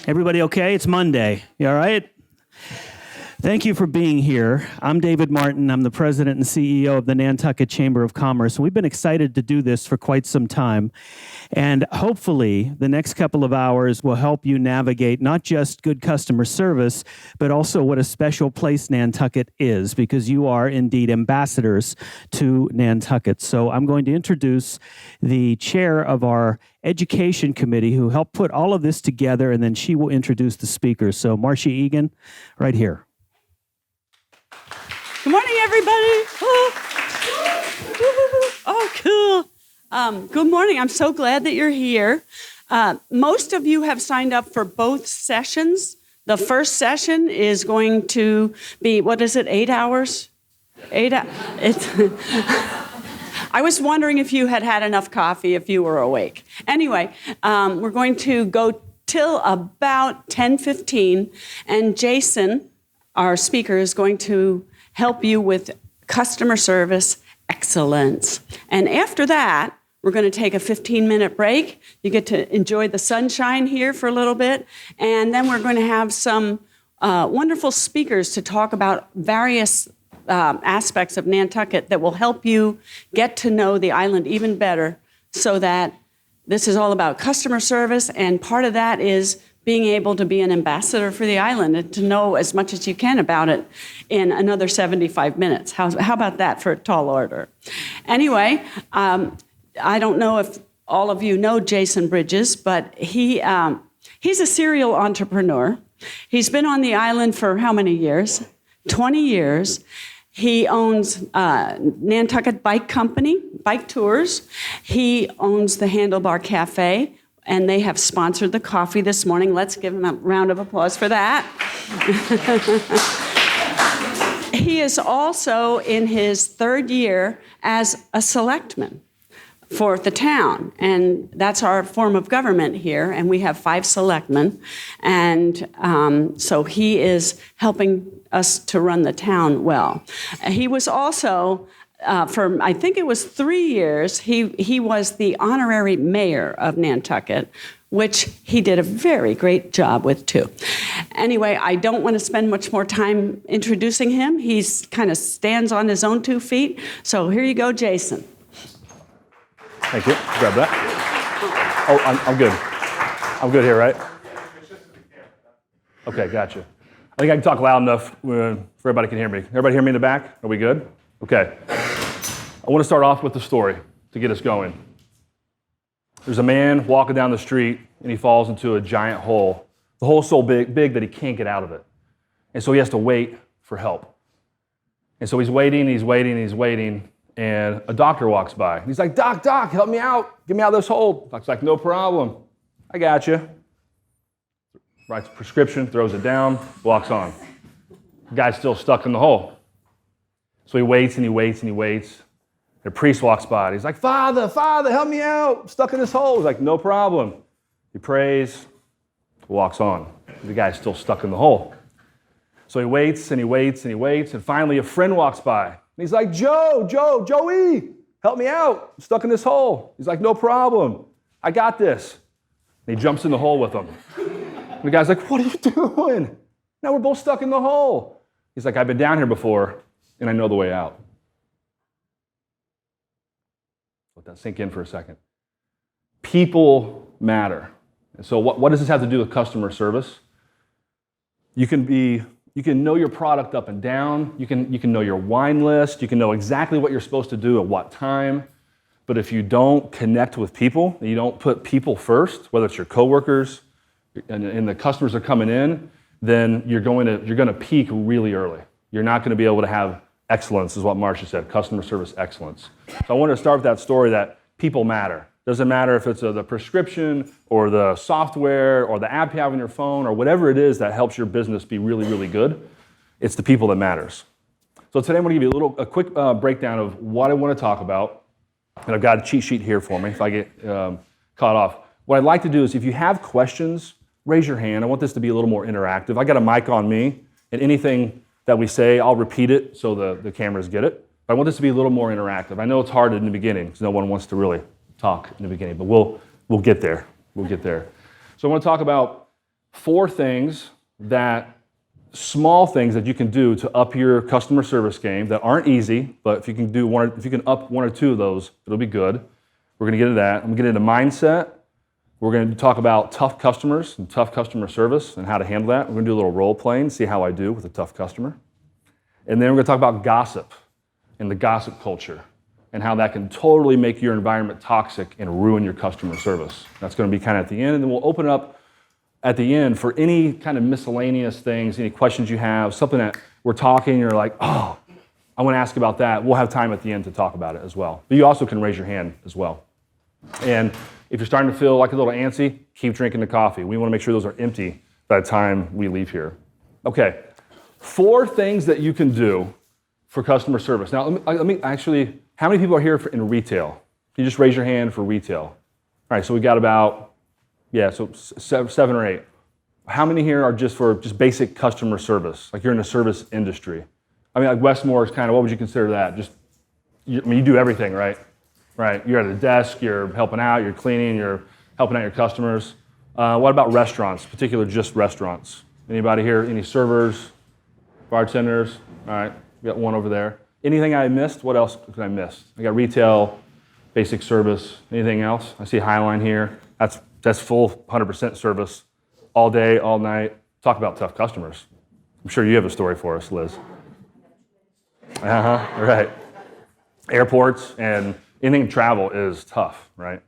Everybody okay? It's Monday. You all right? Thank you for being here. I'm David Martin. I'm the president and CEO of the Nantucket Chamber of Commerce. We've been excited to do this for quite some time. And hopefully, the next couple of hours will help you navigate not just good customer service, but also what a special place Nantucket is, because you are indeed ambassadors to Nantucket. So I'm going to introduce the chair of our education committee who helped put all of this together, and then she will introduce the speakers. So Marcia Egan, right here. Good morning, everybody. Oh, cool. Good morning. I'm so glad that you're here. Most of you have signed up for both sessions. The first session is going to be, 8 hours? I was wondering if you had enough coffee, if you were awake. Anyway, we're going to go till about 10:15, and Jason, our speaker, is going to help you with customer service excellence. And after that, we're going to take a 15-minute break. You get to enjoy the sunshine here for a little bit. And then we're going to have some wonderful speakers to talk about various aspects of Nantucket that will help you get to know the island even better, so that this is all about customer service, and part of that is being able to be an ambassador for the island and to know as much as you can about it in another 75 minutes. How about that for a tall order? Anyway, I don't know if all of you know Jason Bridges, but he's a serial entrepreneur. He's been on the island for how many years? 20 years. He owns Nantucket Bike Company, Bike Tours. He owns the Handlebar Cafe, and they have sponsored the coffee this morning. Let's give him a round of applause for that. He is also in his third year as a selectman for the town, and that's our form of government here, and we have 5 selectmen, and so he is helping us to run the town well. He was also, for I think it was 3 years, he was the honorary mayor of Nantucket, which he did a very great job with too. Anyway, I don't want to spend much more time introducing him. He's kind of stands on his own 2 feet. So here you go, Jason. Thank you. Grab that. Oh, I'm good. I'm good here, right? Okay, gotcha. I think I can talk loud enough for everybody can hear me. Everybody hear me in the back? Are we good? Okay. I want to start off with the story to get us going. There's a man walking down the street, and he falls into a giant hole. The hole's so big that he can't get out of it. And so he has to wait for help. And so he's waiting, and a doctor walks by. And he's like, Doc, help me out. Get me out of this hole. Doc's like, no problem. I got you. Writes a prescription, throws it down, walks on. The guy's still stuck in the hole. So he waits. A priest walks by. He's like, Father, help me out. I'm stuck in this hole. He's like, no problem. He prays, walks on. The guy's still stuck in the hole. So he waits, and finally a friend walks by. And he's like, Joey, help me out. I'm stuck in this hole. He's like, no problem. I got this. And he jumps in the hole with him. And the guy's like, what are you doing? Now we're both stuck in the hole. He's like, I've been down here before, and I know the way out. Let that sink in for a second. People matter. And so what does this have to do with customer service? You can know your product up and down. You can know your wine list. You can know exactly what you're supposed to do at what time. But if you don't connect with people, you don't put people first, whether it's your coworkers and the customers are coming in, then you're going to peak really early. You're not going to be able to have excellence, is what Marcia said, customer service excellence. So I wanted to start with that story that people matter. Doesn't matter if it's the prescription or the software or the app you have on your phone or whatever it is that helps your business be really, really good. It's the people that matters. So today I'm going to give you a quick breakdown of what I want to talk about. And I've got a cheat sheet here for me if I get caught off. What I'd like to do is if you have questions, raise your hand. I want this to be a little more interactive. I got a mic on me, and anything that we say, I'll repeat it so the cameras get it. But I want this to be a little more interactive. I know it's hard in the beginning because no one wants to really talk in the beginning, but we'll get there. We'll get there. So I want to talk about small things that you can do to up your customer service game that aren't easy, but if you can up one or two of those, it'll be good. We're going to get into that. I'm going to get into mindset. We're going to talk about tough customers and tough customer service and how to handle that. We're going to do a little role playing, see how I do with a tough customer. And then we're going to talk about gossip and the gossip culture and how that can totally make your environment toxic and ruin your customer service. That's going to be kind of at the end, and then we'll open up at the end for any kind of miscellaneous things, any questions you have, something that we're talking, you're like, oh, I want to ask about that. We'll have time at the end to talk about it as well. But you also can raise your hand as well. And if you're starting to feel like a little antsy, keep drinking the coffee. We want to make sure those are empty by the time we leave here. Okay, 4 things that you can do for customer service. Now, let me actually, how many people are here in retail? Can you just raise your hand for retail? All right, so we got about, so 7 or 8. How many here are just for basic customer service? Like you're in the service industry. I mean, like Westmore is kind of, what would you consider that? You do everything, right? Right, you're at a desk, you're helping out, you're cleaning, you're helping out your customers. What about restaurants, particularly just restaurants? Anybody here, any servers, bartenders? All right, we got one over there. Anything I missed? What else could I miss? I got retail, basic service, anything else? I see Highline here. That's full 100% service, all day, all night. Talk about tough customers. I'm sure you have a story for us, Liz. Right. Airports and anything travel is tough, right?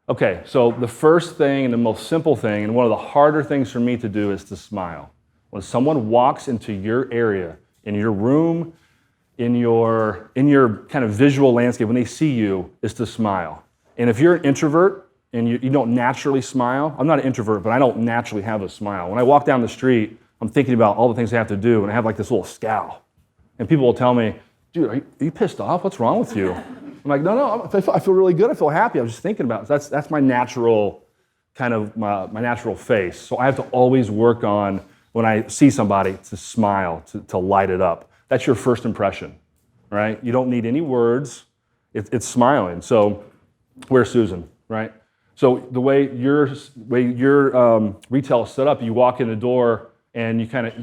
Okay, so the first thing and the most simple thing, and one of the harder things for me to do is to smile. When someone walks into your area, in your room, in your kind of visual landscape, when they see you, is to smile. And if you're an introvert and you don't naturally smile, I'm not an introvert, but I don't naturally have a smile. When I walk down the street, I'm thinking about all the things I have to do, and I have like this little scowl. And people will tell me, dude, are you pissed off? What's wrong with you? I'm like, no, I feel really good. I feel happy. I was just thinking about it. That's my natural kind of my natural face. So I have to always work on, when I see somebody, to smile, to light it up. That's your first impression, right? You don't need any words. It's smiling. So where's Susan, right? So the way your retail is set up, you walk in the door and you kind of,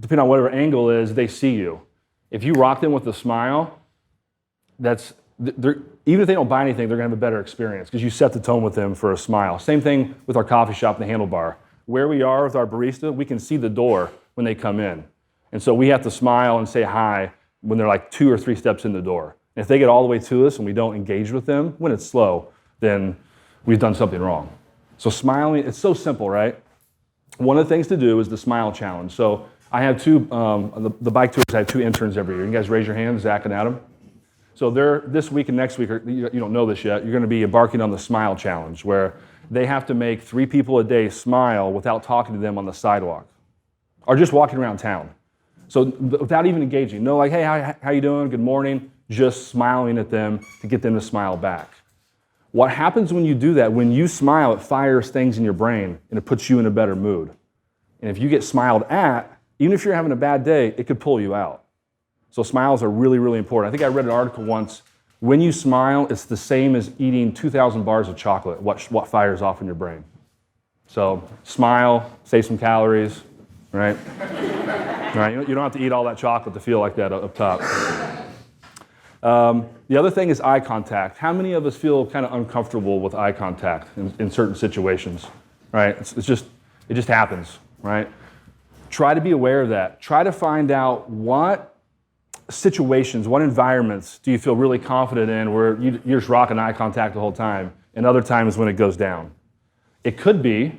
depending on whatever angle is, they see you. If you rock them with a smile, even if they don't buy anything, they're going to have a better experience because you set the tone with them for a smile. Same thing with our coffee shop and the handlebar. Where we are with our barista, we can see the door when they come in. And so we have to smile and say hi when they're like 2 or 3 steps in the door. And if they get all the way to us and we don't engage with them, when it's slow, then we've done something wrong. So smiling, it's so simple, right? One of the things to do is the smile challenge. So I have 2, the bike tours, I have 2 interns every year. You guys raise your hands, Zach and Adam. So they're, this week and next week, you don't know this yet, you're going to be embarking on the smile challenge, where they have to make 3 people a day smile without talking to them on the sidewalk or just walking around town. So without even engaging. No, like, hey, how you doing? Good morning. Just smiling at them to get them to smile back. What happens when you do that, when you smile, it fires things in your brain and it puts you in a better mood. And if you get smiled at, even if you're having a bad day, it could pull you out. So smiles are really, really important. I think I read an article once, when you smile, it's the same as eating 2,000 bars of chocolate, what fires off in your brain. So smile, save some calories, right? Right? You don't have to eat all that chocolate to feel like that up top. The other thing is eye contact. How many of us feel kind of uncomfortable with eye contact in certain situations, right? It just happens, right? Try to be aware of that. Try to find out what situations, what environments do you feel really confident in where you're just rocking eye contact the whole time, and other times when it goes down. It could be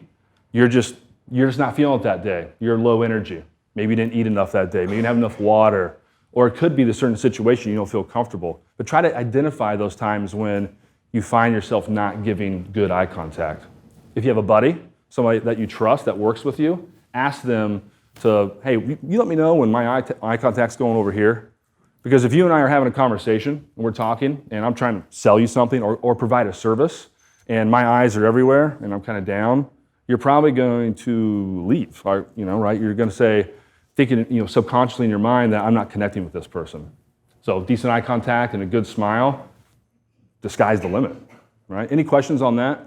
you're just not feeling it that day. You're low energy. Maybe you didn't eat enough that day. Maybe you didn't have enough water. Or it could be the certain situation you don't feel comfortable. But try to identify those times when you find yourself not giving good eye contact. If you have a buddy, somebody that you trust that works with you, ask them to, hey, you let me know when my eye contact's going over here. Because if you and I are having a conversation and we're talking and I'm trying to sell you something or provide a service and my eyes are everywhere and I'm kind of down, you're probably going to leave, right? You're going to say, thinking, subconsciously in your mind that I'm not connecting with this person. So decent eye contact and a good smile, the sky's the limit, right? Any questions on that?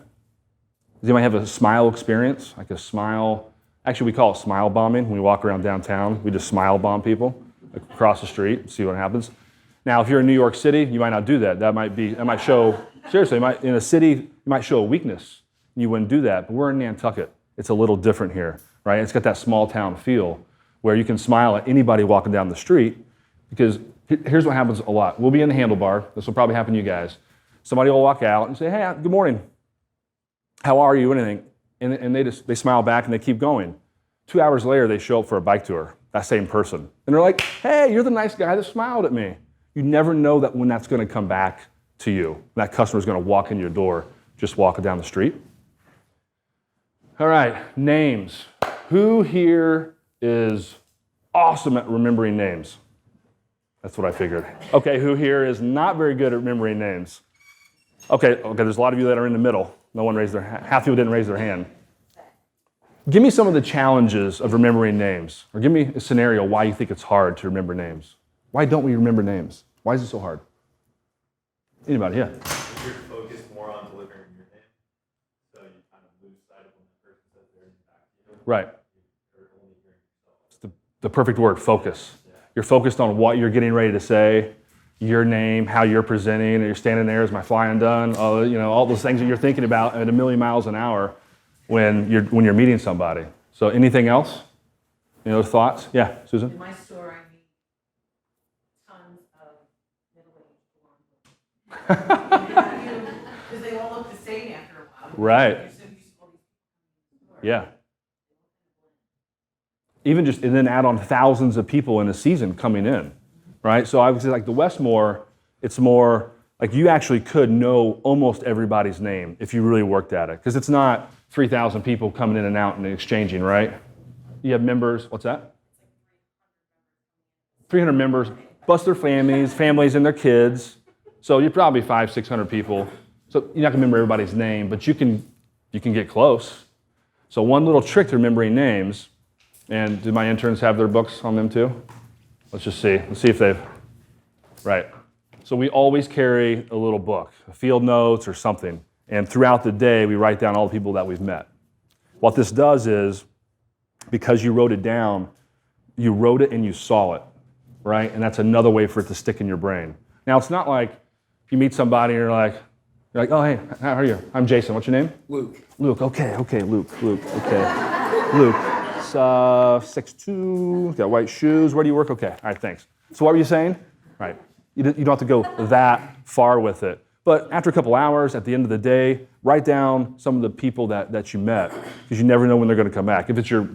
Does anybody have a smile experience? Like a smile Actually, we call it smile bombing. When we walk around downtown, we just smile bomb people across the street, see what happens. Now, if you're in New York City, you might not do that. That might show, seriously, in a city, you might show a weakness. You wouldn't do that. But we're in Nantucket. It's a little different here, right? It's got that small town feel where you can smile at anybody walking down the street, because here's what happens a lot. We'll be in the handlebar. This will probably happen to you guys. Somebody will walk out and say, hey, good morning. How are you? Anything. And they smile back and they keep going. 2 hours later, they show up for a bike tour, that same person. And they're like, hey, you're the nice guy that smiled at me. You never know that when that's going to come back to you. That customer's going to walk in your door just walking down the street. All right, names. Who here is awesome at remembering names? That's what I figured. Okay, who here is not very good at remembering names? Okay, there's a lot of you that are in the middle. No one raised their hand. Half people didn't raise their hand. Give me some of the challenges of remembering names, or give me a scenario why you think it's hard to remember names. Why don't we remember names? Why is it so hard? Anybody? Yeah. You're focused more on delivering your name, so you kind of lose sight of when the person says their name back to you. Right. You're only hearing yourself. It's the perfect word, focus. Yeah. You're focused on what you're getting ready to say, your name, how you're presenting, and you're standing there, is my flying done? All those things that you're thinking about at 1,000,000 miles an hour when you're meeting somebody. So anything else? Any other thoughts? Yeah, Susan? In my store, I meet tons of middle-aged blonde women. Because they all look the same after a while. Right. Yeah. Even just, and then add on thousands of people in a season coming in, right? So I would say like the Westmore, it's more like you actually could know almost everybody's name if you really worked at it. Because it's not 3,000 people coming in and out and exchanging, right? You have members, what's that? 300 members, plus their families and their kids. So you're probably 500-600 people. So you're not gonna remember everybody's name, but you can get close. So one little trick to remembering names, and do my interns have their books on them too? Let's just see. Let's see if they've, right. So we always carry a little book, field notes or something. And throughout the day, we write down all the people that we've met. What this does is, because you wrote it down, you wrote it and you saw it, right? And that's another way for it to stick in your brain. Now, it's not like you meet somebody and you're like, oh, hey, how are you? I'm Jason. What's your name? Luke. Luke. Okay, Luke. Okay. Luke. 6'2", got white shoes. Where do you work? Okay. All right, thanks. So what were you saying? Right. You don't have to go that far with it. But after a couple hours, at the end of the day, write down some of the people that you met, because you never know when they're going to come back. If it's your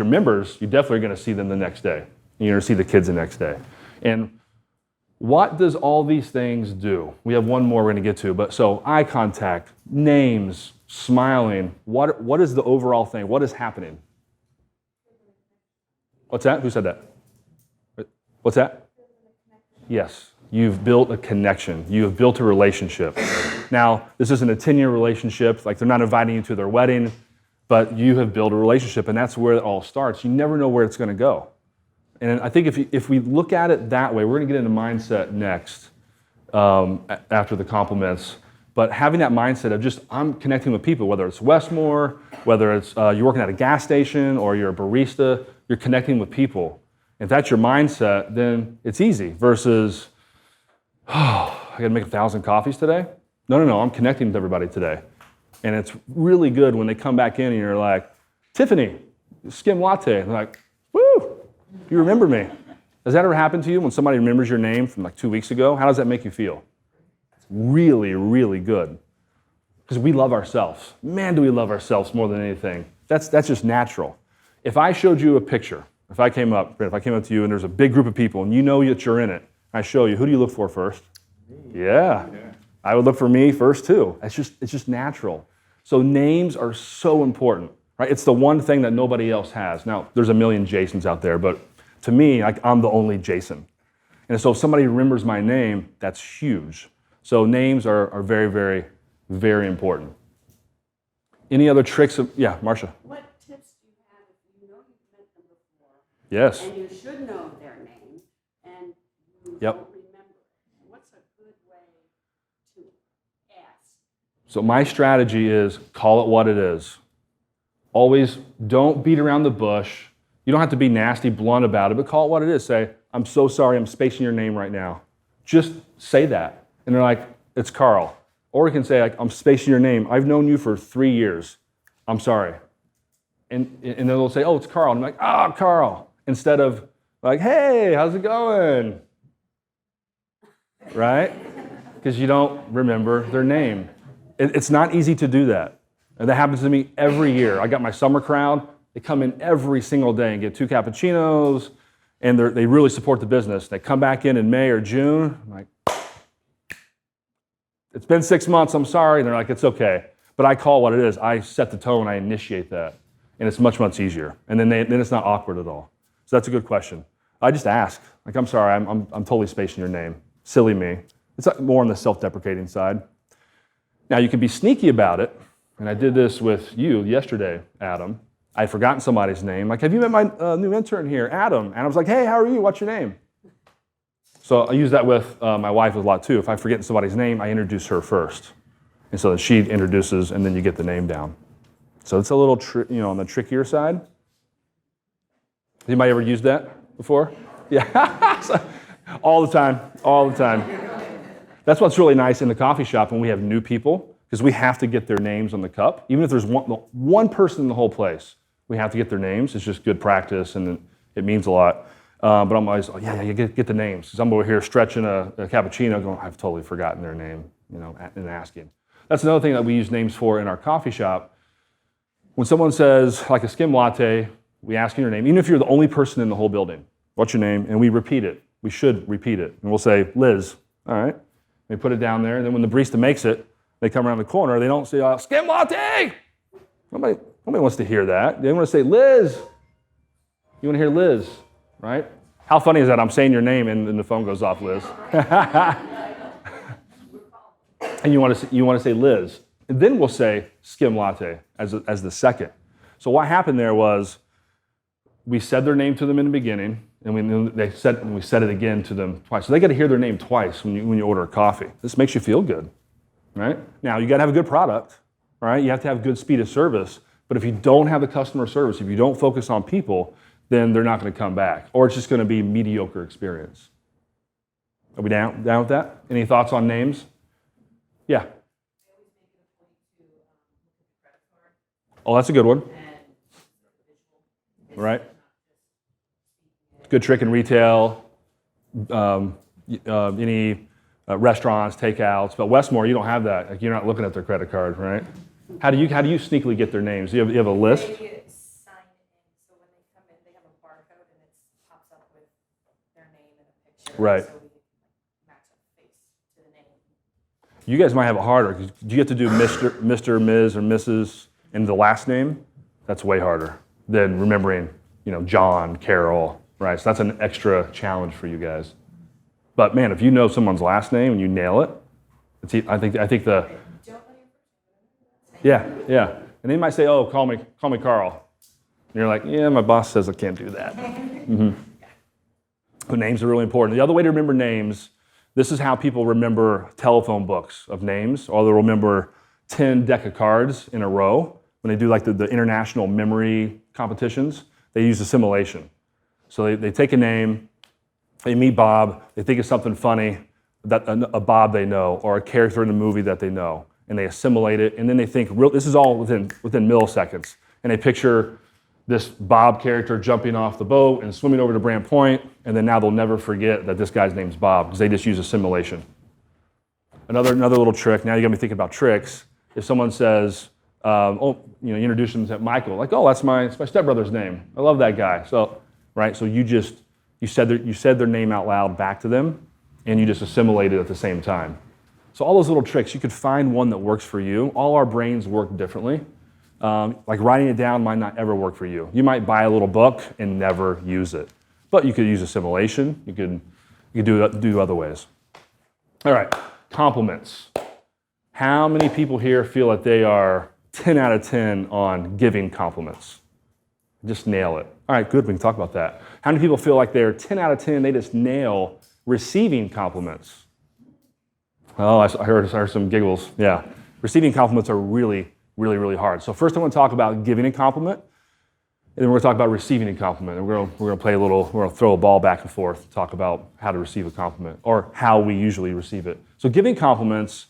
members, you definitely are going to see them the next day. You're going to see the kids the next day. And what does all these things do? We have one more we're going to get to, but so eye contact, names, smiling. What is the overall thing? What is happening? What's that? Who said that? What's that? Yes. You've built a connection. You have built a relationship. Now, this isn't a 10-year relationship. Like, they're not inviting you to their wedding, but you have built a relationship, and that's where it all starts. You never know where it's going to go. And I think if we look at it that way, we're going to get into mindset next after the compliments. But having that mindset of just, I'm connecting with people, whether it's Westmore, whether it's you're working at a gas station or you're a barista, you're connecting with people. If that's your mindset, then it's easy versus, I got to make 1,000 coffees today? No, I'm connecting with everybody today. And it's really good when they come back in and you're like, Tiffany, skim latte. And they're like, woo, you remember me. Does that ever happen to you when somebody remembers your name from like 2 weeks ago? How does that make you feel? It's really, really good. Because we love ourselves. Man, do we love ourselves more than anything. That's just natural. If I showed you a picture, if I came up to you and there's a big group of people and you know that you're in it, I show you, who do you look for first? Yeah. I would look for me first too. It's just natural. So names are so important, right? It's the one thing that nobody else has. Now, there's a million Jasons out there, but to me, like, I'm the only Jason. And so if somebody remembers my name, that's huge. So names are very, very, very important. Any other tricks yeah, Marcia? What tips do you have if you know you've met them before? Yes. And you should know their name, and you Yep. don't remember it. What's a good way to ask? So my strategy is call it what it is. Always don't beat around the bush. You don't have to be nasty, blunt about it, but call it what it is. Say, I'm so sorry, I'm spacing your name right now. Just say that. And they're like, it's Carl. Or you can say, like, I'm spacing your name. I've known you for 3 years. I'm sorry. And then they'll say, oh, it's Carl. And I'm like, Carl. Instead of like, hey, how's it going? Right? Because you don't remember their name. It's not easy to do that. And that happens to me every year. I got my summer crowd. They come in every single day and get 2 cappuccinos, and they really support the business. They come back in May or June. I'm like, it's been 6 months, I'm sorry. And they're like, it's okay. But I call what it is. I set the tone, I initiate that. And it's much, much easier. And then it's not awkward at all. So that's a good question. I just ask, like, I'm sorry, I'm totally spacing your name. Silly me. It's more on the self-deprecating side. Now, you can be sneaky about it. And I did this with you yesterday, Adam. I'd forgotten somebody's name. Like, have you met my new intern here, Adam? And I was like, hey, how are you? What's your name? So I use that with my wife a lot too. If I forget somebody's name, I introduce her first. And so she introduces, and then you get the name down. So it's a little, on the trickier side. Anybody ever used that before? Yeah, all the time. That's what's really nice in the coffee shop when we have new people, because we have to get their names on the cup. Even if there's one person in the whole place, we have to get their names. It's just good practice, and it means a lot. But I'm always, you get the names. Because I'm over here stretching a cappuccino going, I've totally forgotten their name, and asking. That's another thing that we use names for in our coffee shop. When someone says, like a skim latte, we ask your name, even if you're the only person in the whole building. What's your name? And we repeat it. We should repeat it. And we'll say, Liz. All right. We put it down there, and then when the barista makes it, they come around the corner, they don't say, skim latte! Nobody wants to hear that. They want to say, Liz. You want to hear Liz, right? How funny is that? I'm saying your name, and then the phone goes off, Liz. And you want to say Liz. And then we'll say skim latte as the second. So what happened there was we said their name to them in the beginning, and we said it again to them twice. So they got to hear their name twice when you order a coffee. This makes you feel good, right? Now, you got to have a good product, right? You have to have good speed of service. But if you don't have the customer service, if you don't focus on people, then they're not going to come back. Or it's just going to be a mediocre experience. Are we down with that? Any thoughts on names? Yeah. Oh, that's a good one. Right. Good trick in retail. Any restaurants, takeouts. But Westmore, you don't have that. Like, you're not looking at their credit card, right? How do you sneakily get their names? Do you have a list? They get signed in, so when they come in, they have a barcode and it pops up with their name and a picture. Right. So we can match up the face to the name. You guys might have it harder. Do you get to do Mr., Ms., or Mrs. in the last name? That's way harder than remembering, John, Carol, right? So that's an extra challenge for you guys. But man, if you know someone's last name and you nail it, I think the yeah. And they might say, "Oh, call me Carl." And you're like, "Yeah, my boss says I can't do that." Mm-hmm. But names are really important. The other way to remember names, this is how people remember telephone books of names, or they'll remember 10 deck of cards in a row. When they do like the international memory competitions, they use assimilation. So they take a name, they meet Bob, they think of something funny, that a Bob they know, or a character in a movie that they know, and they assimilate it, and then they think, this is all within milliseconds, and they picture this Bob character jumping off the boat and swimming over to Brant Point, and then now they'll never forget that this guy's name's Bob, because they just use assimilation. Another little trick, now you got me thinking about tricks. If someone says, you introduce them to Michael, like, oh, that's my stepbrother's name. I love that guy. So, right, so you said their name out loud back to them, and you just assimilate it at the same time. So all those little tricks, you could find one that works for you. All our brains work differently. Like writing it down might not ever work for you. You might buy a little book and never use it. But you could use assimilation. You could do other ways. All right, compliments. How many people here feel that they are 10 out of 10 on giving compliments? Just nail it. All right, good, we can talk about that. How many people feel like they're 10 out of 10, they just nail receiving compliments? Oh, I heard some giggles. Yeah, receiving compliments are really, really, really hard. So first I want to talk about giving a compliment, and then we're going to talk about receiving a compliment. And we're going to play we're going to throw a ball back and forth, talk about how to receive a compliment, or how we usually receive it. So giving compliments,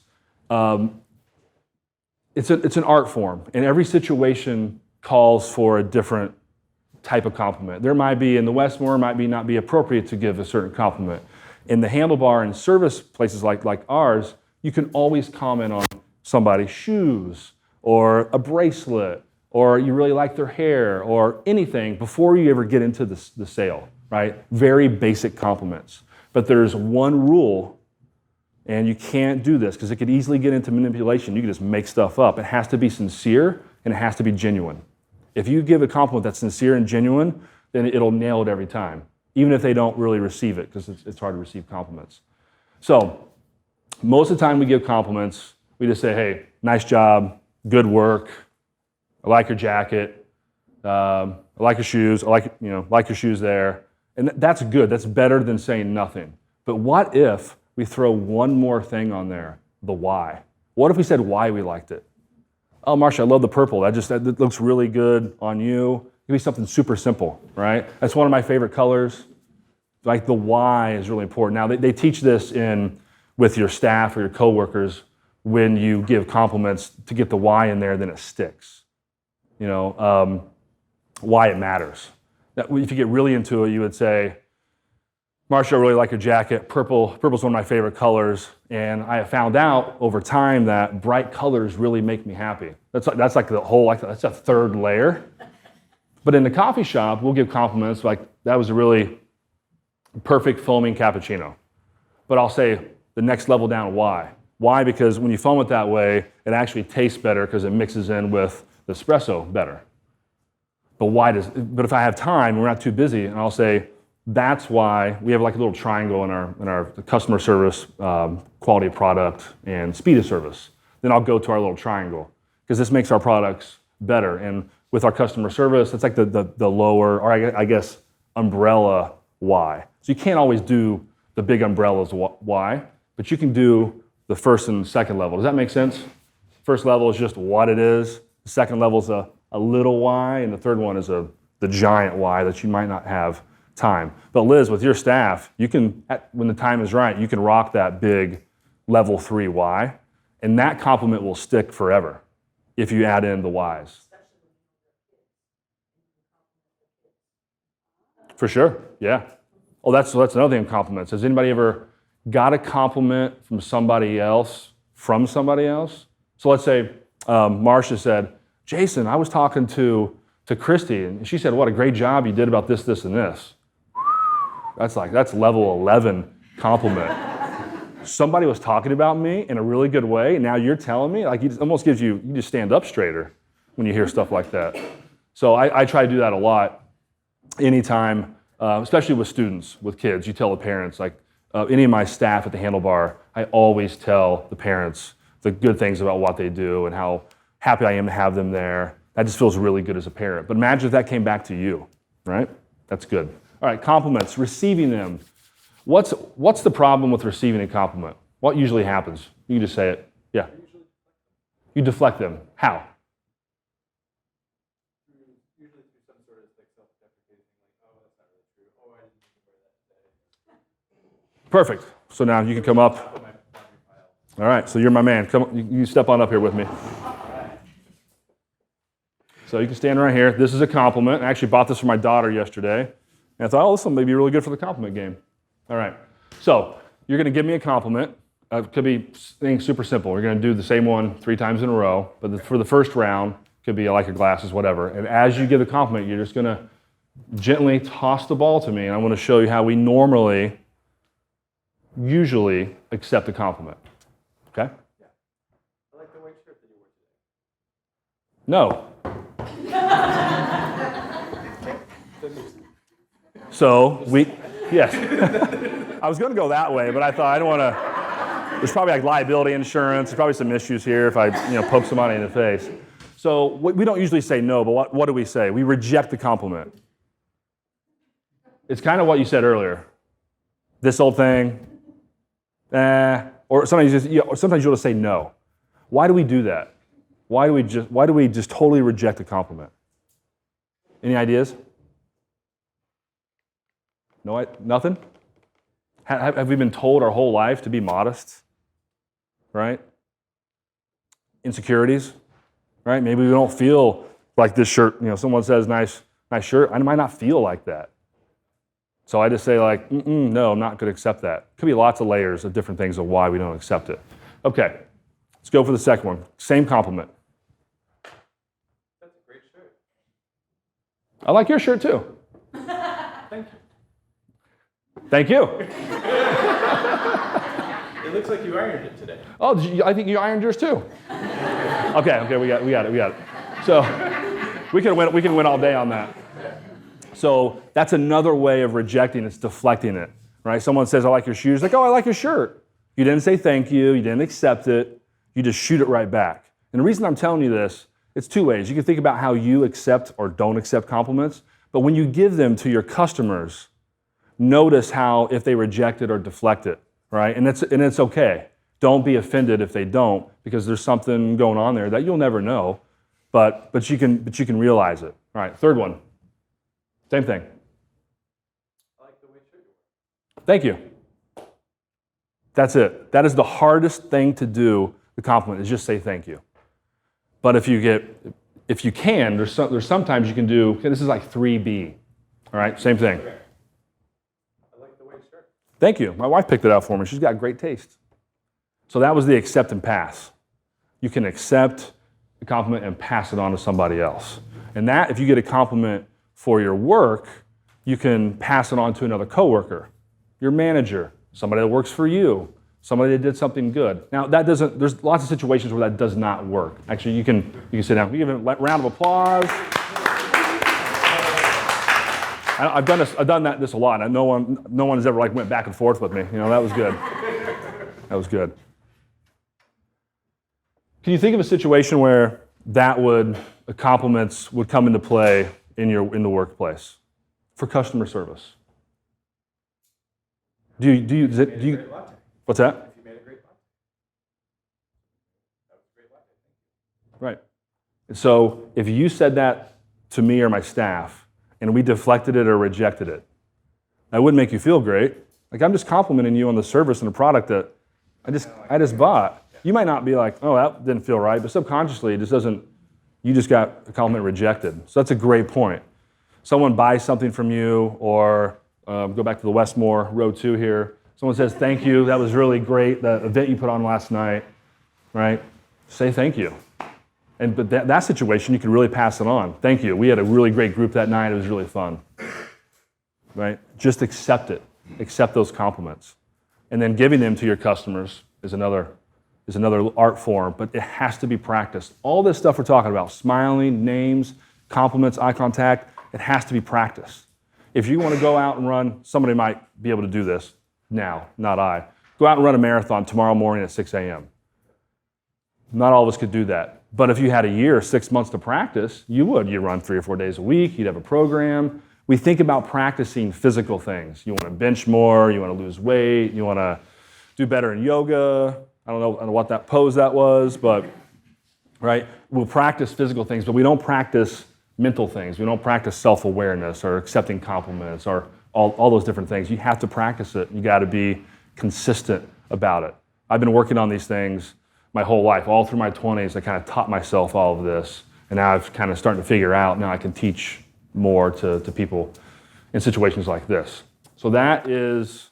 it's an art form, and every situation calls for a different type of compliment. There might be, in the Westmore, might be not be appropriate to give a certain compliment. In the handlebar and service places like ours, you can always comment on somebody's shoes, or a bracelet, or you really like their hair, or anything before you ever get into the sale, right? Very basic compliments. But there's one rule, and you can't do this because it could easily get into manipulation. You can just make stuff up. It has to be sincere, and it has to be genuine. If you give a compliment that's sincere and genuine, then it'll nail it every time, even if they don't really receive it, because it's hard to receive compliments. So most of the time we give compliments, we just say, hey, nice job, good work, I like your jacket, I like your shoes, I like your shoes there. And that's good, that's better than saying nothing. But what if we throw one more thing on there, the why? What if we said why we liked it? Oh, Marcia, I love the purple. That looks really good on you. It could be something super simple, right? That's one of my favorite colors. Like the why is really important. Now, they teach this with your staff or your coworkers when you give compliments to get the why in there, then it sticks. Why it matters. If you get really into it, you would say, Marcia, I really like your jacket. Purple's one of my favorite colors, and I have found out over time that bright colors really make me happy. That's like that's a third layer. But in the coffee shop, we'll give compliments like, that was a really perfect foaming cappuccino. But I'll say the next level down, why? Why? Because when you foam it that way, it actually tastes better because it mixes in with the espresso better. But if I have time, we're not too busy, and I'll say, that's why we have like a little triangle in our customer service, quality of product, and speed of service. Then I'll go to our little triangle because this makes our products better. And with our customer service, it's like the lower, or I guess, umbrella why. So you can't always do the big umbrellas why, but you can do the first and second level. Does that make sense? First level is just what it is. The second level is a little why, and the third one is the giant why that you might not have time. But Liz, with your staff, you can, when the time is right, you can rock that big level 3 why, and that compliment will stick forever if you add in the whys. For sure, yeah. Oh, that's another thing, compliments. Has anybody ever got a compliment from somebody else? So let's say Marcia said, Jason, I was talking to Christy, and she said, what a great job you did about this, this, and this. That's level 11 compliment. Somebody was talking about me in a really good way, and now you're telling me, like, it almost gives you just stand up straighter when you hear stuff like that. So I try to do that a lot anytime, especially with students, with kids. You tell the parents, like any of my staff at the handlebar, I always tell the parents the good things about what they do and how happy I am to have them there. That just feels really good as a parent. But imagine if that came back to you, right? That's good. All right, compliments, receiving them. What's the problem with receiving a compliment? What usually happens? You can just say it. Yeah. You deflect them. How? Usually through some sort of self-deprecating, like, oh, that's not really true. Oh, I didn't wear that today. Perfect. So now you can come up. All right, so you're my man. Come, you step on up here with me. So you can stand right here. This is a compliment. I actually bought this for my daughter yesterday. And I thought, this one may be really good for the compliment game. All right. So you're going to give me a compliment. It could be things super simple. We're going to do the same one 3 times in a row. But for the first round, it could be I like your glasses, whatever. And as you give the compliment, you're just going to gently toss the ball to me. And I want to show you how we usually accept a compliment. Okay? Yeah. I like the white shirt that you wore today. No. So yes. I was going to go that way, but I thought I don't want to. There's probably like liability insurance. There's probably some issues here if I poke somebody in the face. So we don't usually say no, but what do we say? We reject the compliment. It's kind of what you said earlier. This old thing, or sometimes you'll just say no. Why do we do that? Why do we just totally reject a compliment? Any ideas? No, nothing? Have we been told our whole life to be modest? Right? Insecurities, right? Maybe we don't feel like this shirt, someone says nice shirt, I might not feel like that. So I just say like, no, I'm not going to accept that. Could be lots of layers of different things of why we don't accept it. Okay, let's go for the second one. Same compliment. That's a great shirt. I like your shirt too. Thank you. Thank you. It looks like you ironed it today. Oh, I think you ironed yours too. Okay, we got it. So we can win all day on that. So that's another way of rejecting. It's deflecting it, right? Someone says, "I like your shoes." Like, "Oh, I like your shirt." You didn't say thank you. You didn't accept it. You just shoot it right back. And the reason I'm telling you this, it's two ways. You can think about how you accept or don't accept compliments, but when you give them to your customers, notice how if they reject it or deflect it, right? And it's okay. Don't be offended if they don't, because there's something going on there that you'll never know, but you can realize it. All right, third one. Same thing. I like the way shirt you wear. Thank you. That's it. That is the hardest thing to do, the compliment, is just say thank you. But if you can, there's sometimes you can do, okay, this is like 3B. All right, same thing. Okay. I like the way shirt. Thank you. My wife picked it out for me. She's got great taste. So that was the accept and pass. You can accept the compliment and pass it on to somebody else. And that, if you get a compliment for your work, you can pass it on to another coworker, your manager, somebody that works for you, somebody that did something good. Now, there's lots of situations where that does not work. Actually, you can sit down. We give a round of applause. I've done this a lot, and no one has ever went back and forth with me. That was good. That was good. Can you think of a situation where compliments would come into play in the workplace for customer service? Do you Great latte. what's that? If you made a great latte. That was a great latte. Thank you. Right. And so if you said that to me or my staff and we deflected it or rejected it, that wouldn't make you feel great. Like, I'm just complimenting you on the service and the product that I just bought. You might not be like, "Oh, that didn't feel right," but subconsciously it just doesn't. You just got a compliment rejected. So that's a great point. Someone buys something from you, or go back to the Westmore, row 2 here. Someone says, "Thank you, that was really great, the event you put on last night," right? Say thank you. But that situation, you can really pass it on. "Thank you, we had a really great group that night, it was really fun." Right? Just accept it. Accept those compliments. And then giving them to your customers is another art form, but it has to be practiced. All this stuff we're talking about, smiling, names, compliments, eye contact, it has to be practiced. If you want to go out and run, somebody might be able to do this now, not I. Go out and run a marathon tomorrow morning at 6 a.m. Not all of us could do that. But if you had a year, 6 months to practice, you would. You'd run 3 or 4 days a week, you'd have a program. We think about practicing physical things. You want to bench more, you want to lose weight, you want to do better in yoga. I don't know what that pose that was, but right? We'll practice physical things, but we don't practice mental things. We don't practice self-awareness or accepting compliments or all those different things. You have to practice it. You got to be consistent about it. I've been working on these things my whole life. All through my 20s, I kind of taught myself all of this, and now I've kind of starting to figure out, now I can teach more to people in situations like this. So that is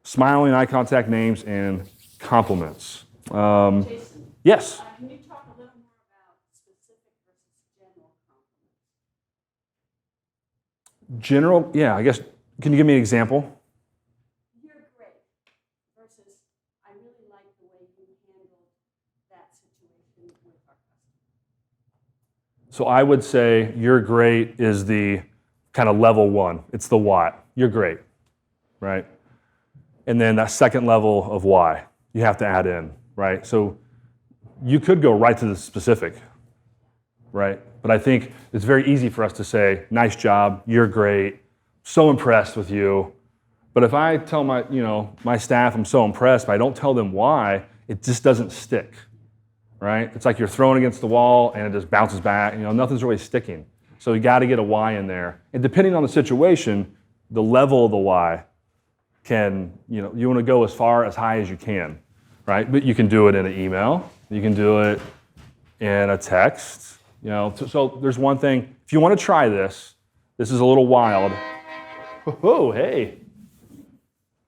smiling, eye contact, names, and compliments. Jason, Yes? can you talk a little more about specific versus general compliments? General, yeah, I guess, can you give me an example? You're great versus I really like the way you handled that situation with our customer. So I would say you're great is the kind of level 1. It's the what. You're great, right? And then that second level of why you have to add in, right? So you could go right to the specific, right? But I think it's very easy for us to say, "Nice job, you're great, so impressed with you." But if I tell my staff I'm so impressed, but I don't tell them why, it just doesn't stick, right? It's like you're thrown against the wall and it just bounces back. Nothing's really sticking. So you got to get a why in there. And depending on the situation, the level of the why can, you want to go as high as you can, right? But you can do it in an email. You can do it in a text. So there's one thing. If you want to try this is a little wild. Oh, hey.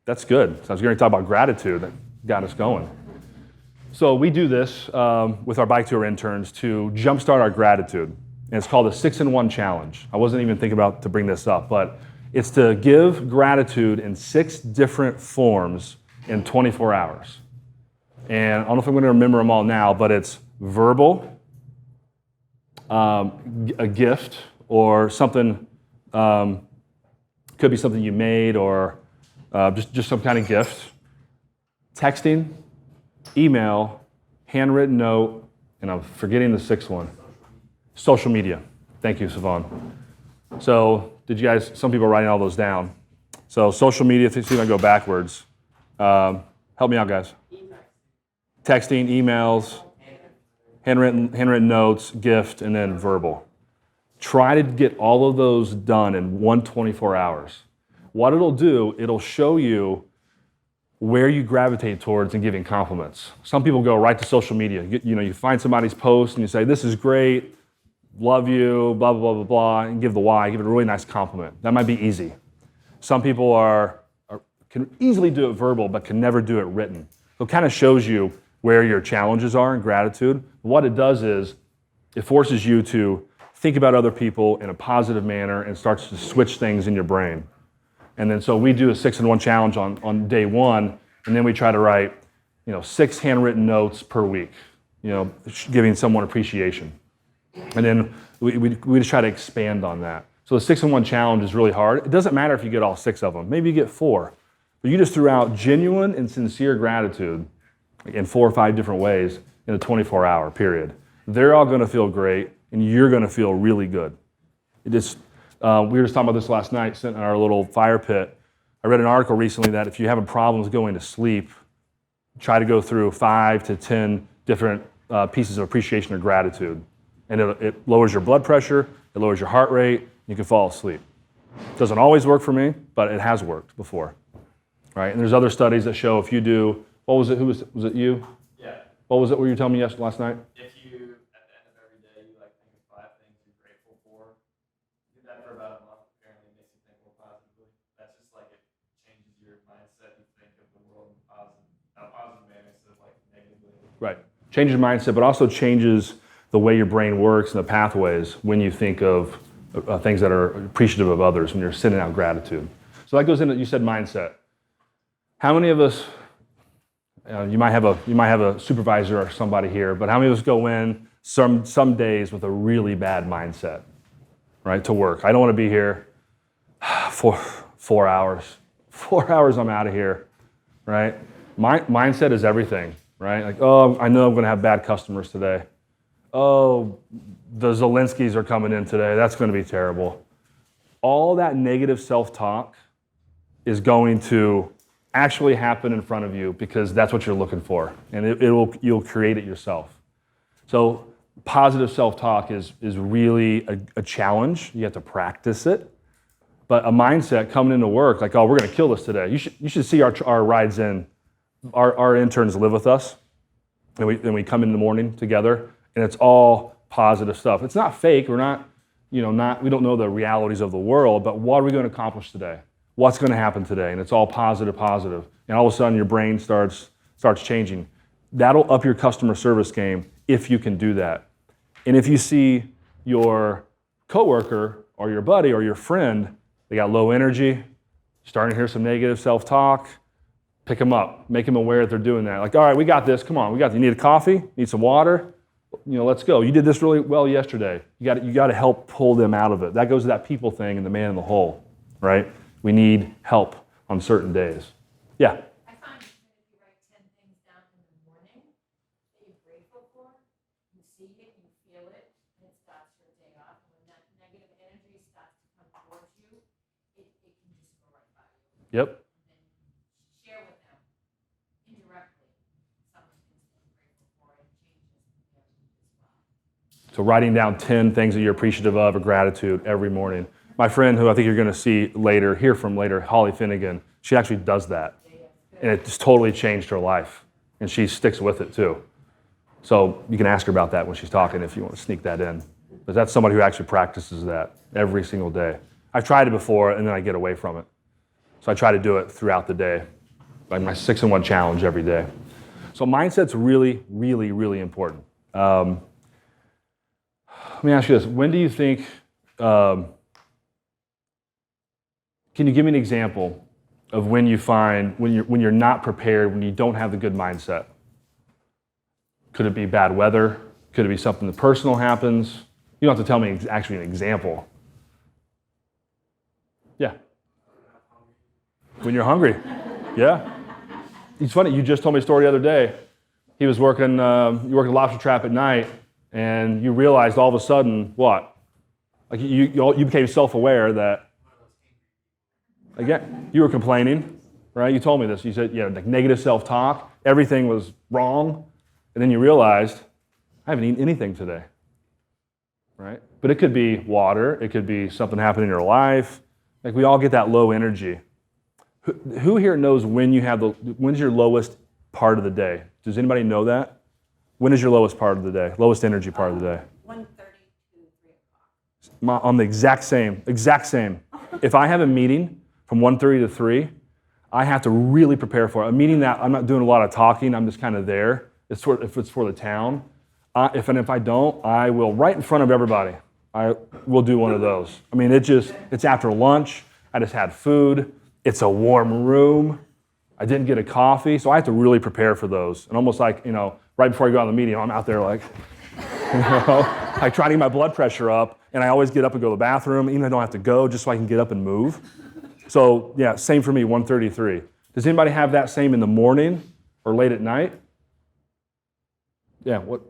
That's good. So I was going to talk about gratitude. That got us going. So we do this with our bike tour interns to jumpstart our gratitude. And it's called the 6-in-1 challenge. I wasn't even thinking about to bring this up, but it's to give gratitude in 6 different forms in 24 hours. And I don't know if I'm going to remember them all now, but it's verbal, a gift, or something, could be something you made, or just some kind of gift, texting, email, handwritten note, and I'm forgetting the 6th one. Social media. Thank you, Savon. So some people are writing all those down. So social media, see if I can go backwards. Help me out, guys. Texting, emails, handwritten notes, gift, and then verbal. Try to get all of those done in 24 hours. What it'll do, it'll show you where you gravitate towards in giving compliments. Some people go right to social media. You find somebody's post and you say, this is great, love you, blah, blah, blah, blah, blah, and give the why, give it a really nice compliment. That might be easy. Some people can easily do it verbal, but can never do it written. So it kind of shows you where your challenges are in gratitude. What it does is it forces you to think about other people in a positive manner and starts to switch things in your brain. And then so we do a 6-in-1 challenge on day 1, and then we try to write 6 handwritten notes per week, giving someone appreciation. And then we just try to expand on that. So the 6-in-1 challenge is really hard. It doesn't matter if you get all 6 of them. Maybe you get 4. But you just threw out genuine and sincere gratitude in 4 or 5 different ways in a 24-hour period. They're all going to feel great, and you're going to feel really good. We were just talking about this last night, sitting in our little fire pit. I read an article recently that if you're having problems going to sleep, try to go through 5 to 10 different pieces of appreciation or gratitude. And it lowers your blood pressure, it lowers your heart rate, you can fall asleep. It doesn't always work for me, but it has worked before. Right? And there's other studies that show if you do, what was it, was it you? Yeah. What was it, were you telling me last night? If you, at the end of every day, you think of 5 things you're grateful for, do that for about a month, apparently it makes you think more positively. That's just it changes your mindset. You think of the world in a positive manner instead of negatively. Right. Changes your mindset, but also changes the way your brain works and the pathways when you think of things that are appreciative of others, when you're sending out gratitude. So that goes into, you said mindset. How many of us, you might have a supervisor or somebody here, but how many of us go in some days with a really bad mindset, right, to work? I don't want to be here for 4 hours. 4 hours, I'm out of here, right? Mindset is everything, right? I know I'm going to have bad customers today. Oh, the Zelenskys are coming in today. That's going to be terrible. All that negative self-talk is going to actually happen in front of you because that's what you're looking for, and you'll create it yourself. So positive self-talk is really a challenge. You have to practice it. But a mindset coming into work, we're going to kill this today. You should see our rides in. Our interns live with us, and we come in the morning together, and it's all positive stuff. It's not fake. We're not, we don't know the realities of the world, but what are we going to accomplish today? What's going to happen today? And it's all positive. And all of a sudden your brain starts changing. That'll up your customer service game if you can do that. And if you see your coworker or your buddy or your friend, they got low energy, starting to hear some negative self-talk, pick them up, make them aware that they're doing that. All right, we got this. Come on, you need a coffee? Need some water? Let's go. You did this really well yesterday. You got to help pull them out of it. That goes to that people thing and the man in the hole, right? We need help on certain days. Yeah? I find that if you write 10 things down in the morning that you're grateful for, you see it, you feel it, and it starts your day off. And when that negative energy starts to come towards you, it can just go right by you. Yep. And then share with them indirectly some of the things that you're grateful for and changes So writing down 10 things that you're appreciative of or gratitude every morning. My friend, who I think you're going to hear from later, Holly Finnegan, she actually does that. And it just totally changed her life. And she sticks with it too. So you can ask her about that when she's talking if you want to sneak that in. But that's somebody who actually practices that every single day. I've tried it before and then I get away from it. So I try to do it throughout the day. Like my 6-in-1 challenge every day. So mindset's really, really, really important. Let me ask you this. When do you think, can you give me an example of when you find, when you're not prepared, when you don't have the good mindset? Could it be bad weather? Could it be something that personal happens? You don't have to tell me actually an example. Yeah. When you're hungry. Yeah. It's funny, you just told me a story the other day. He was working, you worked a lobster trap at night, and you realized all of a sudden, what? Like you became self-aware that, again, you were complaining, right? You told me this. You said, like negative self-talk. Everything was wrong. And then you realized, I haven't eaten anything today, right? But it could be water. It could be something happening in your life. Like we all get that low energy. Who here knows when's your lowest part of the day? Does anybody know that? When is your lowest part of the day? Lowest energy part of the day? 1:30 to 3 o'clock. I'm the exact same. If I have a meeting from 1:30 to 3, I have to really prepare for it. A meeting that I'm not doing a lot of talking, I'm just kind of there. If it's for the town. If I don't, I will, right in front of everybody, I will do one of those. I mean, it's after lunch. I just had food. It's a warm room. I didn't get a coffee, so I have to really prepare for those. And almost like, right before I go out of the meeting, I'm out there like, I try to get my blood pressure up, and I always get up and go to the bathroom, even if I don't have to go, just so I can get up and move. So, yeah, same for me, 1:33. Does anybody have that same in the morning or late at night? Yeah, what?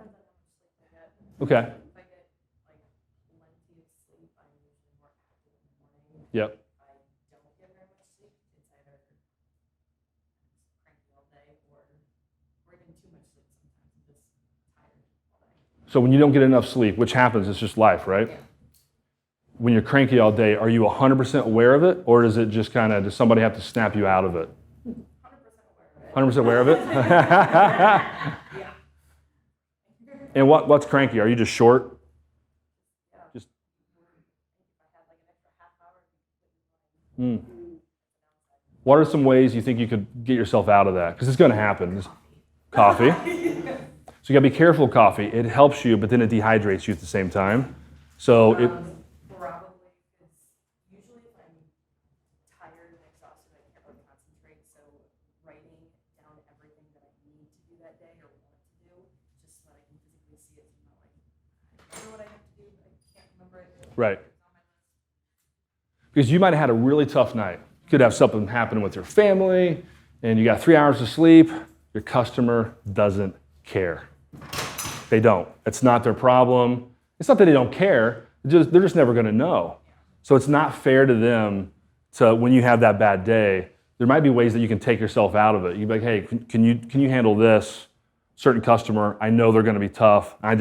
Okay. If I get plenty of sleep, I'm usually more active in the morning. Yep. If I don't get very much sleep, it's either cranky all day or even too much sleep sometimes. I'm just tired all day. So when you don't get enough sleep, which happens, it's just life, right? Yeah. When you're cranky all day, are you 100% aware of it, or does it just does somebody have to snap you out of it? 100% aware of it? Yeah. And what's cranky? Are you just short? Just. What are some ways you think you could get yourself out of that? Because it's going to happen. It's coffee. So you got to be careful of coffee. It helps you, but then it dehydrates you at the same time. So Probably, because usually if I'm tired and exhausted, I can't really concentrate. So writing down everything that I need to do that day or want to do, just so that I can physically see it. So I'm not like, I know what I have to do, but I can't remember it. Right. Because you might have had a really tough night. You could have something happen with your family, and you got 3 hours of sleep. Your customer doesn't care. They don't. It's not their problem. It's not that they don't care. They're just never going to know. So it's not fair to them to, when you have that bad day, there might be ways that you can take yourself out of it. You'd be like, hey, can you handle this? Certain customer, I know they're going to be tough. I'm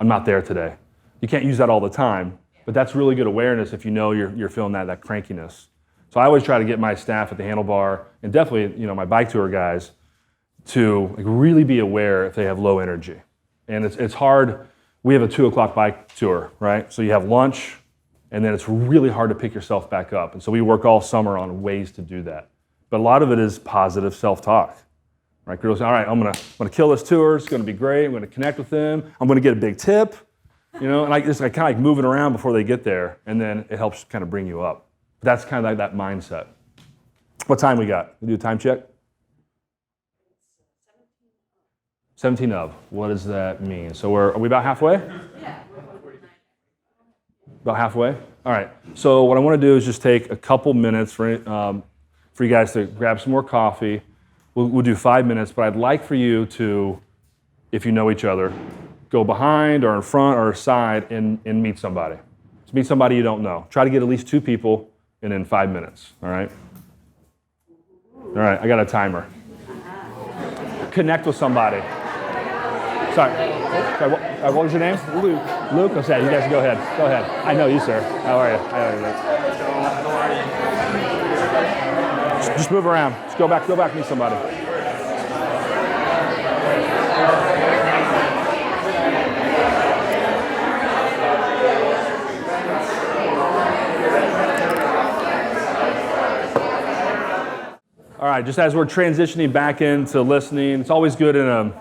not there today. You can't use that all the time, but that's really good awareness if you know you're feeling that crankiness. So I always try to get my staff at the handlebar, and definitely my bike tour guys, to really be aware if they have low energy. And it's hard. We have a 2 o'clock bike tour, right? So you have lunch, and then it's really hard to pick yourself back up. And so we work all summer on ways to do that. But a lot of it is positive self-talk, right? Girls say, all right, I'm gonna kill this tour. It's gonna be great. I'm gonna connect with them. I'm gonna get a big tip, and I kind of like moving around before they get there, and then it helps kind of bring you up. But that's kind of like that mindset. What time we got? We do a time check? 17 of. What does that mean? So are we about halfway? Yeah. About halfway? All right. So what I want to do is just take a couple minutes for you guys to grab some more coffee. We'll do 5 minutes, but I'd like for you to, if you know each other, go behind or in front or side and meet somebody. So meet somebody you don't know. Try to get at least 2 people in 5 minutes. All right? All right. I got a timer. Connect with somebody. Sorry. What was your name? Luke. Luke? Okay, you guys go ahead. Go ahead. I know you, sir. How are you? How are you? Just move around. Just go back, meet somebody. All right, just as we're transitioning back into listening, it's always good in a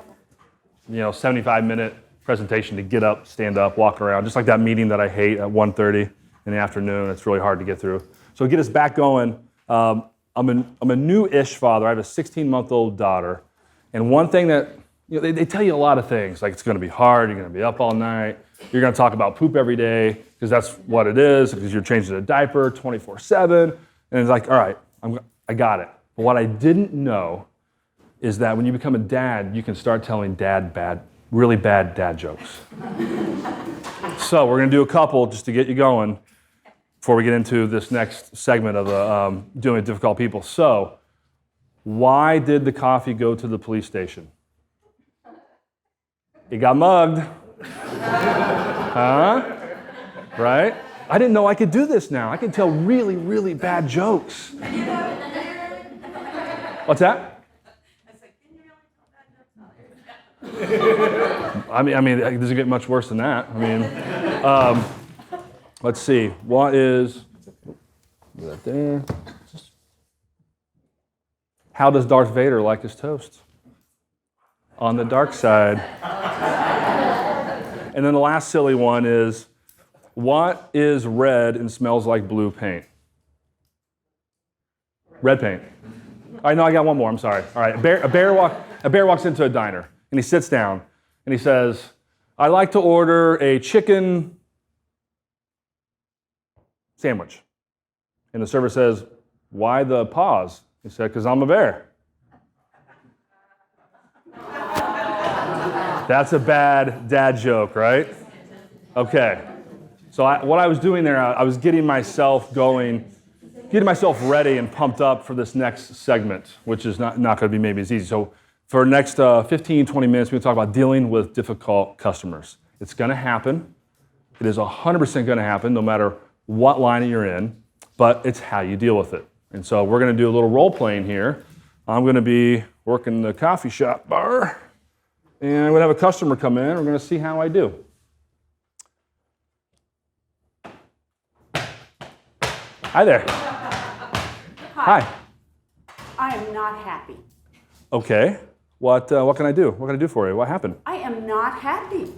75-minute presentation to get up, stand up, walk around, just like that meeting that I hate at 1:30 in the afternoon. It's really hard to get through. So to get us back going, I'm a new-ish father. I have a 16-month-old daughter, and one thing that they tell you a lot of things, like it's going to be hard, you're going to be up all night, you're going to talk about poop every day because that's what it is, because you're changing a diaper 24/7, and it's like, all right, I got it. But what I didn't know is that when you become a dad, you can start telling really bad dad jokes. So we're going to do a couple just to get you going before we get into this next segment of dealing with difficult people. So, why did the coffee go to the police station? It got mugged. Huh? Right? I didn't know I could do this now. I can tell really, really bad jokes. What's that? I mean, it doesn't get much worse than that. I mean, let's see. What is that there? How does Darth Vader like his toast? On the dark side. And then the last silly one is, what is red and smells like blue paint? Red paint. I know I got one more. I'm sorry. All right. A bear walks into a diner and he sits down and he says, "I'd like to order a chicken sandwich." And the server says, "Why the pause?" He said, "Because I'm a bear." That's a bad dad joke, right? Okay. So what I was doing there, I was getting myself going, getting myself ready and pumped up for this next segment, which is not going to be maybe as easy. So for the next 15, 20 minutes, we're going to talk about dealing with difficult customers. It's going to happen. It is 100% going to happen, no matter what line you're in, but it's how you deal with it. And so we're going to do a little role playing here. I'm going to be working the coffee shop bar, and I'm going to have a customer come in. We're going to see how I do. Hi there. Hi. I am not happy. Okay. What can I do? What can I do for you? What happened? I am not happy.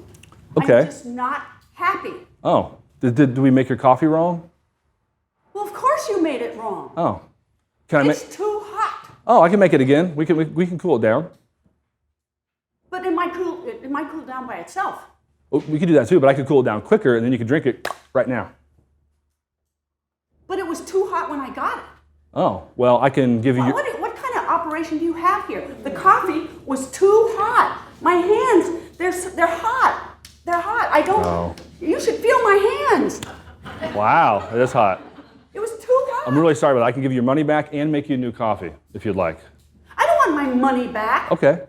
Okay. I'm just not happy. Oh. Did we make your coffee wrong? Well, of course you made it wrong. Oh. Can I make? It's too hot. Oh, I can make it again. We can cool it down. But it might cool down by itself. Oh, we could do that too, but I could cool it down quicker, and then you could drink it right now. But it was too hot when I got it. Oh, well, I can give you. What kind of operation do you have here? The coffee was too hot. My hands, they're hot. They're hot. I don't. Oh. You should feel my hands. Wow, it is hot. It was too hot. I'm really sorry, but I can give you your money back and make you a new coffee if you'd like. I don't want my money back. Okay.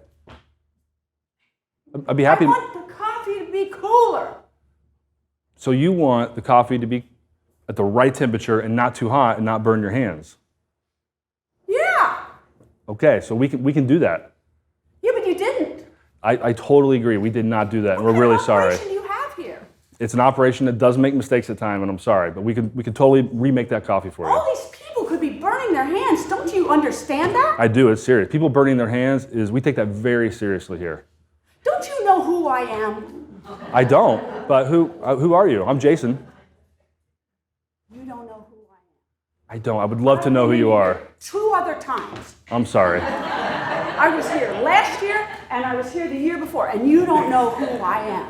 I'd be happy. I want the coffee to be cooler. So you want the coffee to be at the right temperature and not too hot and not burn your hands. Yeah. Okay, so we can do that. Yeah, but you didn't. I totally agree. We did not do that, and we're really sorry. What operation do you have here? It's an operation that does make mistakes at times, and I'm sorry, but we can totally remake that coffee for you. All these people could be burning their hands. Don't you understand that? I do. It's serious. People burning their hands we take that very seriously here. Don't you know who I am? I don't. But who are you? I'm Jason. You don't know who I am. I don't. I would love to know who you are. 2 other times. I'm sorry. I was here last year and I was here the year before, and you don't know who I am.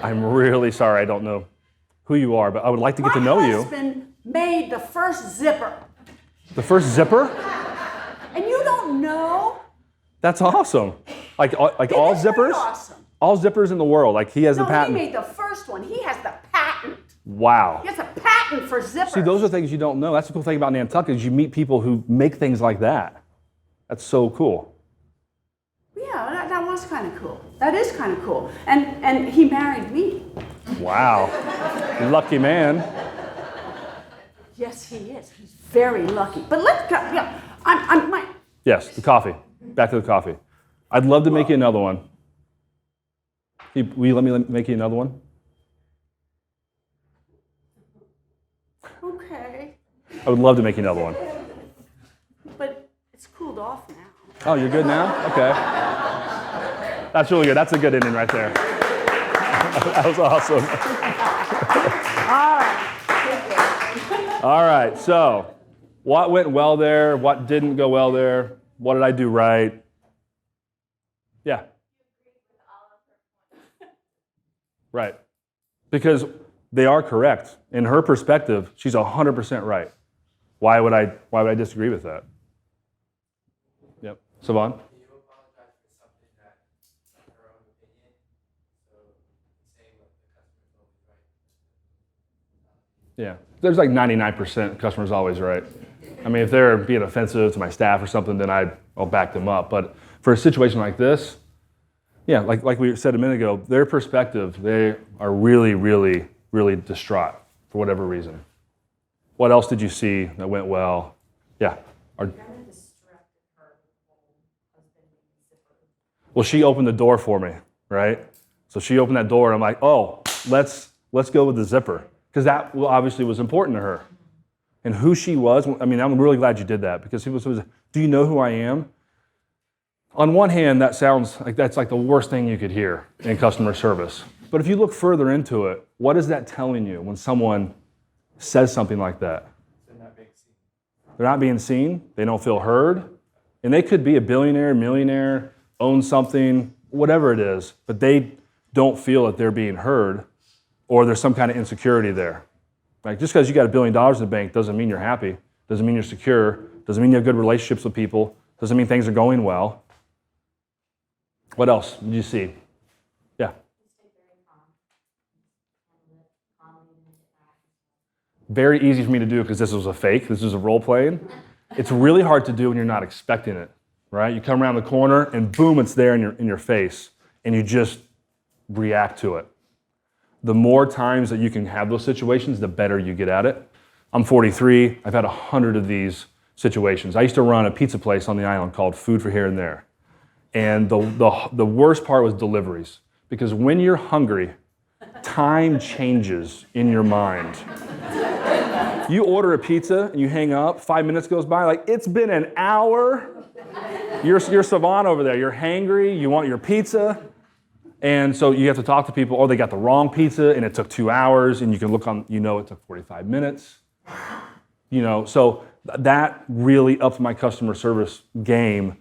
I'm really sorry. I don't know who you are, but I would like to get to know My you. husband made the first zipper, The first zipper? and you don't know. That's awesome. Like all It is zippers? very awesome. All zippers in the world. Like he has No, the patent. he made the first one. He has the patent. Wow. He has a patent for zippers. See, those are things you don't know. That's the cool thing about Nantucket is you meet people who make things like that. That's so cool. Yeah, that was kind of cool. That is kind of cool. And he married me. Wow. Lucky man. Yes, he is. He's very lucky. But let's go. Yeah, Yes, the coffee. Back to the coffee. I'd love to make you another one. Will you let me make you another one? Okay. I would love to make you another one. But it's cooled off now. Oh, you're good now? Okay. That's really good. That's a good ending right there. That was awesome. All right. All right, so what went well there? What didn't go well there? What did I do right? Yeah. Right. Because they are correct. In her perspective, she's 100% right. Why would I disagree with that? Yep. Savon? Do you apologize for something that her own opinion? So saying what the customer's always right. Yeah. There's like 99% customers always right. I mean, if they're being offensive to my staff or something, then I'll back them up. But for a situation like this, yeah, like we said a minute ago, their perspective, they are really, really, really distraught for whatever reason. What else did you see that went well? Yeah. Well, she opened the door for me, right? So she opened that door, and I'm like, oh, let's go with the zipper, because that obviously was important to her. And who she was, I mean, I'm really glad you did that, because it was, do you know who I am? On one hand, that sounds like that's like the worst thing you could hear in customer service. But if you look further into it, what is that telling you when someone says something like that? They're not being seen. They're not being seen, they don't feel heard, and they could be a billionaire, millionaire, own something, whatever it is, but they don't feel that they're being heard, or there's some kind of insecurity there. Like, just because you got $1 billion in the bank doesn't mean you're happy, doesn't mean you're secure, doesn't mean you have good relationships with people, doesn't mean things are going well. What else did you see? Yeah. Very easy for me to do because this was a fake, this was a role playing. It's really hard to do when you're not expecting it, right? You come around the corner and boom, it's there in your face, and you just react to it. The more times that you can have those situations, the better you get at it. I'm 43, I've had 100 of these situations. I used to run a pizza place on the island called Food for Here and There. And the worst part was deliveries, because when you're hungry, time changes in your mind. You order a pizza and you hang up, 5 minutes goes by, like, it's been an hour. You're savant over there, you're hangry, you want your pizza. And so you have to talk to people, oh, they got the wrong pizza and it took 2 hours, and you can look on, it took 45 minutes. So that really upped my customer service game,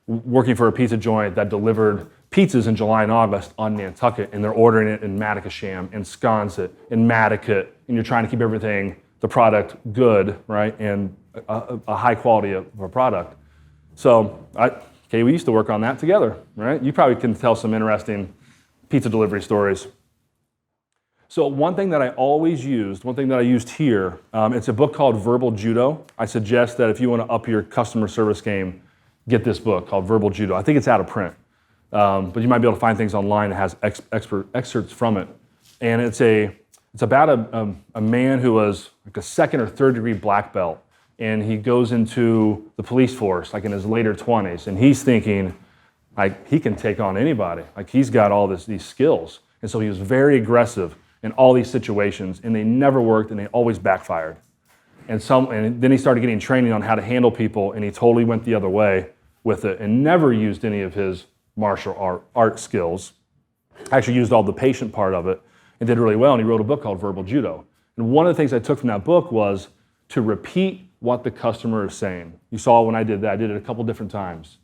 working for a pizza joint that delivered pizzas in July and August on Nantucket, and they're ordering it in Matacasham and Sconset and Matticat, and you're trying to keep everything, the product good, right, and a high quality of a product. So, we used to work on that together, right? You probably can tell some interesting pizza delivery stories. So one thing that I always used, one thing that I used here, it's a book called Verbal Judo. I suggest that if you want to up your customer service game, get this book called Verbal Judo. I think it's out of print, but you might be able to find things online that has excerpts from it. And it's about a man who was like a second or third degree black belt, and he goes into the police force like in his later 20s, and he's thinking like he can take on anybody, like he's got all these skills. And so he was very aggressive in all these situations, and they never worked, and they always backfired. And then he started getting training on how to handle people, and he totally went the other way with it and never used any of his martial art skills. Actually used all the patient part of it and did really well, and he wrote a book called Verbal Judo. And one of the things I took from that book was to repeat what the customer is saying. You saw when I did that, I did it a couple different times.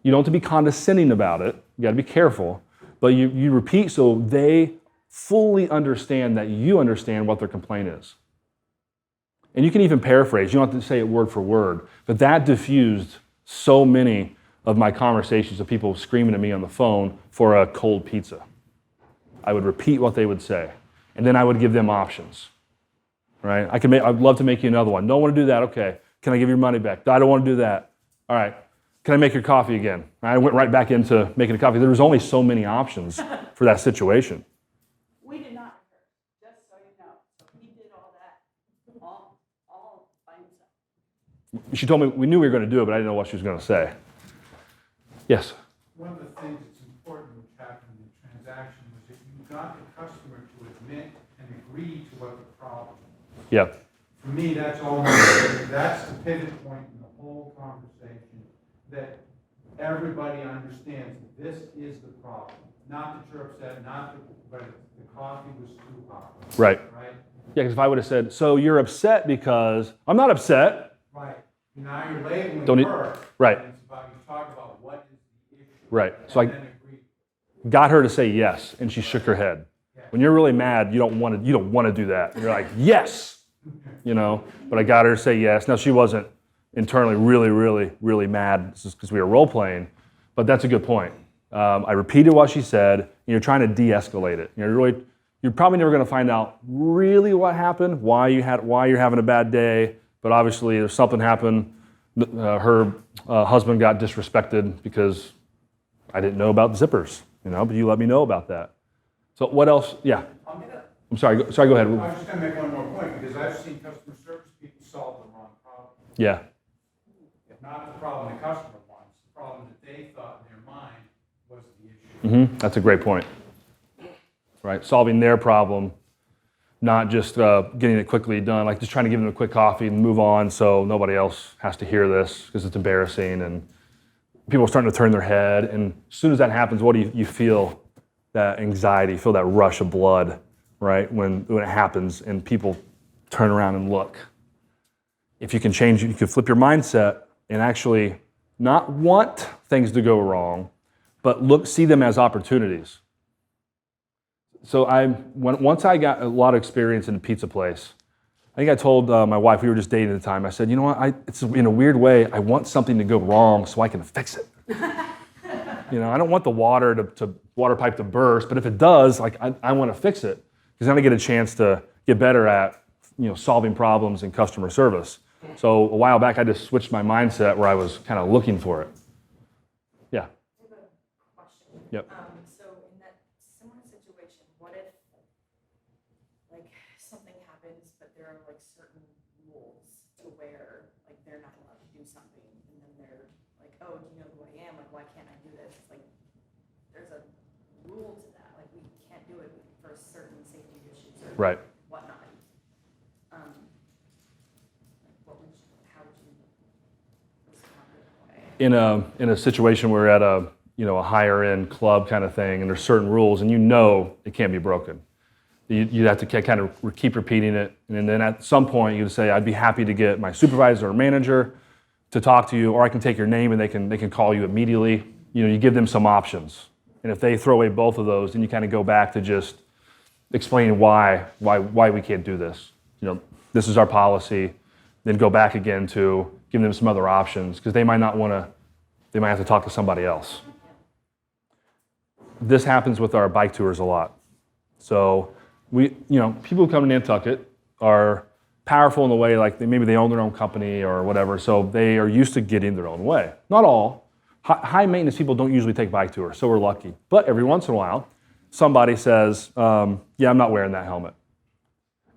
You don't have to be condescending about it, you gotta be careful, but you repeat so they fully understand that you understand what their complaint is. And you can even paraphrase, you don't have to say it word for word, but that diffused so many of my conversations of people screaming at me on the phone for a cold pizza. I would repeat what they would say, and then I would give them options, right? I'd love to make you another one. Don't want to do that, okay. Can I give your money back? I don't want to do that. All right. can I make your coffee again? I went right back into making a coffee. There was only so many options for that situation. We did not rehearse, just so you know. So he did all that, all by himself. She told me, we knew we were going to do it, but I didn't know what she was going to say. Yes? One of the things that's important which happened in the transaction was that you got the customer to admit and agree to what the problem is. Yeah. For me, that's the pivot point in the whole conversation, that everybody understands this is the problem. Not that you're upset, but the coffee was too hot. Right. Right? Yeah, because if I would have said, so you're upset because, I'm not upset. Right. Now you're labeling Don't need- her. right. And it's about, you talk about what is the issue. Right. So and I then agree. got her to say yes, and she shook her head. When you're really mad, you don't want to do that. You're like, yes, But I got her to say yes. Now she wasn't internally really, really, really mad because we were role playing, but that's a good point. I repeated what she said. And you're trying to de-escalate it. You're probably never going to find out really what happened, why you're having a bad day. But obviously, if something happened, her husband got disrespected because I didn't know about zippers. But you let me know about that. So what else? Yeah. I'm sorry. Go ahead. I was just going to make one more point, because I've seen customer service people solve the wrong problem. Yeah. Not the problem the customer wants, the problem that they thought in their mind was the issue. That's a great point. Right. Solving their problem, not just getting it quickly done, like just trying to give them a quick coffee and move on so nobody else has to hear this because it's embarrassing, and people are starting to turn their head. And as soon as that happens, what do you feel? That anxiety, you feel that rush of blood, right? When it happens and people turn around and look. If you can change it, you can flip your mindset and actually not want things to go wrong, but see them as opportunities. So once I got a lot of experience in a pizza place, I think I told my wife, we were just dating at the time, I said, you know what, it's in a weird way, I want something to go wrong so I can fix it. I don't want the water pipe to burst, but if it does, I want to fix it, because then I get a chance to get better at solving problems in customer service. So a while back, I just switched my mindset where I was kind of looking for it. Yeah. I have a question. Yep. So in that similar situation, what if something happens, but there are certain rules to where they're not allowed to do something, and then they're like, oh, do you know who I am? Why can't I do this? There's a rule to that. We can't do it for certain safety issues or Right. whatnot. How would you respond in that way? In a situation where we're at a higher end club kind of thing, and there's certain rules, and it can't be broken. You have to kind of keep repeating it, and then at some point you say, I'd be happy to get my supervisor or manager to talk to you, or I can take your name and they can call you immediately. You give them some options, and if they throw away both of those, then you kind of go back to just explaining why we can't do this. This is our policy. Then go back again to giving them some other options, because they might not want to. They might have to talk to somebody else. This happens with our bike tours a lot. So people who come to Nantucket are powerful in the way, maybe they own their own company or whatever, so they are used to getting their own way. Not all. High maintenance people don't usually take bike tours, so we're lucky. But every once in a while, somebody says, yeah, I'm not wearing that helmet.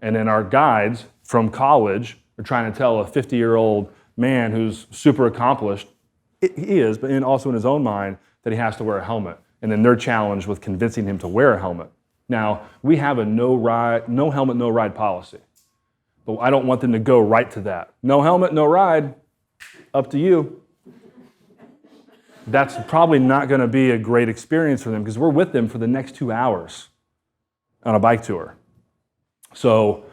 And then our guides from college are trying to tell a 50-year-old man who's super accomplished, he is, but also in his own mind, that he has to wear a helmet. And then they're challenged with convincing him to wear a helmet. Now, we have a no helmet, no ride policy. But I don't want them to go right to that. No helmet, no ride, up to you. That's probably not going to be a great experience for them, because we're with them for the next 2 hours on a bike tour. So,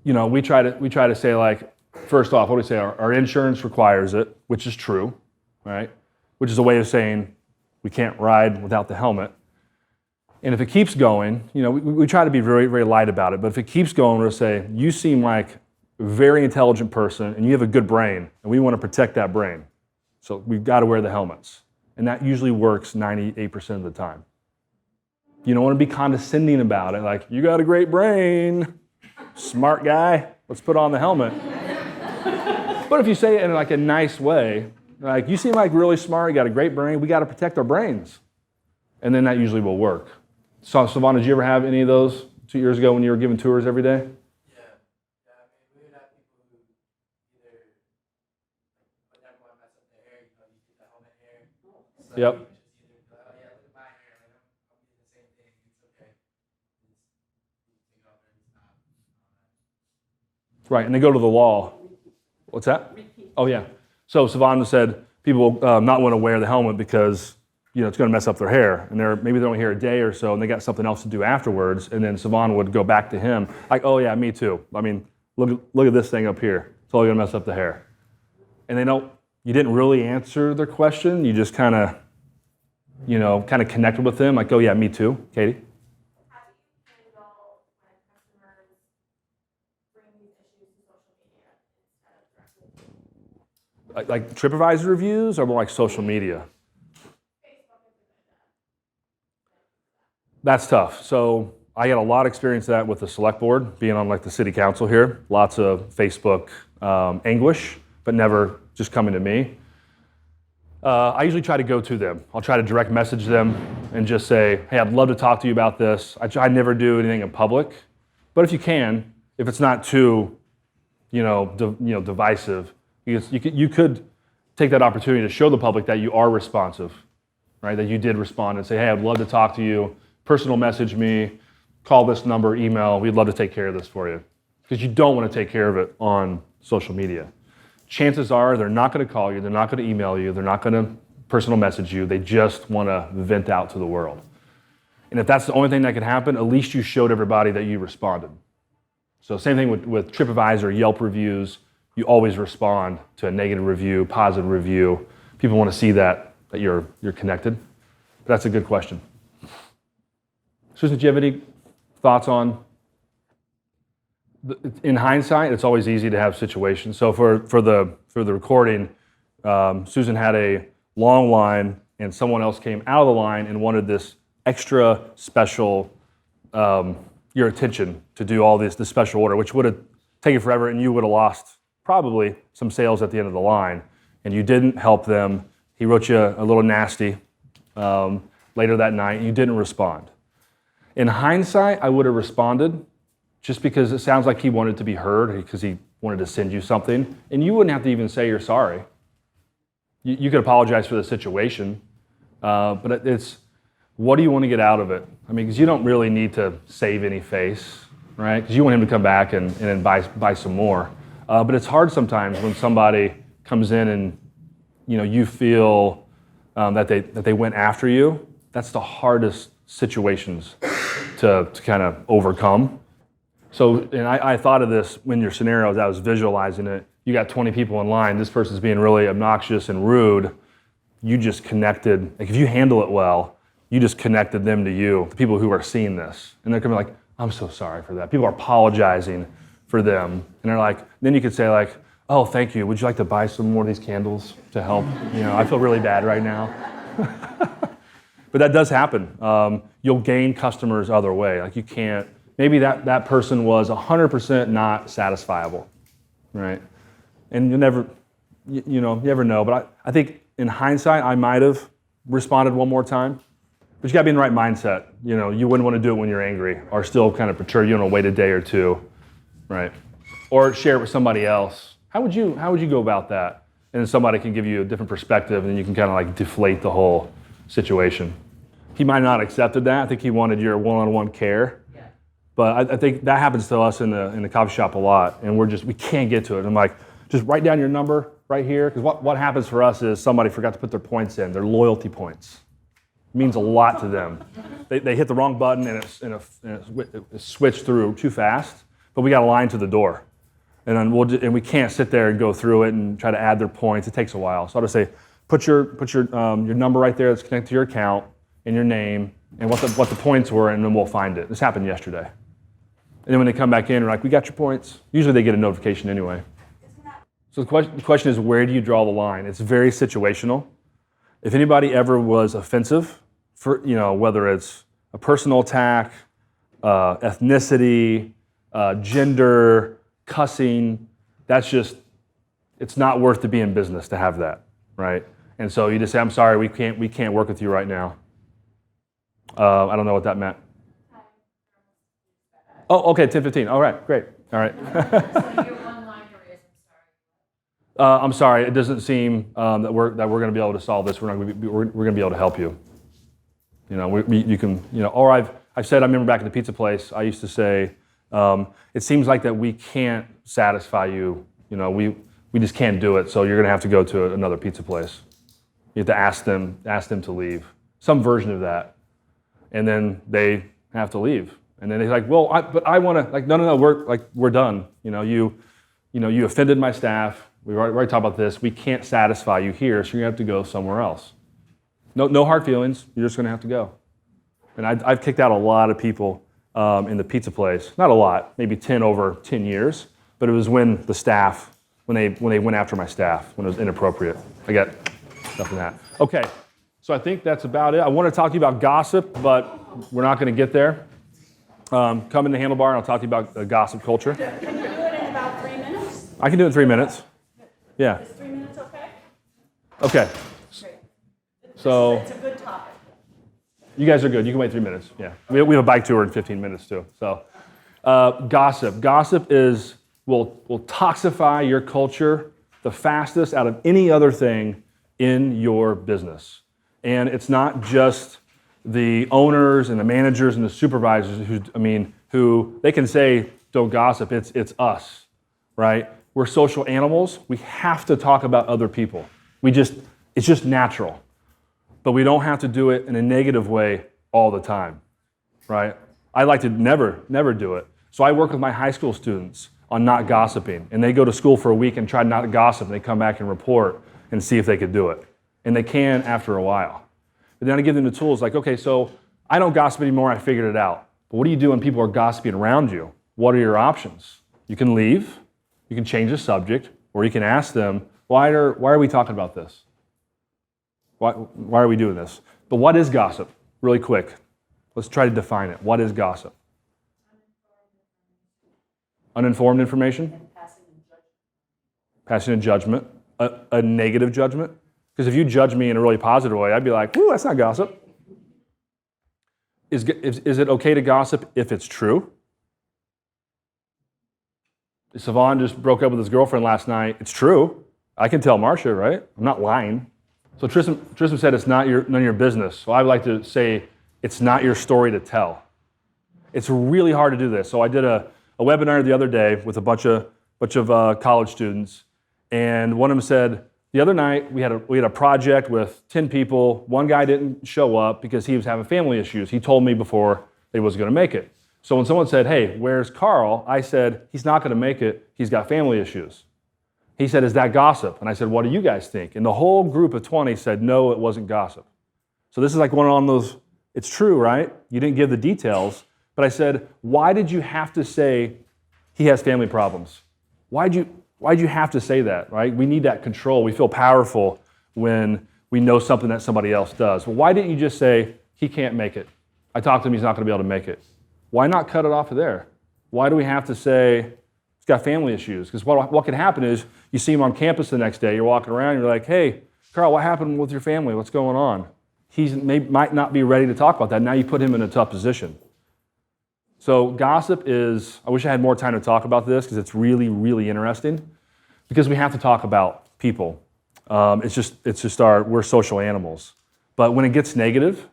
we try to say, first off, what do we say? Our insurance requires it, which is true, right? Which is a way of saying we can't ride without the helmet. And if it keeps going, we try to be very, very light about it, but if it keeps going, we'll say, you seem like a very intelligent person and you have a good brain, and we want to protect that brain. So we've got to wear the helmets. And that usually works 98% of the time. You don't want to be condescending about it, you got a great brain, smart guy, let's put on the helmet. But if you say it in a nice way, Like, you seem like really smart, you got a great brain, we got to protect our brains. And then that usually will work. So, Savannah, did you ever have any of those 2 years ago when you were giving tours every day? Yeah. Yeah, I mean, we would have people who either, like, but everyone mess up their hair, you know, you get the helmet hair. So Yep. you just either be like, oh yeah, look at my hair, like, I'm doing the same thing, it's okay. Just take off every stop. Right, and they go to the law. What's that? Oh, yeah. So Savannah said people not want to wear the helmet because, you know, it's going to mess up their hair. And maybe they're only here a day or so, and they got something else to do afterwards. And then Savannah would go back to him, like, oh, yeah, me too. I mean, look at this thing up here. It's only going to mess up the hair. And you didn't really answer their question. You just kind of connected with them, like, oh, yeah, me too. Katie? How do you handle when customers bring these issues to social media instead of directly? Like TripAdvisor reviews or more like social media? Facebook and things like that. That's tough. So I got a lot of experience with that with the select board, being on like the city council here. Lots of Facebook anguish, but never just coming to me. I usually try to go to them. I'll try to direct message them and just say, hey, I'd love to talk to you about this. I never do anything in public, but if you can, if it's not too, divisive, you could take that opportunity to show the public that you are responsive, right? That you did respond and say, hey, I'd love to talk to you. Personal message me, call this number, email. We'd love to take care of this for you. Because you don't want to take care of it on social media. Chances are they're not going to call you, they're not going to email you, they're not going to personal message you. They just want to vent out to the world. And if that's the only thing that could happen, at least you showed everybody that you responded. So same thing with TripAdvisor, Yelp reviews. You always respond to a negative review, positive review. People want to see that you're connected. But that's a good question. Susan, do you have any thoughts on? In hindsight, it's always easy to have situations. So for the recording, Susan had a long line, and someone else came out of the line and wanted this extra special your attention to do all this special order, which would have taken forever, and you would have lost probably some sales at the end of the line. And you didn't help them. He wrote you a little nasty later that night, and you didn't respond. In hindsight, I would have responded just because it sounds like he wanted to be heard, because he wanted to send you something. And you wouldn't have to even say you're sorry. You could apologize for the situation, but it's, what do you want to get out of it? I mean, because you don't really need to save any face, right? Because you want him to come back and then buy some more. But it's hard sometimes when somebody comes in and you feel that they went after you. That's the hardest situations to kind of overcome. So, and I thought of this when your scenario, as I was visualizing it. You got 20 people in line. This person's being really obnoxious and rude. You just connected. Like, if you handle it well, you just connected them to you, the people who are seeing this. And they're going to be like, I'm so sorry for that. People are apologizing for them. And they're like, then you could say like, oh, thank you. Would you like to buy some more of these candles to help? I feel really bad right now. But that does happen. You'll gain customers other way. Like, you can't, maybe that person was 100% not satisfiable, right? And you never know. But I think in hindsight, I might have responded one more time. But you got to be in the right mindset. You wouldn't want to do it when you're angry, or still kind of perturb. You want to wait a day or two, right? Or share it with somebody else. How would you go about that? And then somebody can give you a different perspective, and then you can kind of like deflate the whole situation. He might not have accepted that. I think he wanted your one-on-one care. Yeah. But I think that happens to us in the coffee shop a lot, and we can't get to it. I'm like, just write down your number right here, because what happens for us is somebody forgot to put their points in, their loyalty points. It means a lot to them. They hit the wrong button and it switched through too fast, but we got a line to the door. And then we can't sit there and go through it and try to add their points. It takes a while. So I'll just say, put your number right there that's connected to your account and your name and what the points were, and then we'll find it. This happened yesterday. And then when they come back in, we're like, we got your points. Usually they get a notification anyway. So the question is, where do you draw the line? It's very situational. If anybody ever was offensive, for whether it's a personal attack, ethnicity, gender, cussing, it's not worth to be in business to have that. right? And so you just say, I'm sorry, we can't work with you right now. I don't know what that meant. Oh, okay, 10:15. All right, great. All right. So your one-liner is, I'm sorry. I'm sorry. It doesn't seem that we're going to be able to solve this. We're going to be able to help you. You know, you can. You know, or I've said. I remember back at the pizza place. I used to say, it seems like that we can't satisfy you. You know, we just can't do it. So you're going to have to go to another pizza place. You have to ask them to leave. Some version of that, and then they have to leave. And then they're like, well, but I want to. Like, no, we're done. You know, you offended my staff. We already talked about this. We can't satisfy you here, so you're going to have to go somewhere else. No hard feelings. You're just going to have to go. And I've kicked out a lot of people in the pizza place. Not a lot, maybe 10 over 10 years. But it was when they went after my staff, when it was inappropriate. I got stuff in that. Okay, so I think that's about it. I want to talk to you about gossip, but we're not going to get there. Come in the handlebar and I'll talk to you about the gossip culture. Can you do it in about 3 minutes? I can do it in 3 minutes. Yeah. Is 3 minutes okay? Okay. Great. So It's a good topic. you guys are good. You can wait 3 minutes. Yeah. We have a bike tour in 15 minutes too. So gossip. Gossip will toxify your culture the fastest out of any other thing in your business. And it's not just the owners and the managers and the supervisors who they can say don't gossip. It's us, right? We're social animals. We have to talk about other people. It's just natural. But we don't have to do it in a negative way all the time, right? I like to never do it. So I work with my high school students on not gossiping. And they go to school for a week and try not to gossip. And they come back and report and see if they could do it. And they can after a while. But then I give them the tools like, okay, so I don't gossip anymore. I figured it out. But what do you do when people are gossiping around you? What are your options? You can leave. You can change the subject. Or you can ask them, why are we talking about this? Why are we doing this? But what is gossip? Really quick. Let's try to define it. What is gossip? Uninformed information? Passing a judgment. A negative judgment? Because if you judge me in a really positive way, I'd be like, ooh, that's not gossip. Is it okay to gossip if it's true? Savon just broke up with his girlfriend last night. It's true. I can tell Marcia, right? I'm not lying. So Tristan said it's none of your business. So I would like to say it's not your story to tell. It's really hard to do this. So I did a webinar the other day with a bunch of college students, and one of them said, the other night we had a project with 10 people. One guy didn't show up because he was having family issues. He told me before that he wasn't going to make it. So when someone said, hey, where's Carl? I said, he's not going to make it. He's got family issues. He said, is that gossip? And I said, what do you guys think? And the whole group of 20 said, no, it wasn't gossip. So this is like one of those, it's true, right? You didn't give the details. But I said, why did you have to say he has family problems? Why'd you have to say that, right? We need that control. We feel powerful when we know something that somebody else does. Well, why didn't you just say, he can't make it? I talked to him, he's not going to be able to make it. Why not cut it off of there? Why do we have to say he's got family issues? Because what can happen is you see him on campus the next day, you're walking around, you're like, hey, Carl, what happened with your family? What's going on? He might not be ready to talk about that. Now you put him in a tough position. So gossip is, I wish I had more time to talk about this because it's really, really interesting because we have to talk about people. It's just we're social animals. But when it gets negative,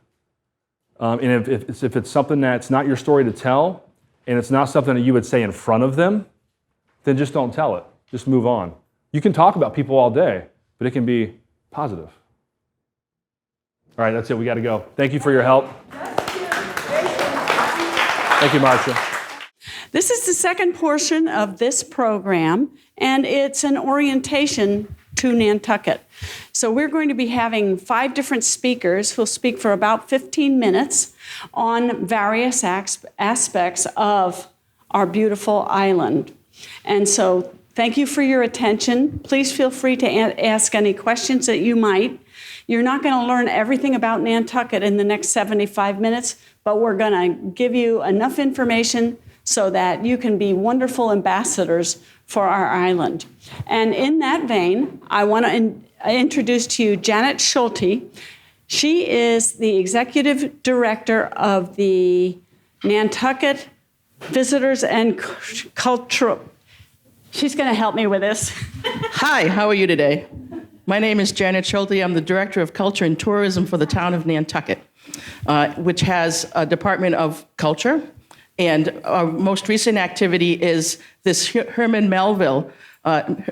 and if it's something that's not your story to tell, and it's not something that you would say in front of them, then just don't tell it. Just move on. You can talk about people all day, but it can be positive. All right, that's it. We got to go. Thank you for your help. Thank you, Marcia. This is the second portion of this program, and it's an orientation to Nantucket. So we're going to be having 5 different speakers who'll speak for about 15 minutes on various aspects of our beautiful island. And so thank you for your attention. Please feel free to ask any questions that you might. You're not going to learn everything about Nantucket in the next 75 minutes, but we're going to give you enough information so that you can be wonderful ambassadors for our island. And in that vein, I want to introduce to you Janet Schulte. She is the executive director of the Nantucket Visitors and Cultural. She's going to help me with this. Hi, how are you today? My name is Janet Schulte. I'm the Director of Culture and Tourism for the town of Nantucket, which has a Department of Culture. And our most recent activity is this Herman Melville.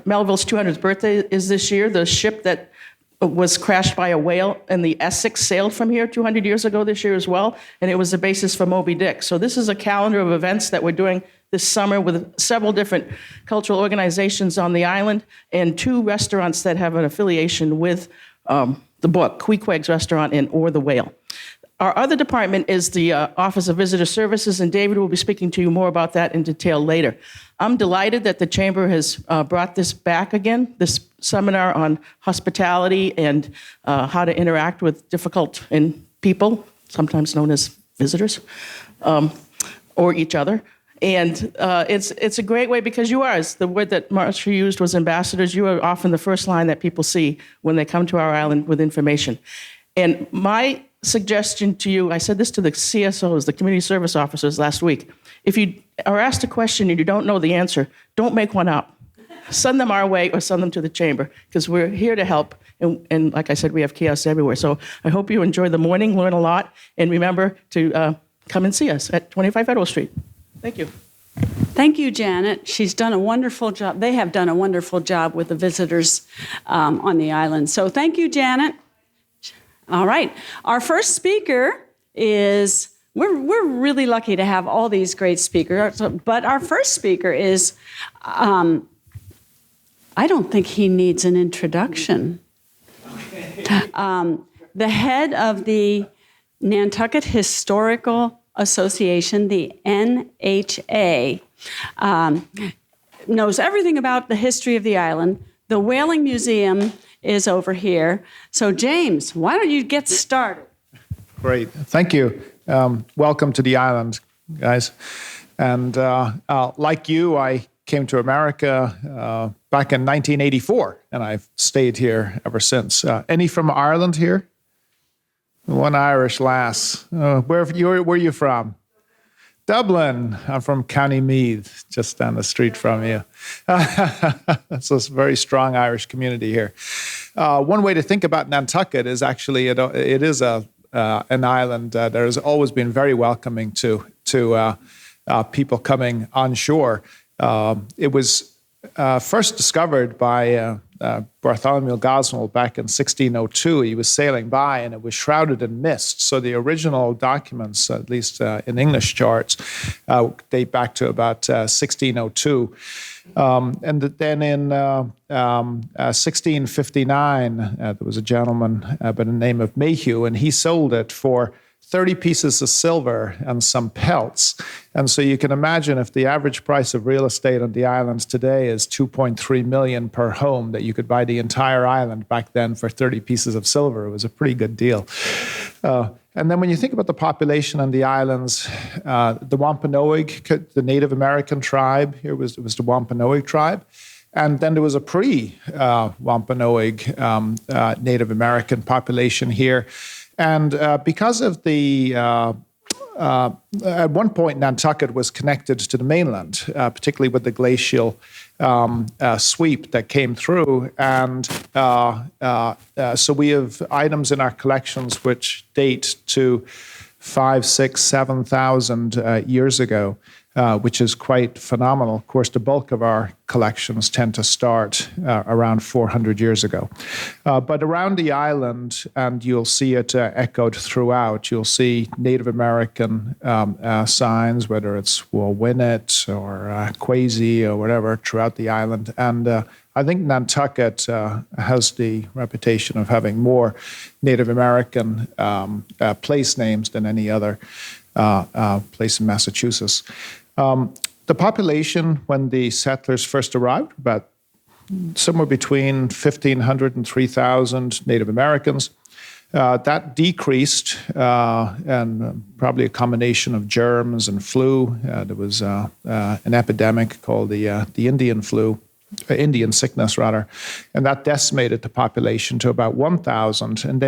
Melville's 200th birthday is this year. The ship that was crashed by a whale in the Essex sailed from here 200 years ago this year as well, and it was the basis for Moby Dick. So this is a calendar of events that we're doing this summer with several different cultural organizations on the island and 2 restaurants that have an affiliation with the book, Queequeg's Restaurant and Or the Whale. Our other department is the Office of Visitor Services, and David will be speaking to you more about that in detail later. I'm delighted that the Chamber has brought this back again, this seminar on hospitality and how to interact with difficult people, sometimes known as visitors, or each other. And it's a great way because you are, as the word that Marcia used was ambassadors, you are often the first line that people see when they come to our island with information. And my suggestion to you, I said this to the CSOs, the community service officers last week, if you are asked a question and you don't know the answer, don't make one up. Send them our way or send them to the Chamber because we're here to help. And like I said, we have kiosks everywhere. So I hope you enjoy the morning, learn a lot, and remember to come and see us at 25 Federal Street. Thank you. Thank you, Janet. She's done a wonderful job. They have done a wonderful job with the visitors on the island. So thank you, Janet. All right. Our first speaker is, we're really lucky to have all these great speakers, but our first speaker is, I don't think he needs an introduction. The head of the Nantucket Historical Association, the NHA, knows everything about the history of the island. The Whaling Museum is over here. So James, why don't you get started? Great, thank you. Welcome to the island, guys. And like you, I came to America back in 1984, and I've stayed here ever since. Any from Ireland here? One Irish lass. Where are you from? Dublin. I'm from County Meath, just down the street from you. So it's a very strong Irish community here. One way to think about Nantucket is actually it is an island that has always been very welcoming to people coming on shore. It was first discovered by Bartholomew Gosnell back in 1602. He was sailing by and it was shrouded in mist. So the original documents, at least in English charts, date back to about 1602. And then in 1659, there was a gentleman by the name of Mayhew, and he sold it for 30 pieces of silver and some pelts. And so you can imagine if the average price of real estate on the islands today is $2.3 million per home, that you could buy the entire island back then for 30 pieces of silver. It was a pretty good deal. And then when you think about the population on the islands, the Wampanoag, the Native American tribe, here was the Wampanoag tribe. And then there was a pre-Wampanoag Native American population here. And because of the, at one point, Nantucket was connected to the mainland, particularly with the glacial sweep that came through. And so we have items in our collections which date to 5,000, 6,000, 7,000 years ago, which is quite phenomenal. Of course, the bulk of our collections tend to start around 400 years ago. But around the island, and you'll see it echoed throughout, you'll see Native American signs, whether it's Wawinit or Quasi or whatever, throughout the island. And I think Nantucket has the reputation of having more Native American place names than any other place in Massachusetts. The population, when the settlers first arrived, about somewhere between 1,500 and 3,000 Native Americans. That decreased, and probably a combination of germs and flu. There was an epidemic called the Indian flu, Indian sickness rather, and that decimated the population to about 1,000. And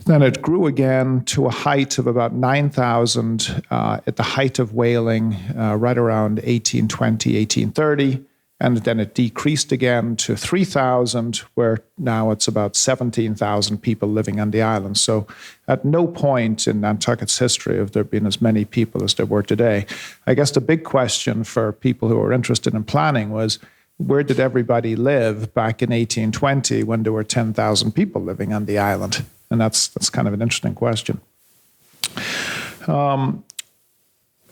then it grew again to a height of about 9,000 at the height of whaling, right around 1820, 1830. And then it decreased again to 3,000, where now it's about 17,000 people living on the island. So at no point in Nantucket's history have there been as many people as there were today. I guess the big question for people who are interested in planning was, where did everybody live back in 1820 when there were 10,000 people living on the island? And that's kind of an interesting question.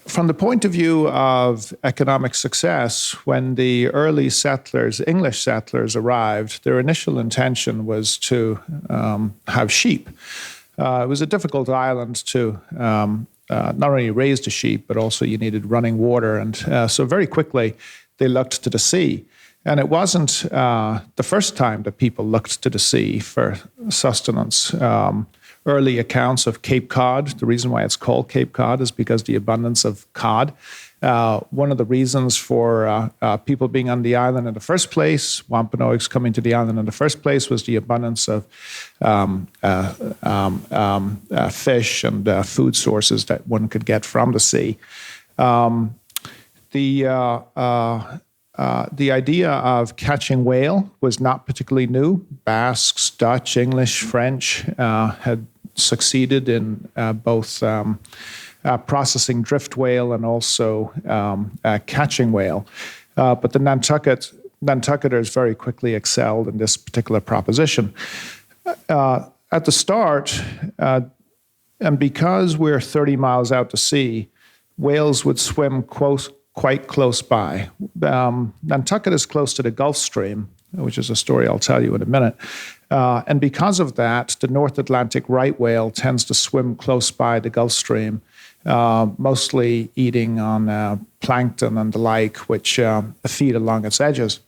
From the point of view of economic success, when the early settlers, English settlers, arrived, their initial intention was to have sheep. It was a difficult island to not only raise the sheep, but also you needed running water. And so very quickly, they looked to the sea. And it wasn't the first time that people looked to the sea for sustenance. Early accounts of Cape Cod. The reason why it's called Cape Cod is because the abundance of cod. One of the reasons for people being on the island in the first place, Wampanoags coming to the island in the first place, was the abundance of fish and food sources that one could get from the sea. The idea of catching whale was not particularly new. Basques, Dutch, English, French had succeeded in both processing drift whale and also catching whale. But the Nantucketers very quickly excelled in this particular proposition. At the start, and because we're 30 miles out to sea, whales would swim quite close by. Nantucket is close to the Gulf Stream, which is a story I'll tell you in a minute. And because of that, the North Atlantic right whale tends to swim close by the Gulf Stream, mostly eating on plankton and the like, which feed along its edges.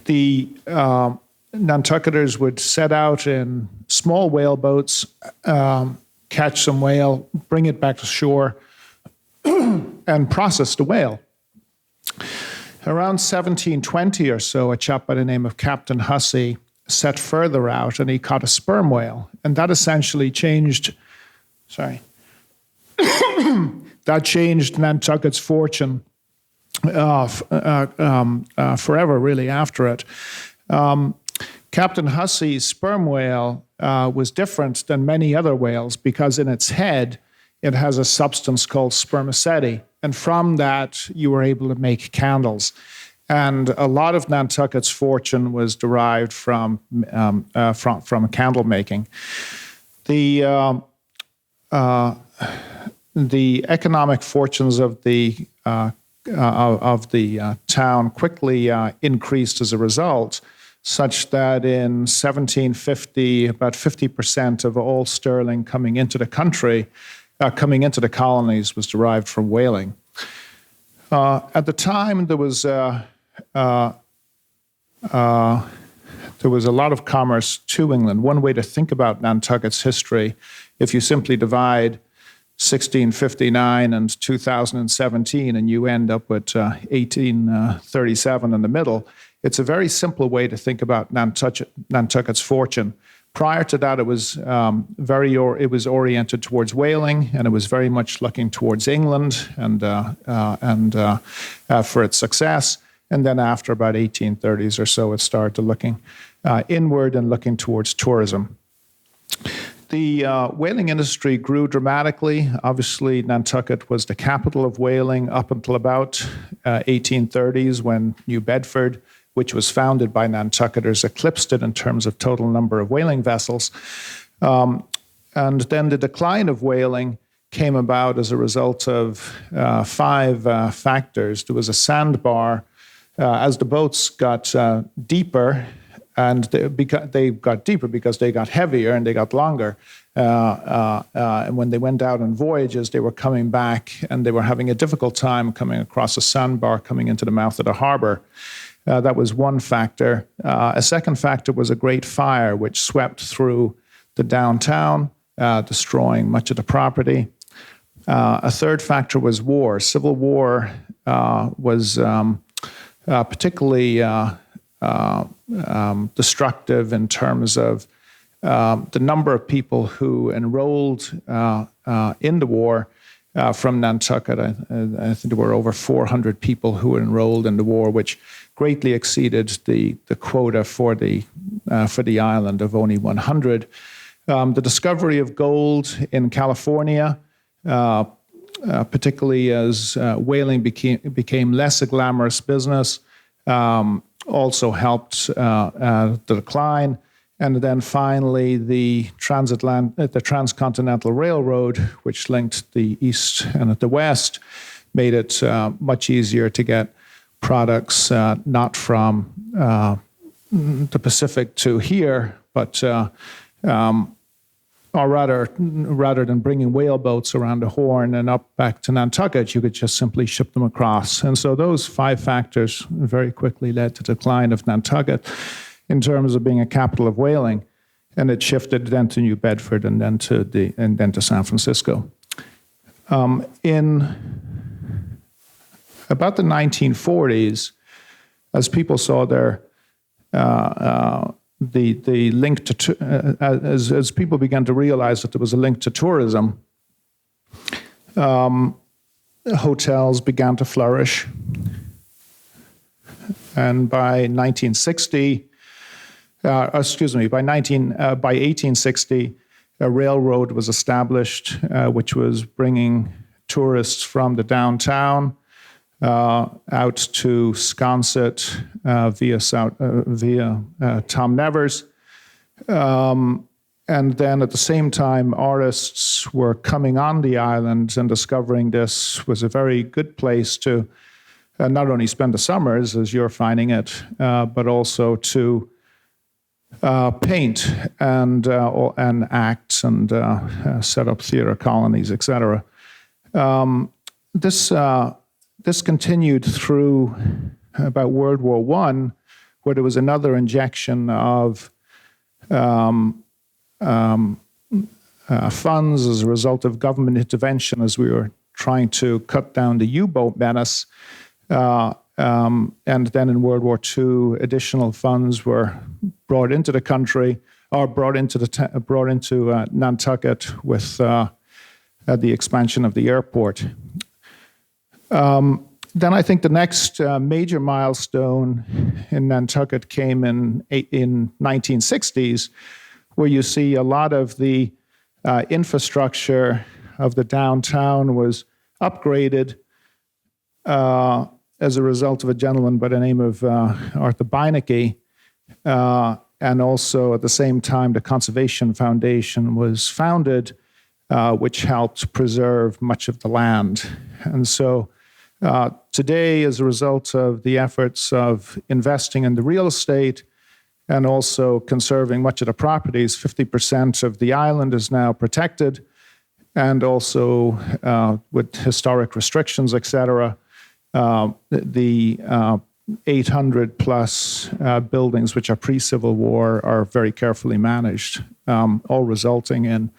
The Nantucketers would set out in small whale boats, catch some whale, bring it back to shore, and process the whale. Around 1720 or so, a chap by the name of Captain Hussey set further out and he caught a sperm whale. And that essentially changed Nantucket's fortune forever, really, after it. Captain Hussey's sperm whale was different than many other whales because in its head, it has a substance called spermaceti. And from that, you were able to make candles. And a lot of Nantucket's fortune was derived from candle making. The economic fortunes of the town quickly increased as a result, such that in 1750, about 50% of all sterling coming into the country, coming into the colonies, was derived from whaling. At the time, there was a lot of commerce to England. One way to think about Nantucket's history, if you simply divide 1659 and 2017, and you end up with 1837 in the middle, it's a very simple way to think about Nantucket's fortune. Prior to that, it was oriented towards whaling, and it was very much looking towards England and for its success. And then after about 1830s or so, it started looking inward and looking towards tourism. The whaling industry grew dramatically. Obviously, Nantucket was the capital of whaling up until about 1830s, when New Bedford, which was founded by Nantucketers, eclipsed it in terms of total number of whaling vessels. And then the decline of whaling came about as a result of 5 factors. There was a sandbar. As the boats got deeper, and they got deeper because they got heavier and they got longer. And when they went out on voyages, they were coming back and they were having a difficult time coming across a sandbar coming into the mouth of the harbor. That was one factor. A second factor was a great fire which swept through the downtown, destroying much of the property. A third factor was war. Civil war was particularly destructive in terms of the number of people who enrolled in the war from Nantucket. I think there were over 400 people who enrolled in the war, which greatly exceeded the quota for the island of only 100. The discovery of gold in California, particularly as whaling became less a glamorous business, also helped the decline. And then finally, the Transcontinental Railroad, which linked the East and the West, made it much easier to get products not from the Pacific to here, but or rather than bringing whaleboats around the Horn and up back to Nantucket, you could just simply ship them across. And so those 5 factors very quickly led to the decline of Nantucket in terms of being a capital of whaling, and it shifted then to New Bedford and then to San Francisco. In about the 1940s, as people saw their the link to as people began to realize that there was a link to tourism, hotels began to flourish, and by 1860, a railroad was established, which was bringing tourists from the downtown out to Sconset via Tom Nevers. And then at the same time, artists were coming on the island and discovering this was a very good place to not only spend the summers, as you're finding it, but also to paint and act and set up theater colonies, etc. This continued through about World War I, where there was another injection of funds as a result of government intervention as we were trying to cut down the U-boat menace. And then in World War II, additional funds were brought into the country, or brought into Nantucket with the expansion of the airport. Then I think the next major milestone in Nantucket came in 1960s, where you see a lot of the infrastructure of the downtown was upgraded as a result of a gentleman by the name of Arthur Beinecke. And also at the same time, the Conservation Foundation was founded, which helped preserve much of the land. And so today, as a result of the efforts of investing in the real estate and also conserving much of the properties, 50% of the island is now protected, and also with historic restrictions, et cetera, the 800 plus buildings which are pre-Civil War are very carefully managed, all resulting in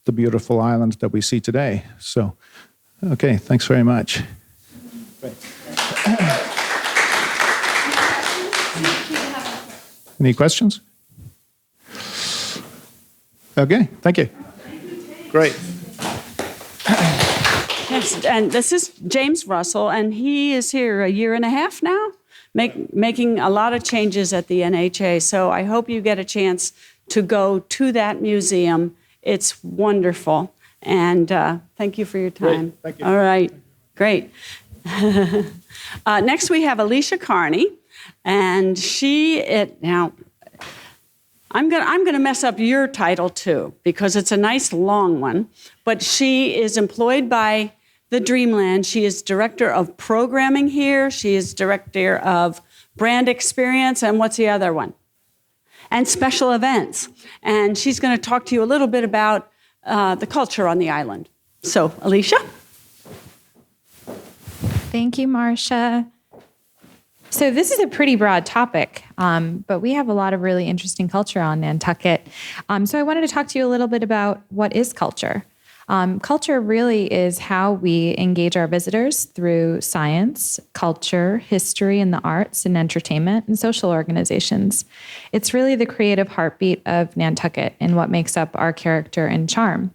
the beautiful island that we see today. So, okay, thanks very much. Any questions? Okay, thank you. Great. Yes, and this is James Russell, and he is here a year and a half now, making a lot of changes at the NHA. So I hope you get a chance to go to that museum. It's wonderful. And thank you for your time. Great. Thank you. All right, great. Next we have Alicia Kearney, and now I'm gonna mess up your title too, because it's a nice long one, but she is employed by the Dreamland. She is director of programming here. She is director of brand experience, and what's the other one? And special events. And she's gonna talk to you a little bit about the culture on the island. So, Alicia? Thank you, Marcia. So this is a pretty broad topic, but we have a lot of really interesting culture on Nantucket. So I wanted to talk to you a little bit about what is culture. Culture really is how we engage our visitors through science, culture, history, and the arts, and entertainment, and social organizations. It's really the creative heartbeat of Nantucket and what makes up our character and charm.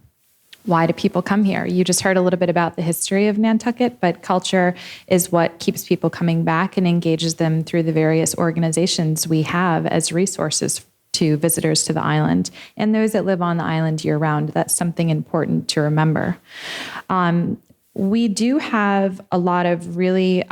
Why do people come here? You just heard a little bit about the history of Nantucket, but culture is what keeps people coming back and engages them through the various organizations we have as resources to visitors to the island and those that live on the island year-round. That's something important to remember. We do have a lot of really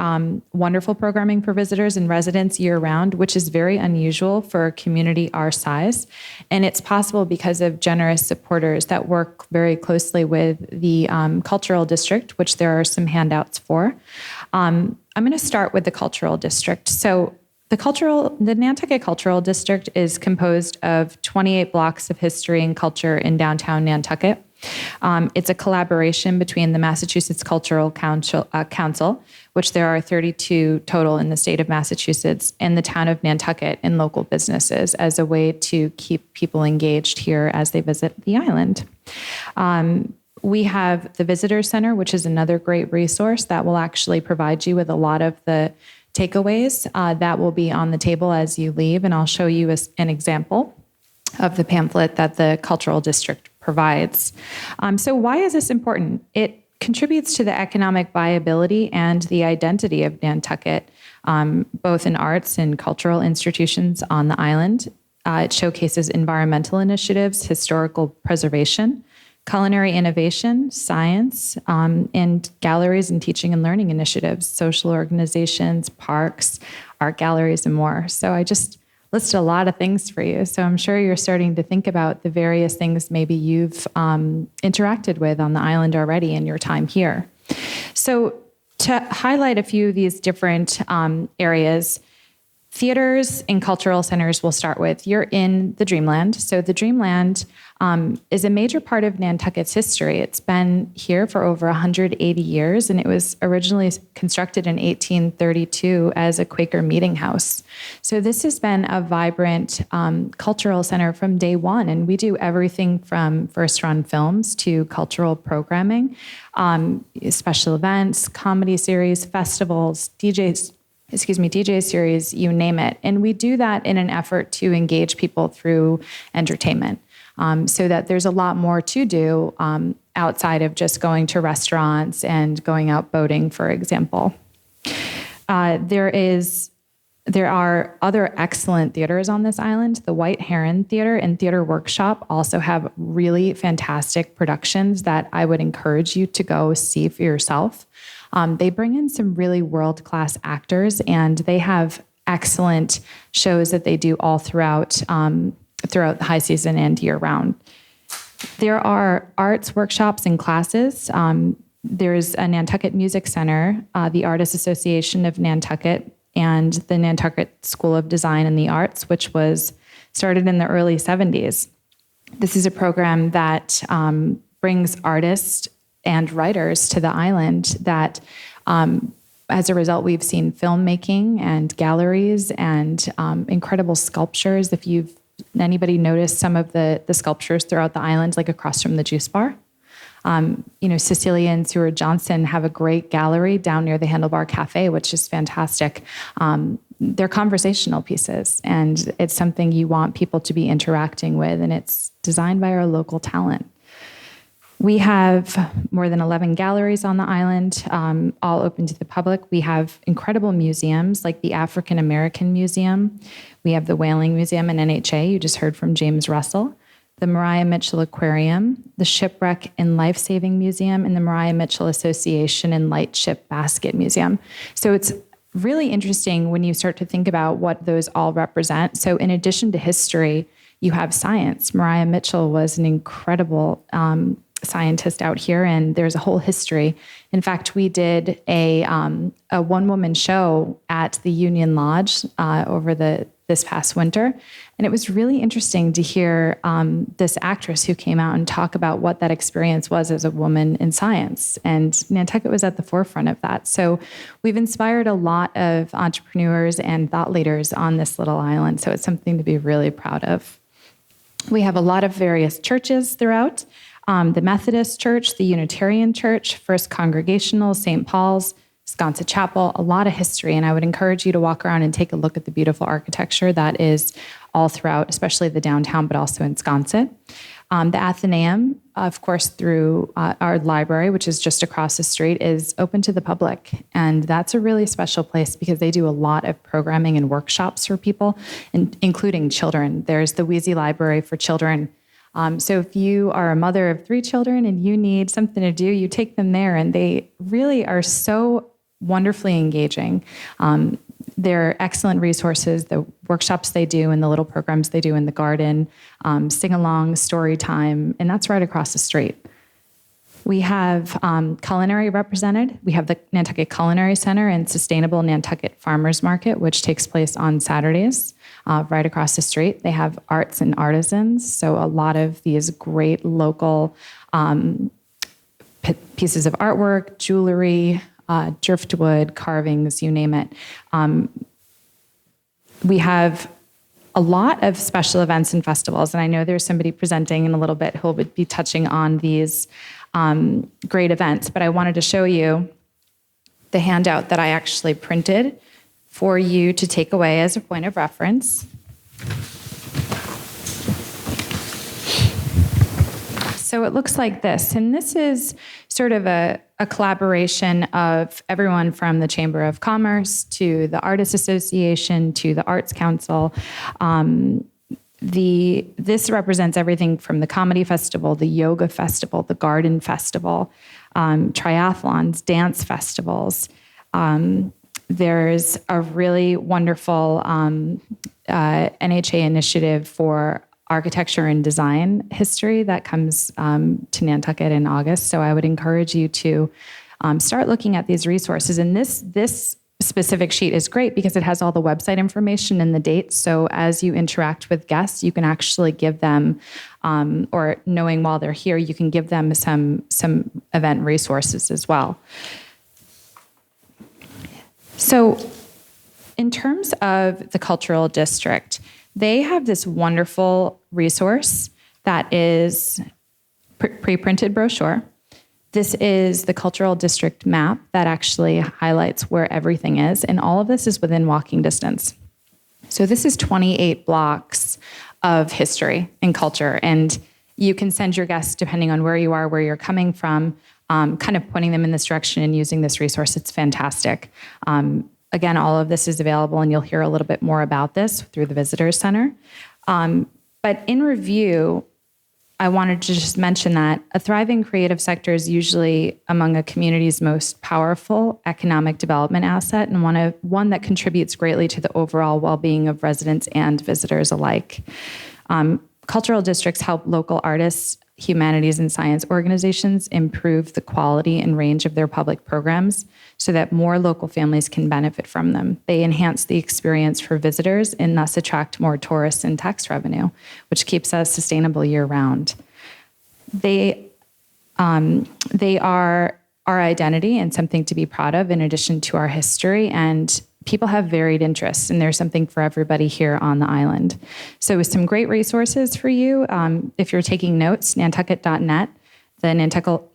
wonderful programming for visitors and residents year-round, which is very unusual for a community our size. And it's possible because of generous supporters that work very closely with the Cultural District, which there are some handouts for. I'm going to start with the Cultural District. So the Nantucket Cultural District is composed of 28 blocks of history and culture in downtown Nantucket. It's a collaboration between the Massachusetts Cultural Council, which there are 32 total in the state of Massachusetts, and the town of Nantucket and local businesses as a way to keep people engaged here as they visit the island. We have the Visitor Center, which is another great resource that will actually provide you with a lot of the takeaways that will be on the table as you leave, and I'll show you an example of the pamphlet that the Cultural District provides. So why is this important? It contributes to the economic viability and the identity of Nantucket, both in arts and cultural institutions on the island. It showcases environmental initiatives, historical preservation, culinary innovation, science, and galleries and teaching and learning initiatives, social organizations, parks, art galleries, and more. So I just listed a lot of things for you. So I'm sure you're starting to think about the various things maybe you've interacted with on the island already in your time here. So to highlight a few of these different areas, theaters and cultural centers we'll start with. You're in the Dreamland. So the Dreamland is a major part of Nantucket's history. It's been here for over 180 years, and it was originally constructed in 1832 as a Quaker meeting house. So this has been a vibrant cultural center from day one, and we do everything from first-run films to cultural programming, special events, comedy series, festivals, DJ series, you name it. And we do that in an effort to engage people through entertainment, so that there's a lot more to do outside of just going to restaurants and going out boating, for example. There are other excellent theaters on this island. The White Heron Theater and Theater Workshop also have really fantastic productions that I would encourage you to go see for yourself. They bring in some really world-class actors, and they have excellent shows that they do all throughout the high season and year-round. There are arts workshops and classes. There's a Nantucket Music Center, the Artists Association of Nantucket, and the Nantucket School of Design and the Arts, which was started in the early 70s. This is a program that brings artists and writers to the island that, as a result, we've seen filmmaking and galleries and incredible sculptures. If anybody noticed some of the sculptures throughout the island, like across from the juice bar? Cecilia and Seward Johnson have a great gallery down near the Handlebar Cafe, which is fantastic. They're conversational pieces, and it's something you want people to be interacting with, and it's designed by our local talent. We have more than 11 galleries on the island, all open to the public. We have incredible museums like the African American Museum. We have the Whaling Museum and NHA. You just heard from James Russell. The Mariah Mitchell Aquarium, the Shipwreck and Life-Saving Museum, and the Mariah Mitchell Association and Lightship Basket Museum. So it's really interesting when you start to think about what those all represent. So in addition to history, you have science. Mariah Mitchell was an incredible scientist out here, and there's a whole history. In fact, we did a one-woman show at the Union Lodge over the this past winter. And it was really interesting to hear this actress who came out and talk about what that experience was as a woman in science. And Nantucket was at the forefront of that. So we've inspired a lot of entrepreneurs and thought leaders on this little island. So it's something to be really proud of. We have a lot of various churches throughout. The Methodist Church, the Unitarian Church, First Congregational, St. Paul's, Schulte Chapel, a lot of history. And I would encourage you to walk around and take a look at the beautiful architecture that is all throughout, especially the downtown, but also in Schulte. The Athenaeum, of course, through our library, which is just across the street, is open to the public. And that's a really special place because they do a lot of programming and workshops for people, including children. There's the Wheezy Library for Children. So if you are a mother of 3 children and you need something to do, you take them there, and they really are so wonderfully engaging. They're excellent resources, the workshops they do and the little programs they do in the garden, sing-along, story time, and that's right across the street. We have Culinary represented. We have the Nantucket Culinary Center and Sustainable Nantucket Farmers Market, which takes place on Saturdays right across the street. They have arts and artisans, so a lot of these great local pieces of artwork, jewelry, driftwood, carvings, you name it. We have a lot of special events and festivals, and I know there's somebody presenting in a little bit who will be touching on these great events, but I wanted to show you the handout that I actually printed for you to take away as a point of reference. So it looks like this, and this is sort of a collaboration of everyone from the Chamber of Commerce to the Artists Association to the Arts Council. This represents everything from the Comedy Festival, the Yoga Festival, the Garden Festival, triathlons, dance festivals. There's a really wonderful NHA initiative for architecture and design history that comes to Nantucket in August. So I would encourage you to start looking at these resources. And this specific sheet is great because it has all the website information and the dates. So as you interact with guests, you can actually give them, or knowing while they're here, you can give them some event resources as well. So in terms of the cultural district, they have this wonderful resource that is pre-printed brochure. This is the cultural district map that actually highlights where everything is, and all of this is within walking distance. So this is 28 blocks of history and culture, and you can send your guests, depending on where you are, where you're coming from, kind of pointing them in this direction and using this resource. It's fantastic. Again, all of this is available, and you'll hear a little bit more about this through the Visitors Center. But in review, I wanted to just mention that a thriving creative sector is usually among a community's most powerful economic development asset, and one that contributes greatly to the overall well-being of residents and visitors alike. Cultural districts help local artists, humanities, and science organizations improve the quality and range of their public programs so that more local families can benefit from them. They enhance the experience for visitors and thus attract more tourists and tax revenue, which keeps us sustainable year-round. They are our identity and something to be proud of in addition to our history, and people have varied interests, and there's something for everybody here on the island. So with some great resources for you, if you're taking notes, Nantucket.net, the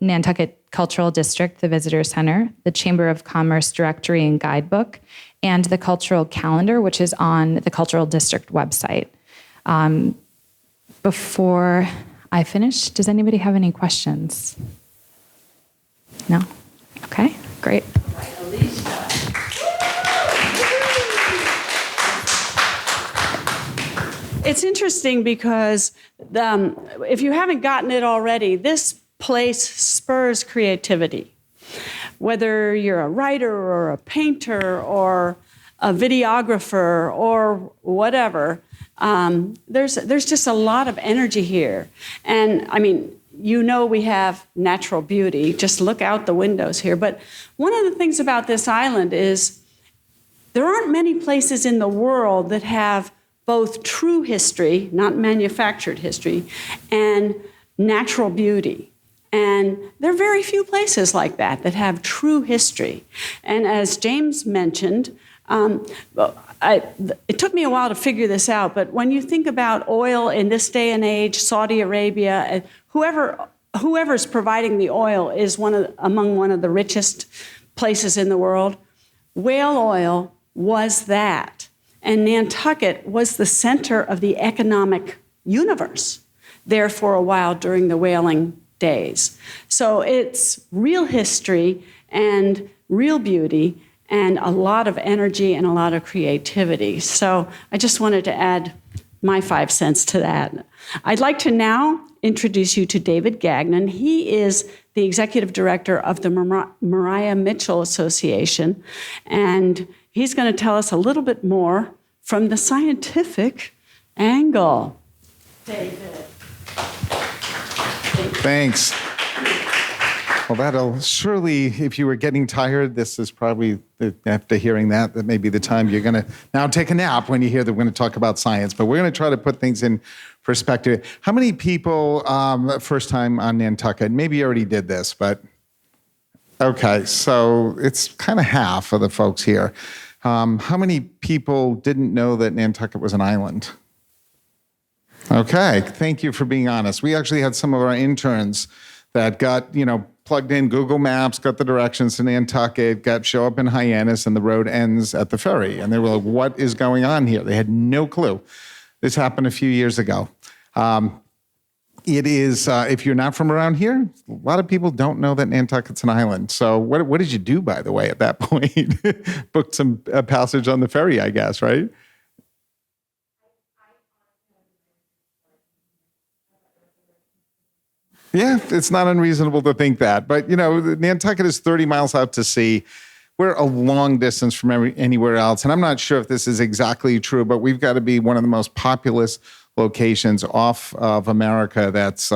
Nantucket Cultural District, the Visitor Center, the Chamber of Commerce Directory and Guidebook, and the Cultural Calendar, which is on the Cultural District website. Before I finish, does anybody have any questions? No? Okay, great. It's interesting because if you haven't gotten it already, this place spurs creativity. Whether you're a writer or a painter or a videographer or whatever, there's just a lot of energy here. And I mean, you know we have natural beauty. Just look out the windows here. But one of the things about this island is there aren't many places in the world that have both true history, not manufactured history, and natural beauty. And there are very few places like that that have true history. And as James mentioned, it took me a while to figure this out, but when you think about oil in this day and age, Saudi Arabia, whoever's providing the oil is among one of the richest places in the world. Whale oil was that. And Nantucket was the center of the economic universe there for a while during the whaling days. So it's real history and real beauty and a lot of energy and a lot of creativity. So I just wanted to add my 5 cents to that. I'd like to now introduce you to David Gagnon. He is the executive director of the Maria Mitchell Association, and he's going to tell us a little bit more from the scientific angle. David. Thanks. Well, that'll surely, if you were getting tired, this is probably, after hearing that may be the time you're going to now take a nap when you hear that we're going to talk about science. But we're going to try to put things in perspective. How many people, first time on Nantucket, maybe you already did this, but okay, so it's kind of half of the folks here. How many people didn't know that Nantucket was an island? Okay, thank you for being honest. We actually had some of our interns that got, plugged in Google Maps, got the directions to Nantucket, show up in Hyannis, and the road ends at the ferry. And they were like, what is going on here? They had no clue. This happened a few years ago. It is, if you're not from around here, a lot of people don't know that Nantucket's an island. So what did you do, by the way, at that point? Booked some passage on the ferry, I guess, right? Yeah, it's not unreasonable to think that. But, Nantucket is 30 miles out to sea. We're a long distance from anywhere else. And I'm not sure if this is exactly true, but we've got to be one of the most populous locations off of America that's,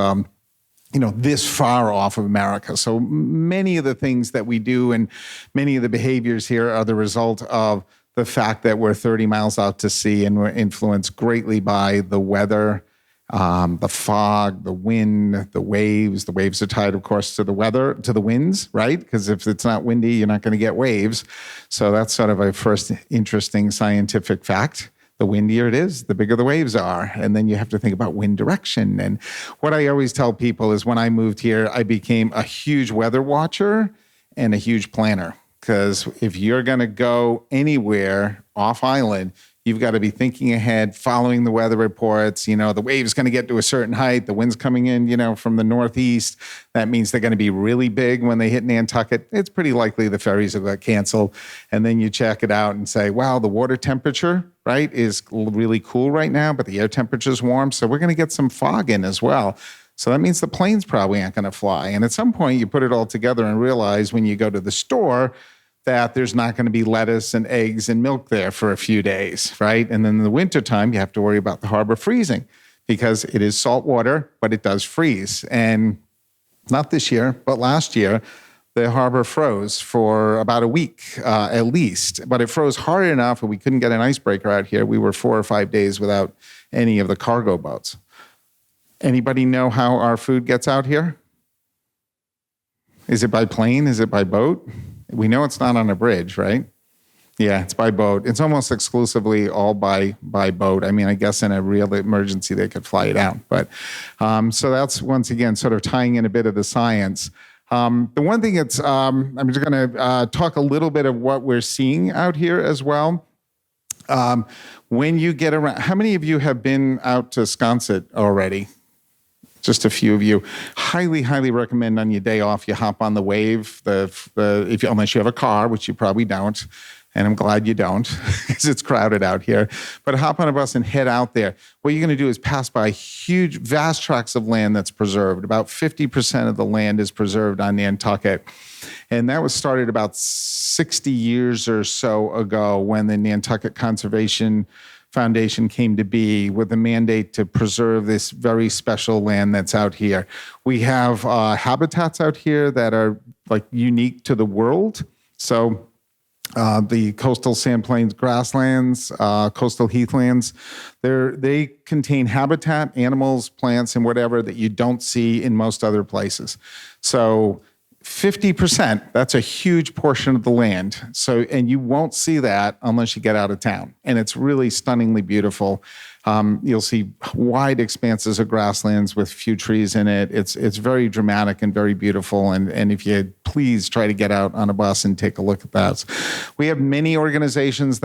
this far off of America. So many of the things that we do and many of the behaviors here are the result of the fact that we're 30 miles out to sea and we're influenced greatly by the weather, the fog, the wind, the waves. The waves are tied, of course, to the weather, to the winds, right? Because if it's not windy, you're not going to get waves. So that's sort of a first interesting scientific fact. The windier it is, the bigger the waves are. And then you have to think about wind direction. And what I always tell people is when I moved here, I became a huge weather watcher and a huge planner. Because if you're going to go anywhere off island, you've got to be thinking ahead, following the weather reports. The wave's going to get to a certain height. The wind's coming in, from the northeast. That means they're going to be really big when they hit Nantucket. It's pretty likely the ferries will get canceled. And then you check it out and say, wow, the water temperature, right, is really cool right now, but the air temperature is warm. So we're going to get some fog in as well. So that means the planes probably aren't going to fly. And at some point, you put it all together and realize when you go to the store, that there's not going to be lettuce and eggs and milk there for a few days, right? And then in the wintertime, you have to worry about the harbor freezing because it is salt water, but it does freeze. And not this year, but last year, the harbor froze for about a week at least. But it froze hard enough and we couldn't get an icebreaker out here. We were 4 or 5 days without any of the cargo boats. Anybody know how our food gets out here? Is it by plane? Is it by boat? We know it's not on a bridge, right? Yeah, it's by boat. It's almost exclusively all by boat. I mean, I guess in a real emergency, they could fly it out. But so that's, once again, sort of tying in a bit of the science. The one thing that's, I'm just going to talk a little bit of what we're seeing out here as well. When you get around, how many of you have been out to Schulte already? Just a few of you. Highly, highly recommend on your day off, you hop on the wave, unless you have a car, which you probably don't. And I'm glad you don't, because it's crowded out here. But hop on a bus and head out there. What you're going to do is pass by huge, vast tracts of land that's preserved. About 50% of the land is preserved on Nantucket. And that was started about 60 years or so ago when the Nantucket Conservation Foundation came to be with the mandate to preserve this very special land that's out here. We have habitats out here that are like unique to the world. So the coastal sand plains grasslands, coastal heathlands. They contain habitat, animals, plants, and whatever that you don't see in most other places. So 50%, that's a huge portion of the land. So, and you won't see that unless you get out of town. And it's really stunningly beautiful. You'll see wide expanses of grasslands with few trees in it. It's very dramatic and very beautiful. And if you please try to get out on a bus and take a look at that. We have many organizations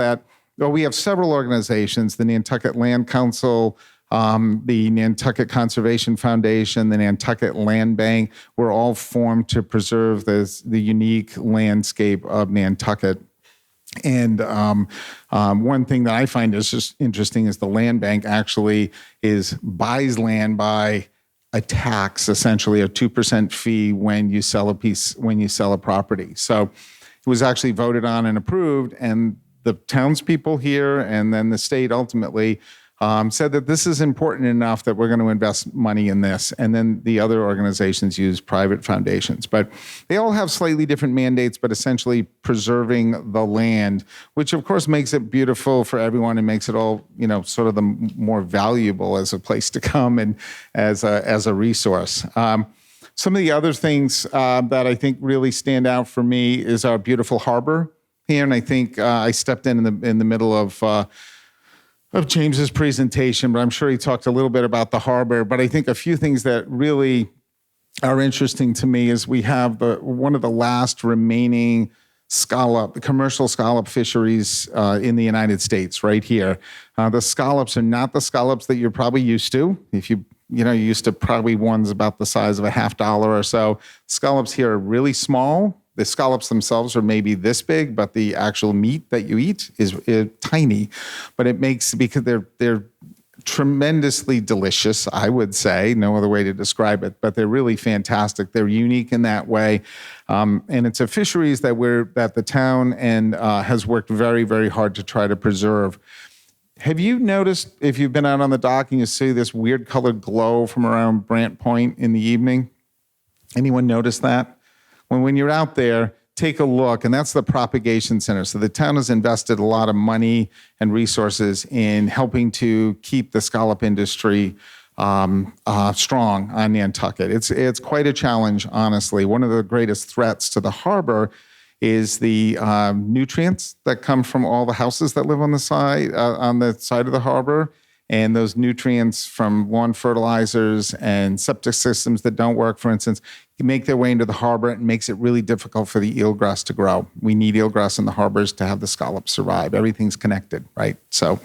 we have several organizations, the Nantucket Land Council, the Nantucket Conservation Foundation, the Nantucket Land Bank, were all formed to preserve the unique landscape of Nantucket. And one thing that I find is just interesting is the land bank actually buys land by a tax, essentially a 2% fee when you sell a property. So it was actually voted on and approved, and the townspeople here and then the state ultimately said that this is important enough that we're going to invest money in this. And then the other organizations use private foundations. But they all have slightly different mandates, but essentially preserving the land, which of course makes it beautiful for everyone and makes it all, sort of the more valuable as a place to come and as a resource. Some of the other things that I think really stand out for me is our beautiful harbor here. And I think I stepped in the middle of James's presentation, but I'm sure he talked a little bit about the harbor. But I think a few things that really are interesting to me is we have one of the last remaining commercial scallop fisheries in the United States right here. The scallops are not the scallops that you're probably used to. If you're used to probably ones about the size of a $50 or so. Scallops here are really small. The scallops themselves are maybe this big, but the actual meat that you eat is tiny. But because they're tremendously delicious, I would say, no other way to describe it, but they're really fantastic. They're unique in that way. And it's a fisheries that the town and has worked very, very hard to try to preserve. Have you noticed, if you've been out on the dock and you see this weird colored glow from around Brant Point in the evening? Anyone notice that? When you're out there, take a look, and that's the propagation center. So the town has invested a lot of money and resources in helping to keep the scallop industry strong on Nantucket. It's quite a challenge, honestly. One of the greatest threats to the harbor is the nutrients that come from all the houses that live on the side of the harbor. And those nutrients from lawn fertilizers and septic systems that don't work, for instance, make their way into the harbor and makes it really difficult for the eelgrass to grow. We need eelgrass in the harbors to have the scallops survive. Everything's connected, right? So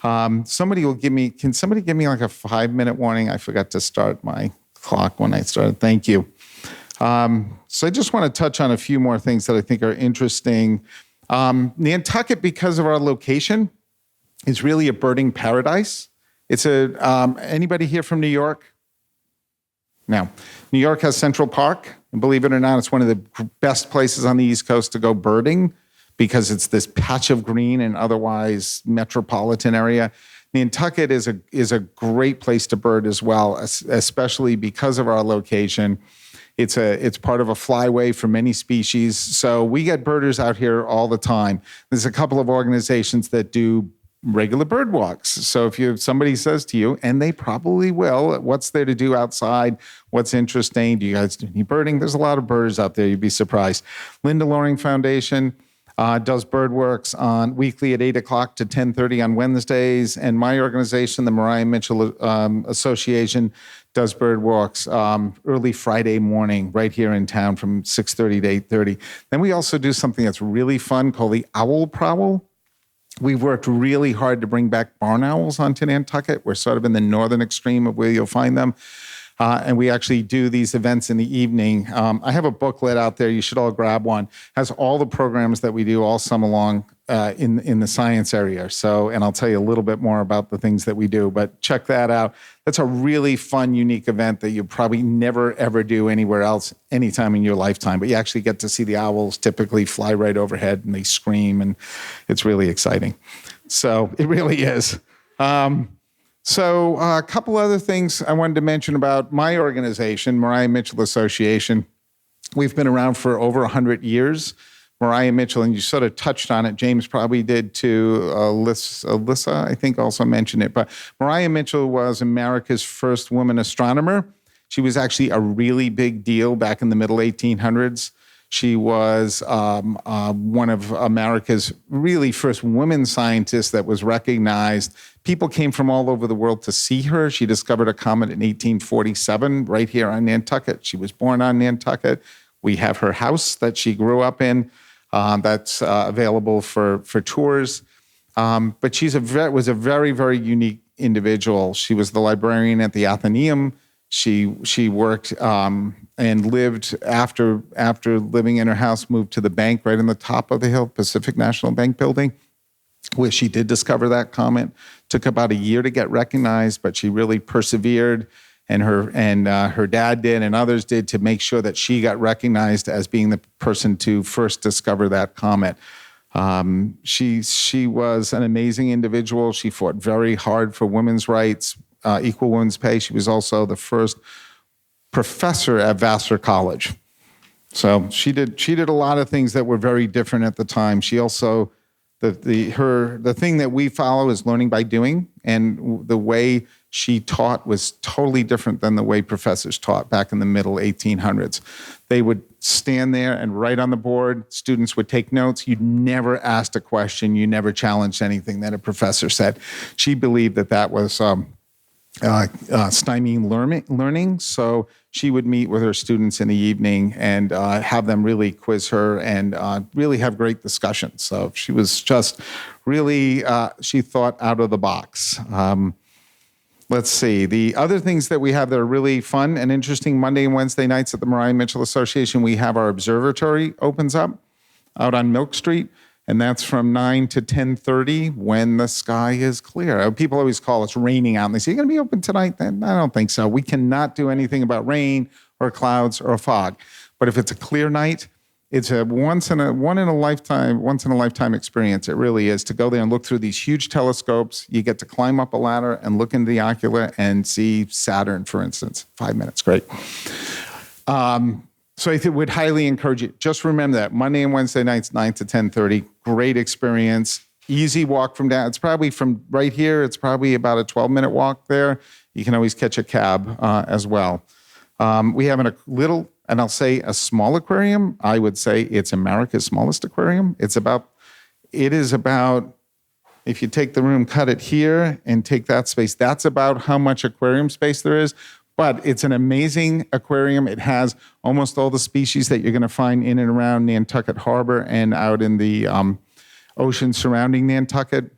can somebody give me like a 5-minute warning? I forgot to start my clock when I started. Thank you. So I just want to touch on a few more things that I think are interesting. Nantucket, because of our location, is really a birding paradise. It's anybody here from New York? No. New York has Central Park, and believe it or not, it's one of the best places on the East Coast to go birding because it's this patch of green and otherwise metropolitan area. Nantucket is a great place to bird as well, especially because of our location. It's part of a flyway for many species. So we get birders out here all the time. There's a couple of organizations that do regular bird walks. So if somebody says to you, and they probably will, what's there to do outside? What's interesting? Do you guys do any birding? There's a lot of birders out there. You'd be surprised. Linda Loring Foundation does bird works on weekly at 8 o'clock to 10:30 on Wednesdays. And my organization, the Mariah Mitchell Association, does bird walks early Friday morning right here in town from 6:30 to 8:30. Then we also do something that's really fun called the Owl Prowl. We've worked really hard to bring back barn owls onto Nantucket. We're sort of in the northern extreme of where you'll find them. And we actually do these events in the evening. I have a booklet out there. You should all grab one. It has all the programs that we do all summer long in the science area. And I'll tell you a little bit more about the things that we do, but check that out. That's a really fun, unique event that you probably never, ever do anywhere else anytime in your lifetime. But you actually get to see the owls typically fly right overhead and they scream, and it's really exciting. So it really is. So a couple other things I wanted to mention about my organization, Mariah Mitchell Association. We've been around for over 100 years. Mariah Mitchell, and you sort of touched on it. James probably did too. Alyssa, I think, also mentioned it. But Mariah Mitchell was America's first woman astronomer. She was actually a really big deal back in the middle 1800s. She was one of America's really first women scientists that was recognized. People came from all over the world to see her. She discovered a comet in 1847 right here on Nantucket. She was born on Nantucket. We have her house that she grew up in. That's available for tours. But she was a very, very unique individual. She was the librarian at the Athenaeum. She worked and lived after living in her house, moved to the bank right on the top of the hill, Pacific National Bank building, where she did discover that comet. Took about a year to get recognized, but she really persevered. And her dad did, and others did, to make sure that she got recognized as being the person to first discover that comet. She was an amazing individual. She fought very hard for women's rights, equal women's pay. She was also the first professor at Vassar College. So she did a lot of things that were very different at the time. She also the thing that we follow is learning by doing, and the way she taught was totally different than the way professors taught back in the middle 1800s. They would stand there and write on the board. Students would take notes. You never asked a question. You never challenged anything that a professor said. She believed that was stymieing learning. So she would meet with her students in the evening and have them really quiz her and really have great discussions. So she was just really, she thought out of the box. Let's see. The other things that we have that are really fun and interesting, Monday and Wednesday nights at the Mariah Mitchell Association, we have our observatory opens up out on Milk Street, and that's from 9 to 10:30 when the sky is clear. People always call it's raining out, and they say, "You're going to be open tonight?" Then I don't think so. We cannot do anything about rain or clouds or fog. But if it's a clear night, it's a once in a lifetime experience. It really is, to go there and look through these huge telescopes. You get to climb up a ladder and look into the ocular and see Saturn, for instance. 5 minutes, great. So I would highly encourage you. Just remember that Monday and Wednesday nights, 9 to 10:30. Great experience. Easy walk from down. It's probably from right here. It's probably about a 12-minute walk there. You can always catch a cab as well. We have a little, and I'll say a small aquarium. I would say it's America's smallest aquarium. It is about, if you take the room, cut it here, and take that space, that's about how much aquarium space there is. But it's an amazing aquarium. It has almost all the species that you're going to find in and around Nantucket Harbor and out in the ocean surrounding Nantucket.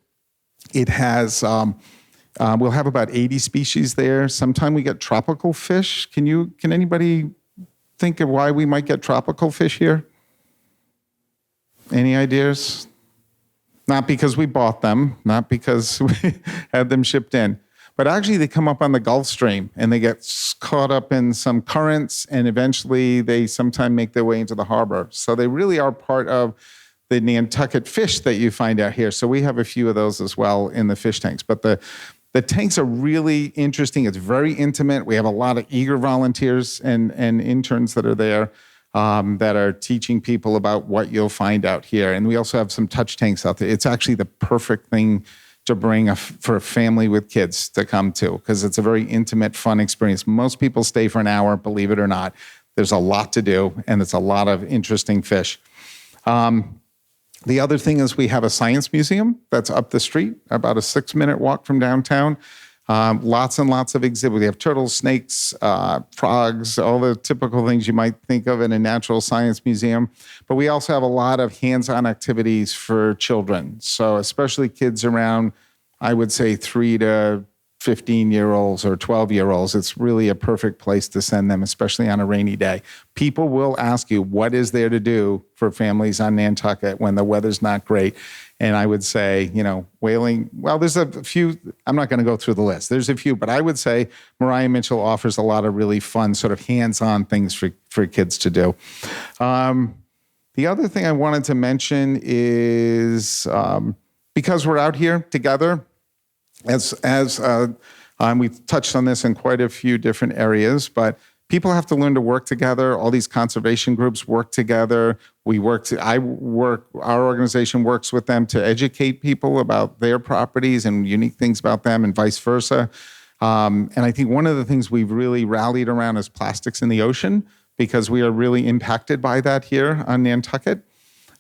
It has, we'll have about 80 species there. Sometime we get tropical fish. Can anybody think of why we might get tropical fish here? Any ideas? Not because we bought them, not because we had them shipped in, but actually they come up on the Gulf Stream and they get caught up in some currents, and eventually they sometime make their way into the harbor. So they really are part of the Nantucket fish that you find out here. So we have a few of those as well in the fish tanks. But the tanks are really interesting. It's very intimate. We have a lot of eager volunteers and interns that are there that are teaching people about what you'll find out here. And we also have some touch tanks out there. It's actually the perfect thing to bring for a family with kids to come to, because it's a very intimate, fun experience. Most people stay for an hour, believe it or not. There's a lot to do, and it's a lot of interesting fish. The other thing is we have a science museum that's up the street, about a 6-minute walk from downtown. Lots and lots of exhibits. We have turtles, snakes, frogs, all the typical things you might think of in a natural science museum. But we also have a lot of hands-on activities for children. So especially kids around, I would say, 3 to 15-year-olds or 12-year-olds. It's really a perfect place to send them, especially on a rainy day. People will ask you, what is there to do for families on Nantucket when the weather's not great? And I would say, whaling, well, there's a few, I'm not going to go through the list. There's a few, but I would say Mariah Mitchell offers a lot of really fun sort of hands-on things for kids to do. The other thing I wanted to mention is because we're out here together, as we've touched on this in quite a few different areas, but people have to learn to work together. All these conservation groups work together. Our organization works with them to educate people about their properties and unique things about them and vice versa. And I think one of the things we've really rallied around is plastics in the ocean, because we are really impacted by that here on Nantucket.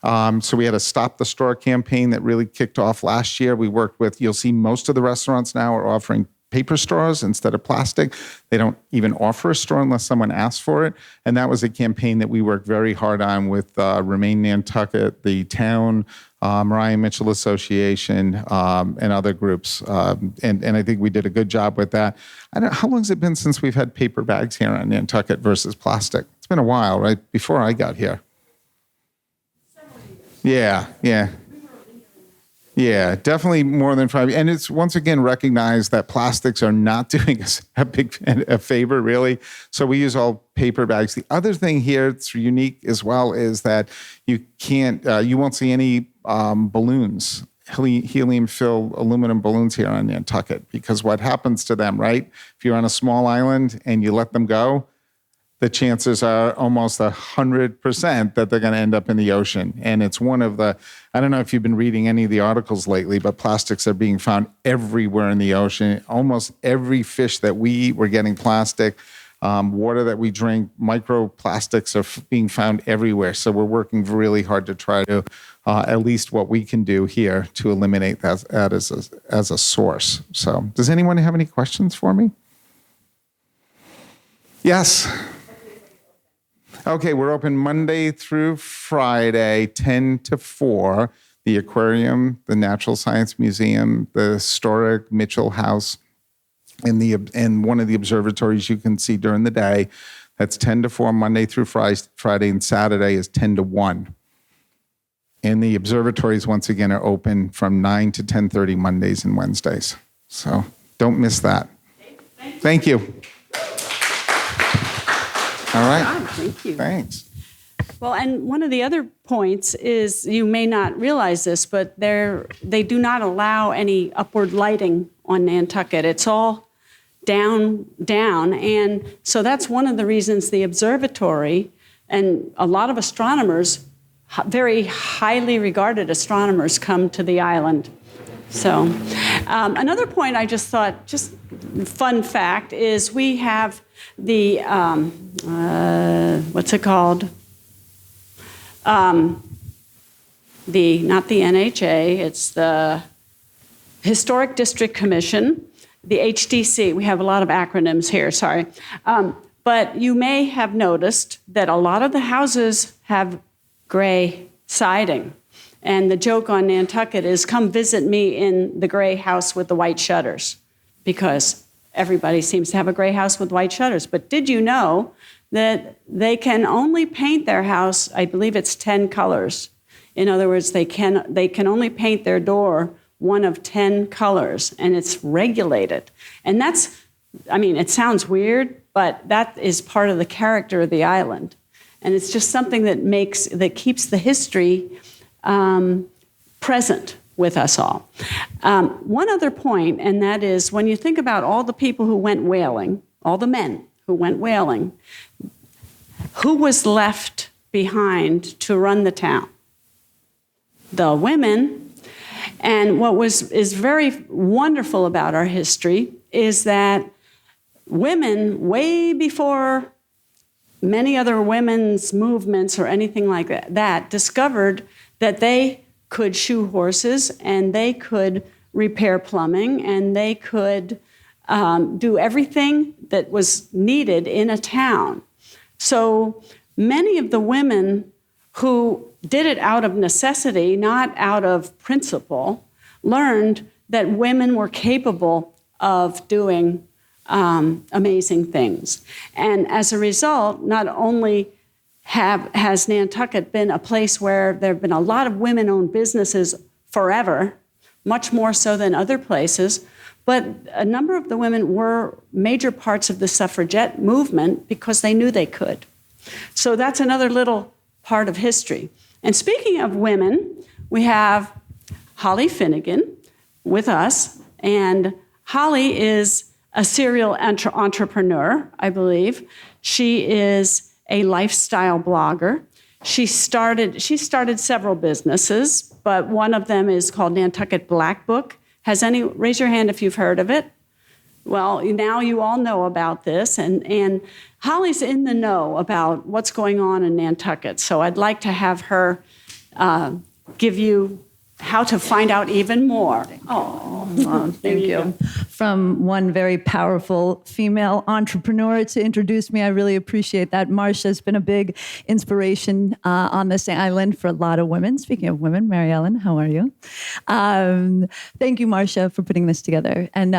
So we had a Stop the Straw campaign that really kicked off last year. We worked with, you'll see most of the restaurants now are offering paper straws instead of plastic. They don't even offer a straw unless someone asks for it. And that was a campaign that we worked very hard on with Remain Nantucket, the town, Mariah Mitchell Association, and other groups. And I think we did a good job with that. I don't know, how long has it been since we've had paper bags here on Nantucket versus plastic? It's been a while, right? Before I got here. Yeah, definitely more than 5. And it's once again recognized that plastics are not doing us a favor, really. So we use all paper bags. The other thing here that's unique as well is that you won't see any balloons, helium-filled aluminum balloons here on Nantucket, because what happens to them, right? If you're on a small island and you let them go, the chances are almost 100% that they're going to end up in the ocean. And it's one of the, I don't know if you've been reading any of the articles lately, but plastics are being found everywhere in the ocean. Almost every fish that we eat, we're getting plastic. Water that we drink, microplastics are being found everywhere. So we're working really hard to try to, at least what we can do here, to eliminate that as a source. So does anyone have any questions for me? Yes. Okay, we're open Monday through Friday, 10 to 4. The aquarium, the Natural Science Museum, the historic Mitchell House, and one of the observatories you can see during the day. That's 10 to 4 Monday through Friday, and Saturday is 10 to 1. And the observatories, once again, are open from 9 to 10:30 Mondays and Wednesdays. So don't miss that. Thank you. All right. Thank you. Thanks. Well, and one of the other points is, you may not realize this, but they do not allow any upward lighting on Nantucket. It's all down. And so that's one of the reasons the observatory and a lot of astronomers, very highly regarded astronomers, come to the island. So another point I just thought, just fun fact, is we have the, what's it called? Not the NHA, it's the Historic District Commission, the HDC. We have a lot of acronyms here, sorry. But you may have noticed that a lot of the houses have gray siding. And the joke on Nantucket is, come visit me in the gray house with the white shutters, because everybody seems to have a gray house with white shutters. But did you know that they can only paint their house, I believe it's 10 colors. In other words, they can only paint their door one of 10 colors, and it's regulated. And that's, I mean, it sounds weird, but that is part of the character of the island. And it's just something that keeps the history present with us all. One other point, and that is, when you think about all the people who went whaling, all the men who went whaling, who was left behind to run the town? The women. And what is very wonderful about our history is that women, way before many other women's movements or anything like that, discovered that they could shoe horses, and they could repair plumbing, and they could do everything that was needed in a town. So many of the women who did it out of necessity, not out of principle, learned that women were capable of doing amazing things. And as a result, not only has Nantucket been a place where there have been a lot of women-owned businesses forever, much more so than other places, but a number of the women were major parts of the suffragette movement because they knew they could. So that's another little part of history. And speaking of women, we have Holly Finnegan with us, and Holly is a serial entrepreneur, I believe. She is a lifestyle blogger. She started several businesses, but one of them is called Nantucket Black Book. Raise your hand if you've heard of it. Well, now you all know about this, and Holly's in the know about what's going on in Nantucket. So I'd like to have her give you how to find out even more. Thank you. From one very powerful female entrepreneur to introduce me, I really appreciate that. Marcia's been a big inspiration on this island for a lot of women. Speaking of women, Mary Ellen, how are you? Thank you, Marcia, for putting this together. And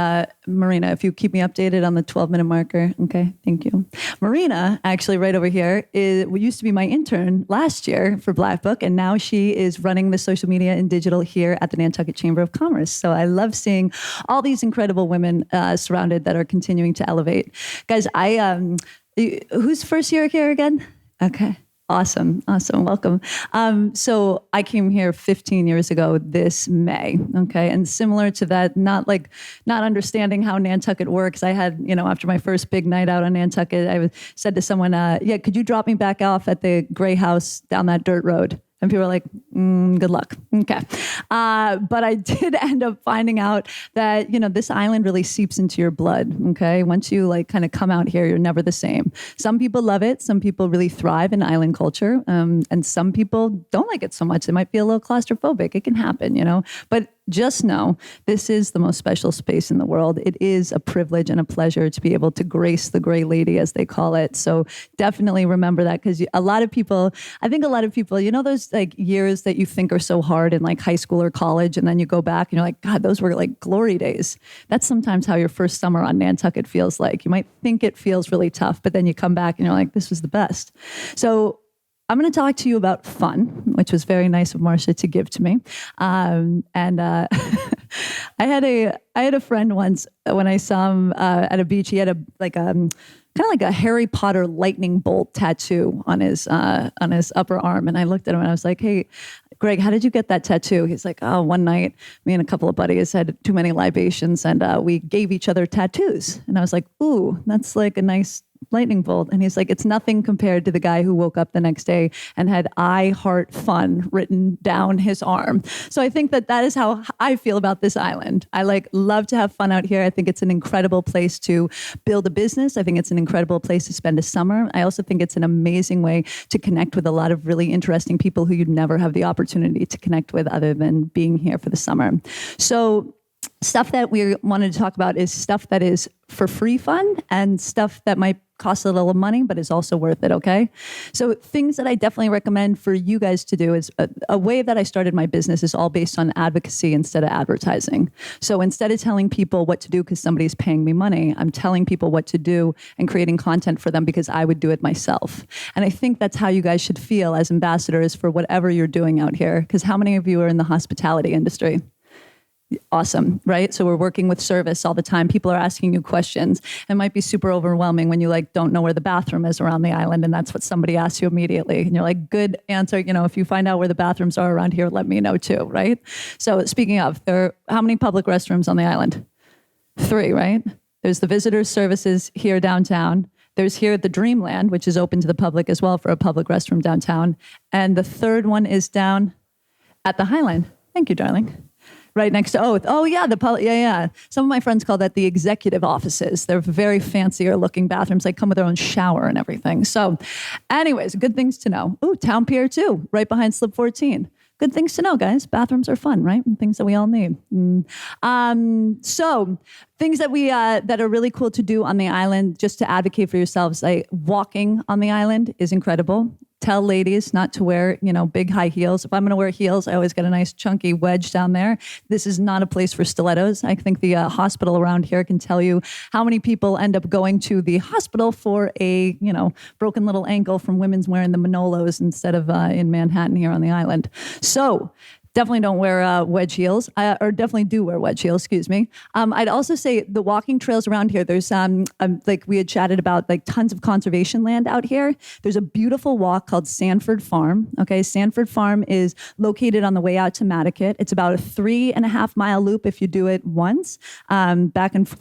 Marina, if you keep me updated on the 12-minute marker. Okay, thank you. Marina, actually right over here, used to be my intern last year for Black Book, and now she is running the social media and digital here at the Nantucket Chamber of Commerce. So I love seeing all these incredible women surrounded that are continuing to elevate. Guys, who's first year here again? Okay. Awesome. Welcome. So I came here 15 years ago this May. Okay. And similar to that, not understanding how Nantucket works. I had, after my first big night out on Nantucket, I said to someone, could you drop me back off at the gray house down that dirt road? And people were like, good luck. Okay. But I did end up finding out that, this island really seeps into your blood. Okay. Once you kind of come out here, you're never the same. Some people love it. Some people really thrive in island culture. And some people don't like it so much. They might be a little claustrophobic. It can happen, but just know this is the most special space in the world. It is a privilege and a pleasure to be able to grace the gray lady, as they call it. So definitely remember that, because a lot of people, those years that you think are so hard in high school or college, and then you go back and you're like, God, those were glory days. That's sometimes how your first summer on Nantucket feels like. You might think it feels really tough, but then you come back and you're like, this was the best. So I'm going to talk to you about fun, which was very nice of Marcia to give to me. I had a friend once when I saw him at a beach. He had kind of like a Harry Potter lightning bolt tattoo on his upper arm, and I looked at him and I was like, "Hey, Greg, how did you get that tattoo?" He's like, "Oh, one night, me and a couple of buddies had too many libations, and we gave each other tattoos." And I was like, "Ooh, that's like a nice lightning bolt." And he's like, "It's nothing compared to the guy who woke up the next day and had "I heart fun" written down his arm." So I think that is how I feel about this island. I love to have fun out here. I think it's an incredible place to build a business. I think it's an incredible place to spend a summer. I also think it's an amazing way to connect with a lot of really interesting people who you'd never have the opportunity to connect with other than being here for the summer. So stuff that we wanted to talk about is stuff that is for free fun and stuff that might cost a little money, but is also worth it, okay? So things that I definitely recommend for you guys to do is a way that I started my business is all based on advocacy instead of advertising. So instead of telling people what to do because somebody's paying me money, I'm telling people what to do and creating content for them because I would do it myself. And I think that's how you guys should feel as ambassadors for whatever you're doing out here. Because how many of you are in the hospitality industry? Awesome, right? So we're working with service all the time. People are asking you questions. It might be super overwhelming when you don't know where the bathroom is around the island, and that's what somebody asks you immediately. And you're like, good answer. If you find out where the bathrooms are around here, let me know too, right? So speaking of, how many public restrooms on the island? 3, right? There's the visitor services here downtown. There's here at the Dreamland, which is open to the public as well for a public restroom downtown. And the 3rd one is down at the Highline. Thank you, darling. Right next to Oath. Oh, yeah, yeah. Some of my friends call that the executive offices. They're very fancier looking bathrooms. They come with their own shower and everything. So anyways, good things to know. Ooh, Town Pier 2, right behind Slip 14. Good things to know, guys. Bathrooms are fun, right? And things that we all need. So things that that are really cool to do on the island, just to advocate for yourselves, walking on the island is incredible. Tell ladies not to wear, big high heels. If I'm going to wear heels, I always get a nice chunky wedge down there. This is not a place for stilettos. I think the hospital around here can tell you how many people end up going to the hospital for a, broken little ankle from women's wearing the Manolos instead of in Manhattan here on the island. So definitely don't wear wedge heels, or definitely do wear wedge heels, excuse me. I'd also say the walking trails around here, there's, we had chatted about, tons of conservation land out here. There's a beautiful walk called Sanford Farm, okay? Sanford Farm is located on the way out to Nantucket. It's about a 3.5 mile loop if you do it once, back and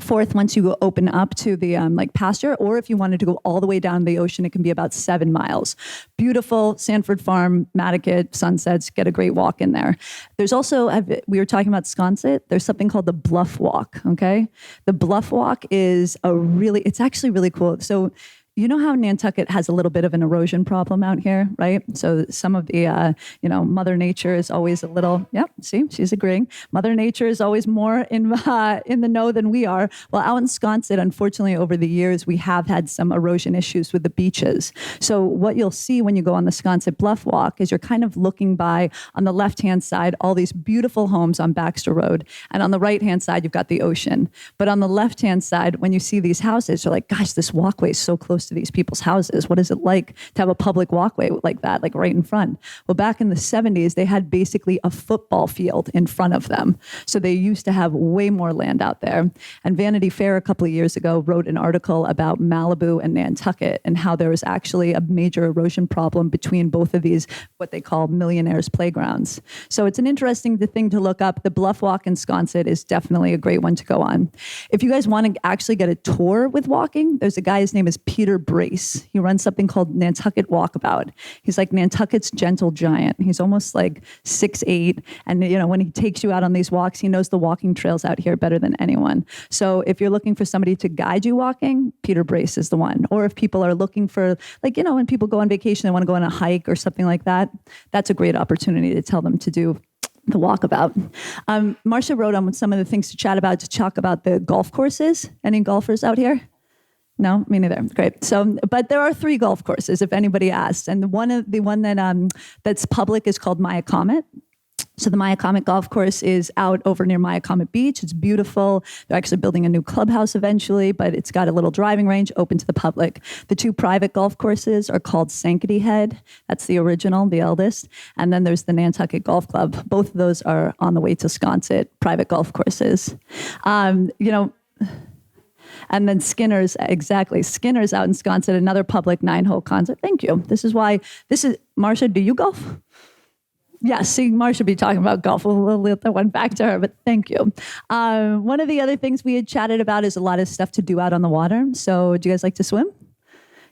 Fourth, once you go open up to the like pasture, or if you wanted to go all the way down the ocean, it can be about 7 miles. Beautiful Sanford Farm, Nantucket, sunsets, get a great walk in there. There's also, we were talking about Schulte, there's something called the Bluff Walk, okay? The Bluff Walk is it's actually really cool. So you know how Nantucket has a little bit of an erosion problem out here, right? So some of the, Mother Nature is always a little, see, she's agreeing. Mother Nature is always more in the know than we are. Well, out in Schulte, unfortunately, over the years, we have had some erosion issues with the beaches. So what you'll see when you go on the Schulte Bluff Walk is you're kind of looking by, on the left-hand side, all these beautiful homes on Baxter Road. And on the right-hand side, you've got the ocean. But on the left-hand side, when you see these houses, you're like, gosh, this walkway is so close to these people's houses. What is it like to have a public walkway like that, like right in front? Well, back in the 70s, they had basically a football field in front of them. So they used to have way more land out there. And Vanity Fair a couple of years ago wrote an article about Malibu and Nantucket and how there was actually a major erosion problem between both of these, what they call millionaires' playgrounds. So it's an interesting thing to look up. The Bluff Walk in Schulte is definitely a great one to go on. If you guys want to actually get a tour with walking, there's a guy, his name is Peter Brace. He runs something called Nantucket Walkabout. He's like Nantucket's gentle giant. He's almost like 6'8". And when he takes you out on these walks, he knows the walking trails out here better than anyone. So if you're looking for somebody to guide you walking, Peter Brace is the one. Or if people are looking for, when people go on vacation, they want to go on a hike or something like that, that's a great opportunity to tell them to do the walkabout. Marcia wrote on some of the things to talk about the golf courses. Any golfers out here? No, me neither. Great. So, but there are 3 golf courses, if anybody asks. And the one that that's public is called Maya Comet. So the Maya Comet Golf Course is out over near Maya Comet Beach. It's beautiful. They're actually building a new clubhouse eventually, but it's got a little driving range open to the public. The 2 private golf courses are called Sankaty Head. That's the original, the eldest. And then there's the Nantucket Golf Club. Both of those are on the way to Schulte, private golf courses. And then Skinner's out in Schulte, another public 9-hole concert. Thank you. Marcia, do you golf? Yes, see, Marcia be talking about golf. We'll leave that one back to her, but thank you. One of the other things we had chatted about is a lot of stuff to do out on the water. So do you guys like to swim?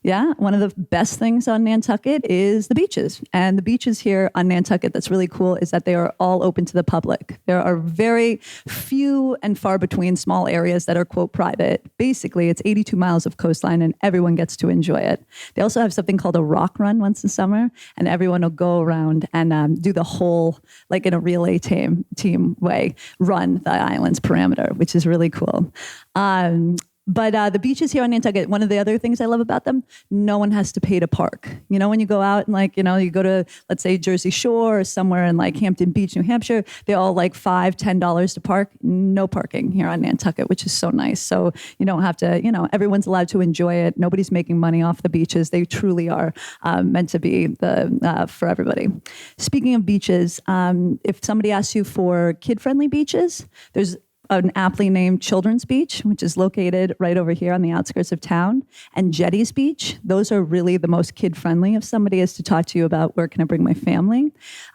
Yeah, one of the best things on Nantucket is the beaches. And the beaches here on Nantucket that's really cool is that they are all open to the public. There are very few and far between small areas that are, quote, private. Basically, it's 82 miles of coastline and everyone gets to enjoy it. They also have something called a rock run once in summer, and everyone will go around and do the whole, like in a relay team way, run the island's perimeter, which is really cool. But the beaches here on Nantucket, one of the other things I love about them, no one has to pay to park. When you go out and you go to, let's say, Jersey Shore or somewhere in like Hampton Beach, New Hampshire, they're all like $5, $10 to park. No parking here on Nantucket, which is so nice. So you don't have to, everyone's allowed to enjoy it. Nobody's making money off the beaches. They truly are meant to be for everybody. Speaking of beaches, if somebody asks you for kid-friendly beaches, there's an aptly named Children's Beach, which is located right over here on the outskirts of town, and Jetty's Beach. Those are really the most kid-friendly if somebody is to talk to you about where can I bring my family.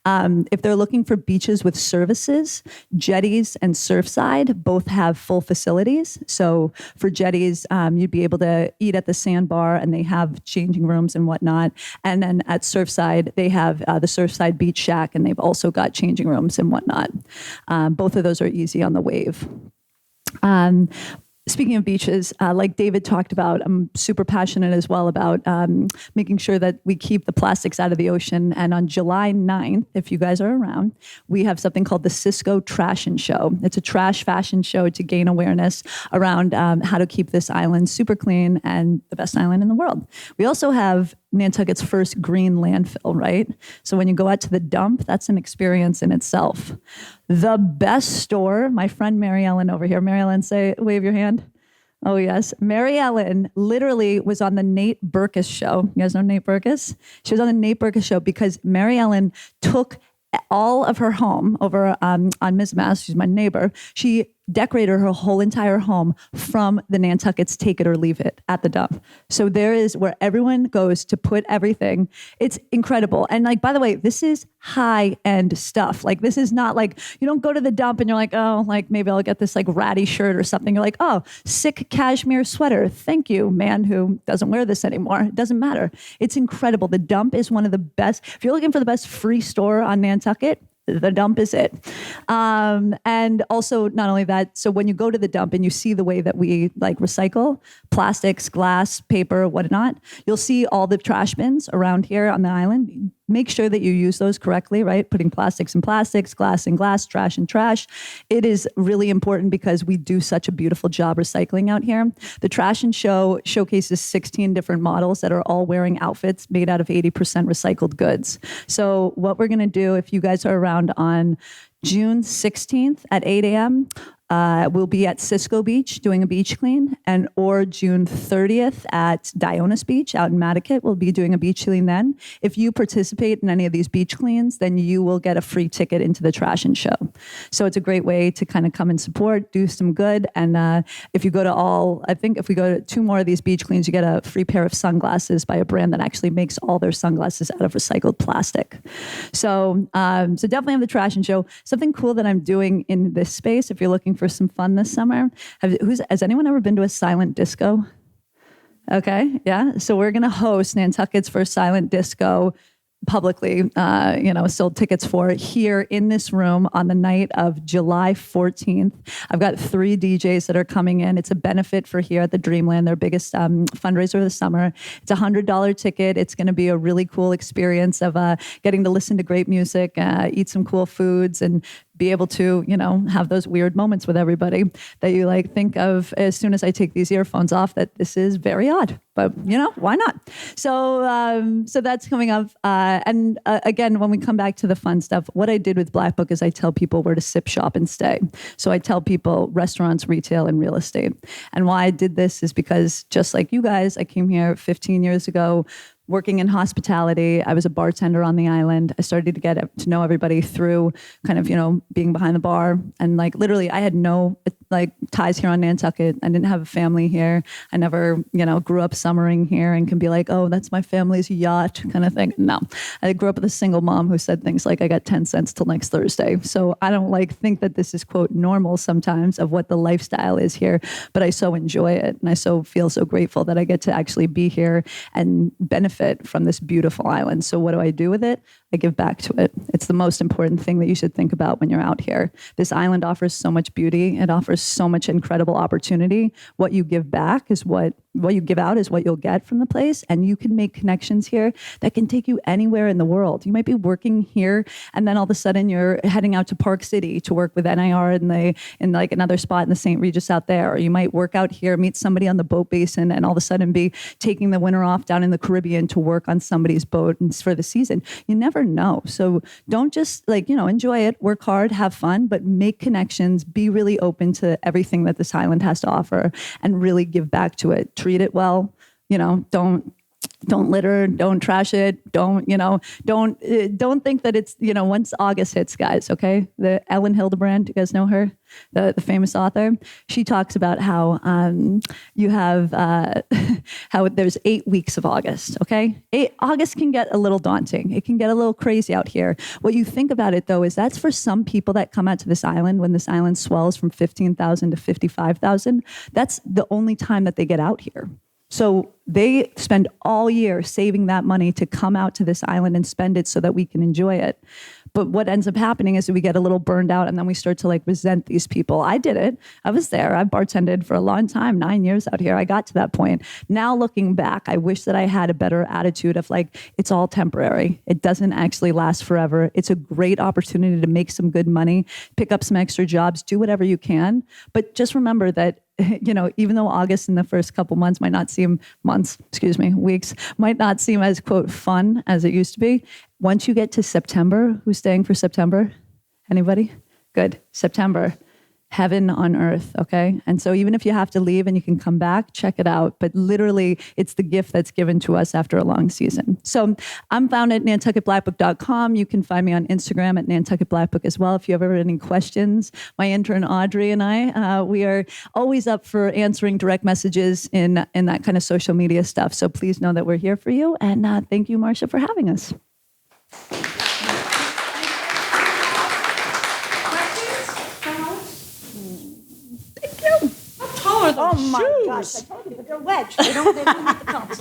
If they're looking for beaches with services, Jetty's and Surfside both have full facilities. So for Jetty's, you'd be able to eat at the sandbar, and they have changing rooms and whatnot. And then at Surfside, they have the Surfside Beach Shack, and they've also got changing rooms and whatnot. Both of those are easy on the wave. Speaking of beaches, like David talked about, I'm super passionate as well about making sure that we keep the plastics out of the ocean. And on July 9th, if you guys are around, we have something called the Cisco Trash and Show. It's a trash fashion show to gain awareness around how to keep this island super clean and the best island in the world. We also have Nantucket's first green landfill, right? So when you go out to the dump, that's an experience in itself. The best store, my friend Mary Ellen over here. Mary Ellen, wave your hand. Oh, yes. Mary Ellen literally was on the Nate Berkus show. You guys know Nate Berkus? She was on the Nate Berkus show because Mary Ellen took all of her home over on Ms. Mass, she's my neighbor. She decorated her whole entire home from the Nantucket's Take It or Leave It at the dump. So there is where everyone goes to put everything. It's incredible. And like, by the way, this is high-end stuff. Like, this is not like, you don't go to the dump and you're like, oh, like maybe I'll get this like ratty shirt or something. You're like, oh, sick cashmere sweater. Thank you, man who doesn't wear this anymore. It doesn't matter. It's incredible. The dump is one of the best. If you're looking for the best free store on Nantucket, the dump is it. And also, not only that, so when you go to the dump and you see the way that we like recycle plastics, glass, paper, whatnot, you'll see all the trash bins around here on the island. Make sure that you use those correctly, right? Putting plastics in plastics, glass in glass, trash in trash. It is really important because we do such a beautiful job recycling out here. The Trash and Show showcases 16 different models that are all wearing outfits made out of 80% recycled goods. So what we're gonna do, if you guys are around on June 16th at 8 a.m., we'll be at Cisco Beach doing a beach clean, or June 30th at Dionis Beach out in Nantucket. We'll be doing a beach clean then. If you participate in any of these beach cleans, then you will get a free ticket into the Trash and Show. So it's a great way to kind of come and support, do some good. And if you go to if we go to 2 more of these beach cleans, you get a free pair of sunglasses by a brand that actually makes all their sunglasses out of recycled plastic. So definitely have the Trash and Show. Something cool that I'm doing in this space, if you're looking for some fun this summer. Has anyone ever been to a silent disco? Okay, yeah. So we're going to host Nantucket's first silent disco publicly, sold tickets for it here in this room on the night of July 14th. I've got 3 DJs that are coming in. It's a benefit for here at the Dreamland, their biggest fundraiser of the summer. It's a $100 ticket. It's going to be a really cool experience of getting to listen to great music, eat some cool foods, and be able to, have those weird moments with everybody that you like think of as soon as I take these earphones off that this is very odd, but why not? So that's coming up. And again, when we come back to the fun stuff, what I did with Black Book is I tell people where to sip, shop, and stay. So I tell people restaurants, retail, and real estate. And why I did this is because just like you guys, I came here 15 years ago, working in hospitality. I was a bartender on the island. I started to get to know everybody through kind of, being behind the bar. And like literally I had no ties here on Nantucket. I didn't have a family here. I never, grew up summering here and can be like, oh, that's my family's yacht kind of thing. No, I grew up with a single mom who said things like, I got 10 cents till next Thursday. So I don't think that this is quote normal sometimes of what the lifestyle is here, but I so enjoy it. And I so feel so grateful that I get to actually be here and benefit from this beautiful island. So what do I do with it? I give back to it. It's the most important thing that you should think about when you're out here. This island offers so much beauty. It offers so much incredible opportunity. What you give back is what you give out is what you'll get from the place. And you can make connections here that can take you anywhere in the world. You might be working here and then all of a sudden you're heading out to Park City to work with NIR in like another spot in the St. Regis out there. Or you might work out here, meet somebody on the boat basin and all of a sudden be taking the winter off down in the Caribbean to work on somebody's boat and for the season. You never know. So don't just enjoy it, work hard, have fun, but make connections, be really open to everything that this island has to offer and really give back to it. Treat it well, don't litter, don't trash it, don't think that it's, once August hits, guys, okay? The Ellen Hildebrand, you guys know her? The famous author, she talks about how you have how there's 8 weeks of August. Okay, August can get a little daunting. It can get a little crazy out here. What you think about it though is that's for some people that come out to this island when this island swells from 15,000 to 55,000. That's the only time that they get out here. So they spend all year saving that money to come out to this island and spend it so that we can enjoy it. But what ends up happening is that we get a little burned out and then we start to resent these people. I did it. I was there. I bartended for a long time, 9 years out here. I got to that point. Now looking back, I wish that I had a better attitude of it's all temporary. It doesn't actually last forever. It's a great opportunity to make some good money, pick up some extra jobs, do whatever you can. But just remember that even though August in the first couple weeks might not seem as quote fun as it used to be. Once you get to September, who's staying for September? Anybody? Good. September. heaven on earth, okay? And so even if you have to leave and you can come back, check it out. But literally, it's the gift that's given to us after a long season. So I'm found at nantucketblackbook.com. You can find me on Instagram at Nantucket Blackbook as well if you have ever any questions. My intern Audrey and I, we are always up for answering direct messages in that kind of social media stuff. So please know that we're here for you. And thank you, Marcia, for having us. Oh my gosh, I told you, they're wedged. They don't meet the top.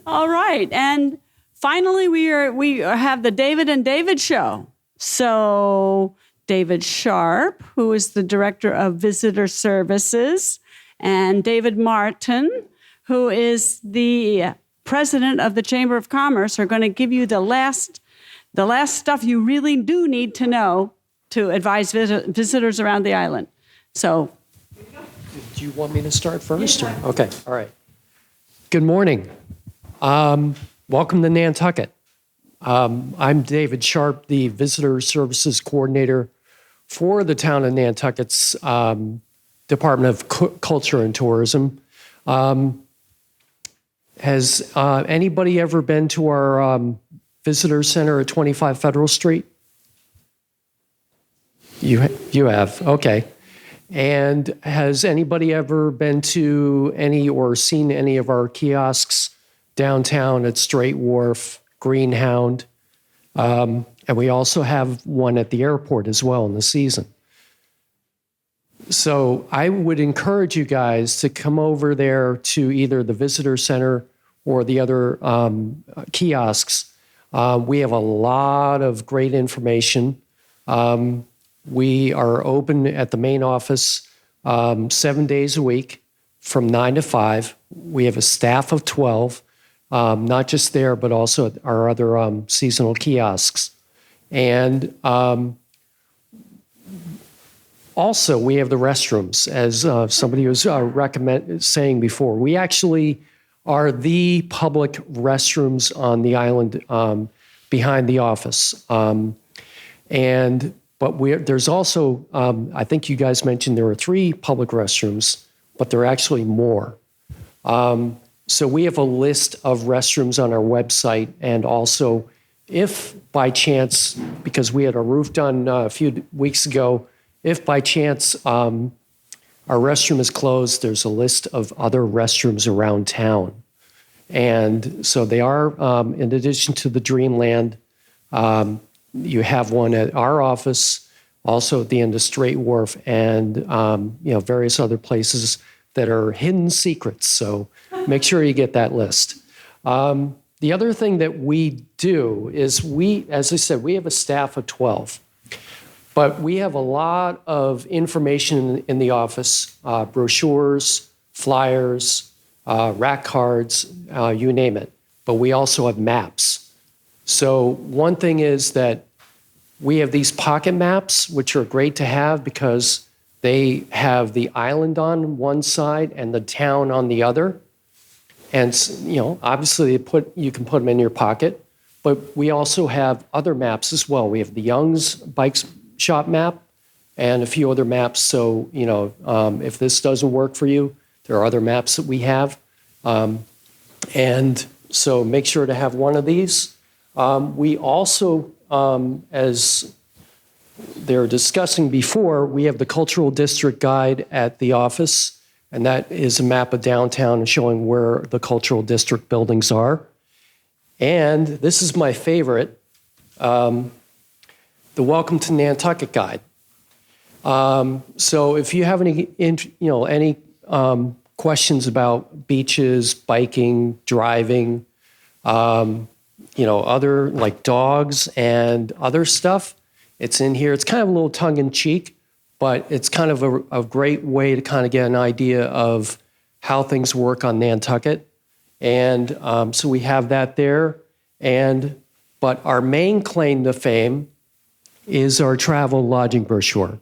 All right, and finally we have the David and David show. So David Sharp, who is the Director of Visitor Services, and David Martin, who is the President of the Chamber of Commerce, are going to give you the last stuff you really do need to know to advise visitors around the island. So. Do you want me to start first? Or? Okay, all right. Good morning. Welcome to Nantucket. I'm David Sharp, the Visitor Services Coordinator for the town of Nantucket's Department of Culture and Tourism. Has anybody ever been to our visitor center at 25 Federal Street? You have, okay. And has anybody ever been to any or seen any of our kiosks downtown at Straight Wharf, Greenhound? And we also have one at the airport as well in the season. So I would encourage you guys to come over there to either the visitor center or the other kiosks. We have a lot of great information. We are open at the main office 7 days a week from 9 to 5. We have a staff of 12, not just there, but also at our other seasonal kiosks. And also, we have the restrooms, as somebody was saying before. We actually are the public restrooms on the island behind the office. But there's also, I think you guys mentioned there are 3 public restrooms, but there are actually more. So we have a list of restrooms on our website, and also if by chance, because we had a roof done a few weeks ago, if by chance our restroom is closed, there's a list of other restrooms around town. And so they are, in addition to the Dreamland, you have one at our office, also at the end of Straight Wharf, and various other places that are hidden secrets. So make sure you get that list. The other thing that we do is as I said, we have a staff of 12, but we have a lot of information in the office, brochures, flyers, rack cards, you name it. But we also have maps. So one thing is that we have these pocket maps, which are great to have because they have the island on one side and the town on the other. And obviously you can put them in your pocket, but we also have other maps as well. We have the Young's Bike Shop map and a few other maps. So, if this doesn't work for you, there are other maps that we have. And so make sure to have one of these. We also, as they're discussing before, we have the Cultural District Guide at the office, and that is a map of downtown showing where the Cultural District buildings are. And this is my favorite, the Welcome to Nantucket Guide. So if you have any questions about beaches, biking, driving, other like dogs and other stuff, it's in here. It's kind of a little tongue-in-cheek, but it's kind of a great way to kind of get an idea of how things work on Nantucket. And so we have that there. But our main claim to fame is our travel lodging brochure,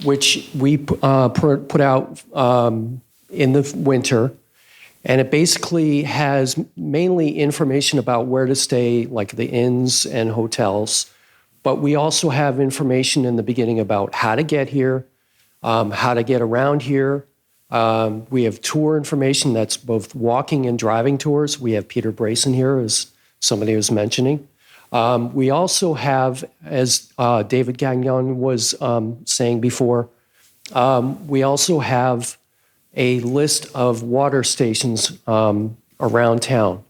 which we put out in the winter. And it basically has mainly information about where to stay, like the inns and hotels. But we also have information in the beginning about how to get here, how to get around here. We have tour information that's both walking and driving tours. We have Peter Brayson here, as somebody was mentioning. We also have, as David Gagnon was saying before, we also have a list of water stations around town.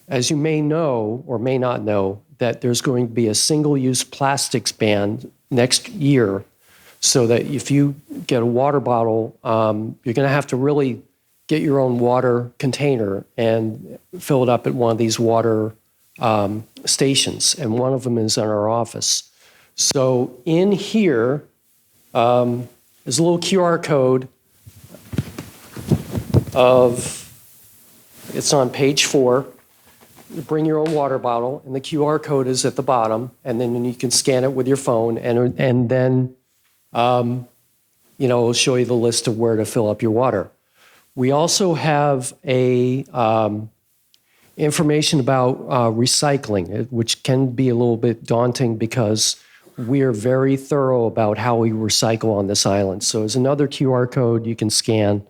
As you may know or may not know, that there's going to be a single-use plastics ban next year, so that if you get a water bottle, you're going to have to really get your own water container and fill it up at one of these water stations, and one of them is in our office. So in here is a little QR code it's on page 4. You bring your own water bottle, and the QR code is at the bottom, and then you can scan it with your phone, and then it'll show you the list of where to fill up your water. We also have information about recycling, which can be a little bit daunting because we are very thorough about how we recycle on this island. So there's another QR code you can scan.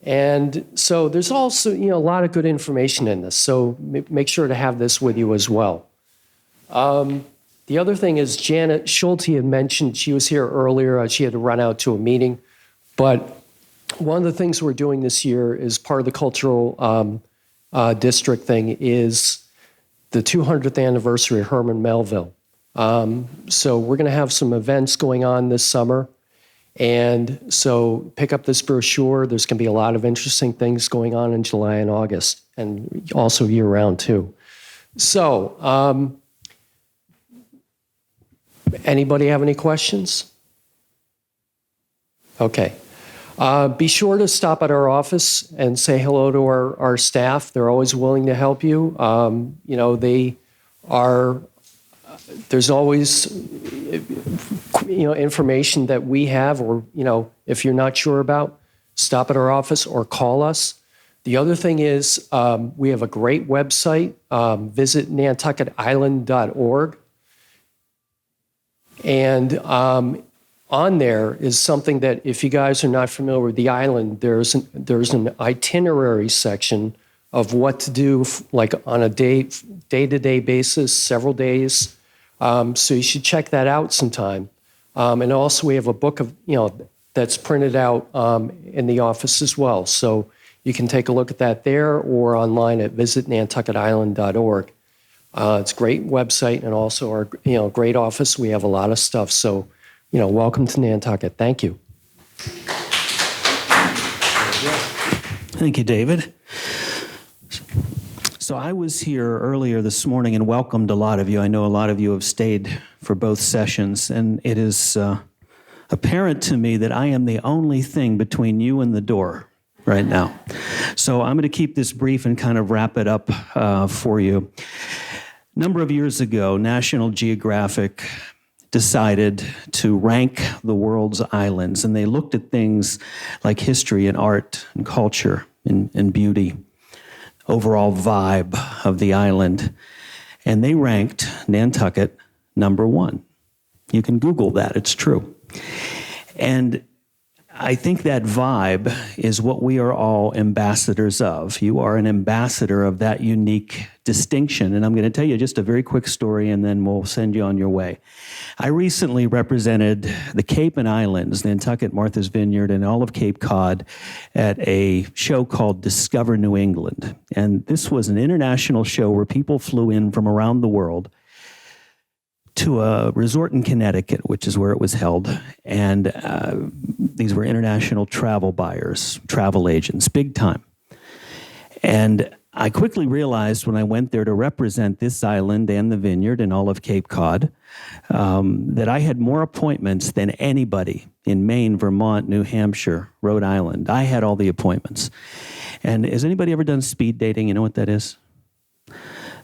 And so there's also, a lot of good information in this. So make sure to have this with you as well. The other thing is Janet Schulte had mentioned, she was here earlier, she had to run out to a meeting. But one of the things we're doing this year is part of the cultural district thing is the 200th anniversary of Herman Melville. So we're going to have some events going on this summer. And so pick up this brochure. There's going to be a lot of interesting things going on in July and August, and also year-round too. So anybody have any questions? Okay. Be sure to stop at our office and say hello to our staff. They're always willing to help you. They are, there's always, information that we have, or, if you're not sure about, stop at our office or call us. The other thing is we have a great website, visit nantucketisland.org. And on there is something that, if you guys are not familiar with the island, there's an itinerary section of what to do, like on a day-to-day basis, several days. So you should check that out sometime. And also we have a book of, that's printed out in the office as well. So you can take a look at that there or online at visitnantucketisland.org. It's a great website, and also our great office. We have a lot of stuff. So, welcome to Nantucket. Thank you. Thank you, David. So I was here earlier this morning and welcomed a lot of you. I know a lot of you have stayed for both sessions, and it is apparent to me that I am the only thing between you and the door right now. So I'm going to keep this brief and kind of wrap it up for you. A number of years ago, National Geographic decided to rank the world's islands, and they looked at things like history and art and culture and beauty, overall vibe of the island, and they ranked Nantucket number 1. You can Google that, it's true. And I think that vibe is what we are all ambassadors of. You are an ambassador of that unique distinction. And I'm going to tell you just a very quick story, and then we'll send you on your way. I recently represented the Cape and Islands, Nantucket, Martha's Vineyard, and all of Cape Cod at a show called Discover New England. And this was an international show where people flew in from around the world to a resort in Connecticut, which is where it was held. And these were international travel buyers, travel agents, big time. And I quickly realized when I went there to represent this island and the vineyard and all of Cape Cod, that I had more appointments than anybody in Maine, Vermont, New Hampshire, Rhode Island. I had all the appointments. And has anybody ever done speed dating? You know what that is?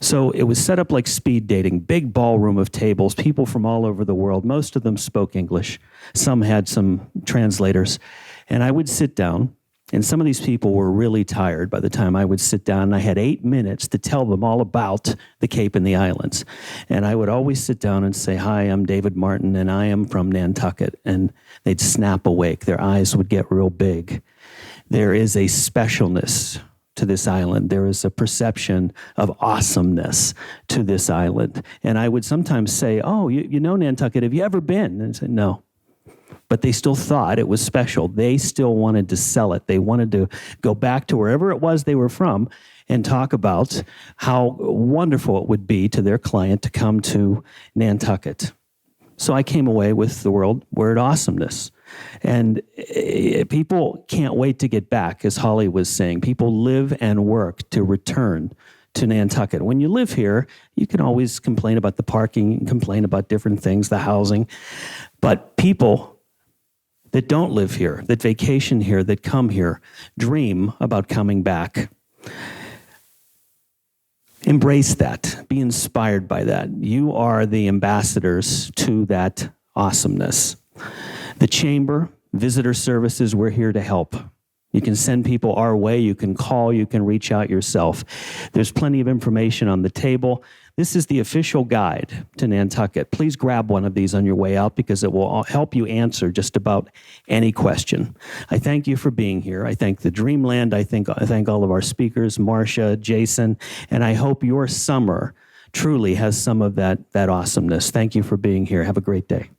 So it was set up like speed dating, big ballroom of tables, people from all over the world. Most of them spoke English. Some had some translators. And I would sit down, And some of these people were really tired by the time I would sit down, and I had 8 minutes to tell them all about the Cape and the islands. And I would always sit down and say, "Hi, I'm David Martin, and I am from Nantucket." And they'd snap awake. Their eyes would get real big. There is a specialness to this island. There is a perception of awesomeness to this island. And I would sometimes say, "Oh, you know Nantucket, have you ever been?" And say, "No." But they still thought it was special. They still wanted to sell it. They wanted to go back to wherever it was they were from and talk about how wonderful it would be to their client to come to Nantucket. So I came away with the word awesomeness. And people can't wait to get back, as Holly was saying. People live and work to return to Nantucket. When you live here, you can always complain about the parking, you can complain about different things, the housing. But people that don't live here, that vacation here, that come here, dream about coming back. Embrace that. Be inspired by that. You are the ambassadors to that awesomeness. The Chamber, visitor services, we're here to help. You can send people our way. You can call. You can reach out yourself. There's plenty of information on the table. This is the official guide to Nantucket. Please grab one of these on your way out because it will help you answer just about any question. I thank you for being here. I thank the Dreamland. I thank all of our speakers, Marcia, Jason, and I hope your summer truly has some of that awesomeness. Thank you for being here. Have a great day.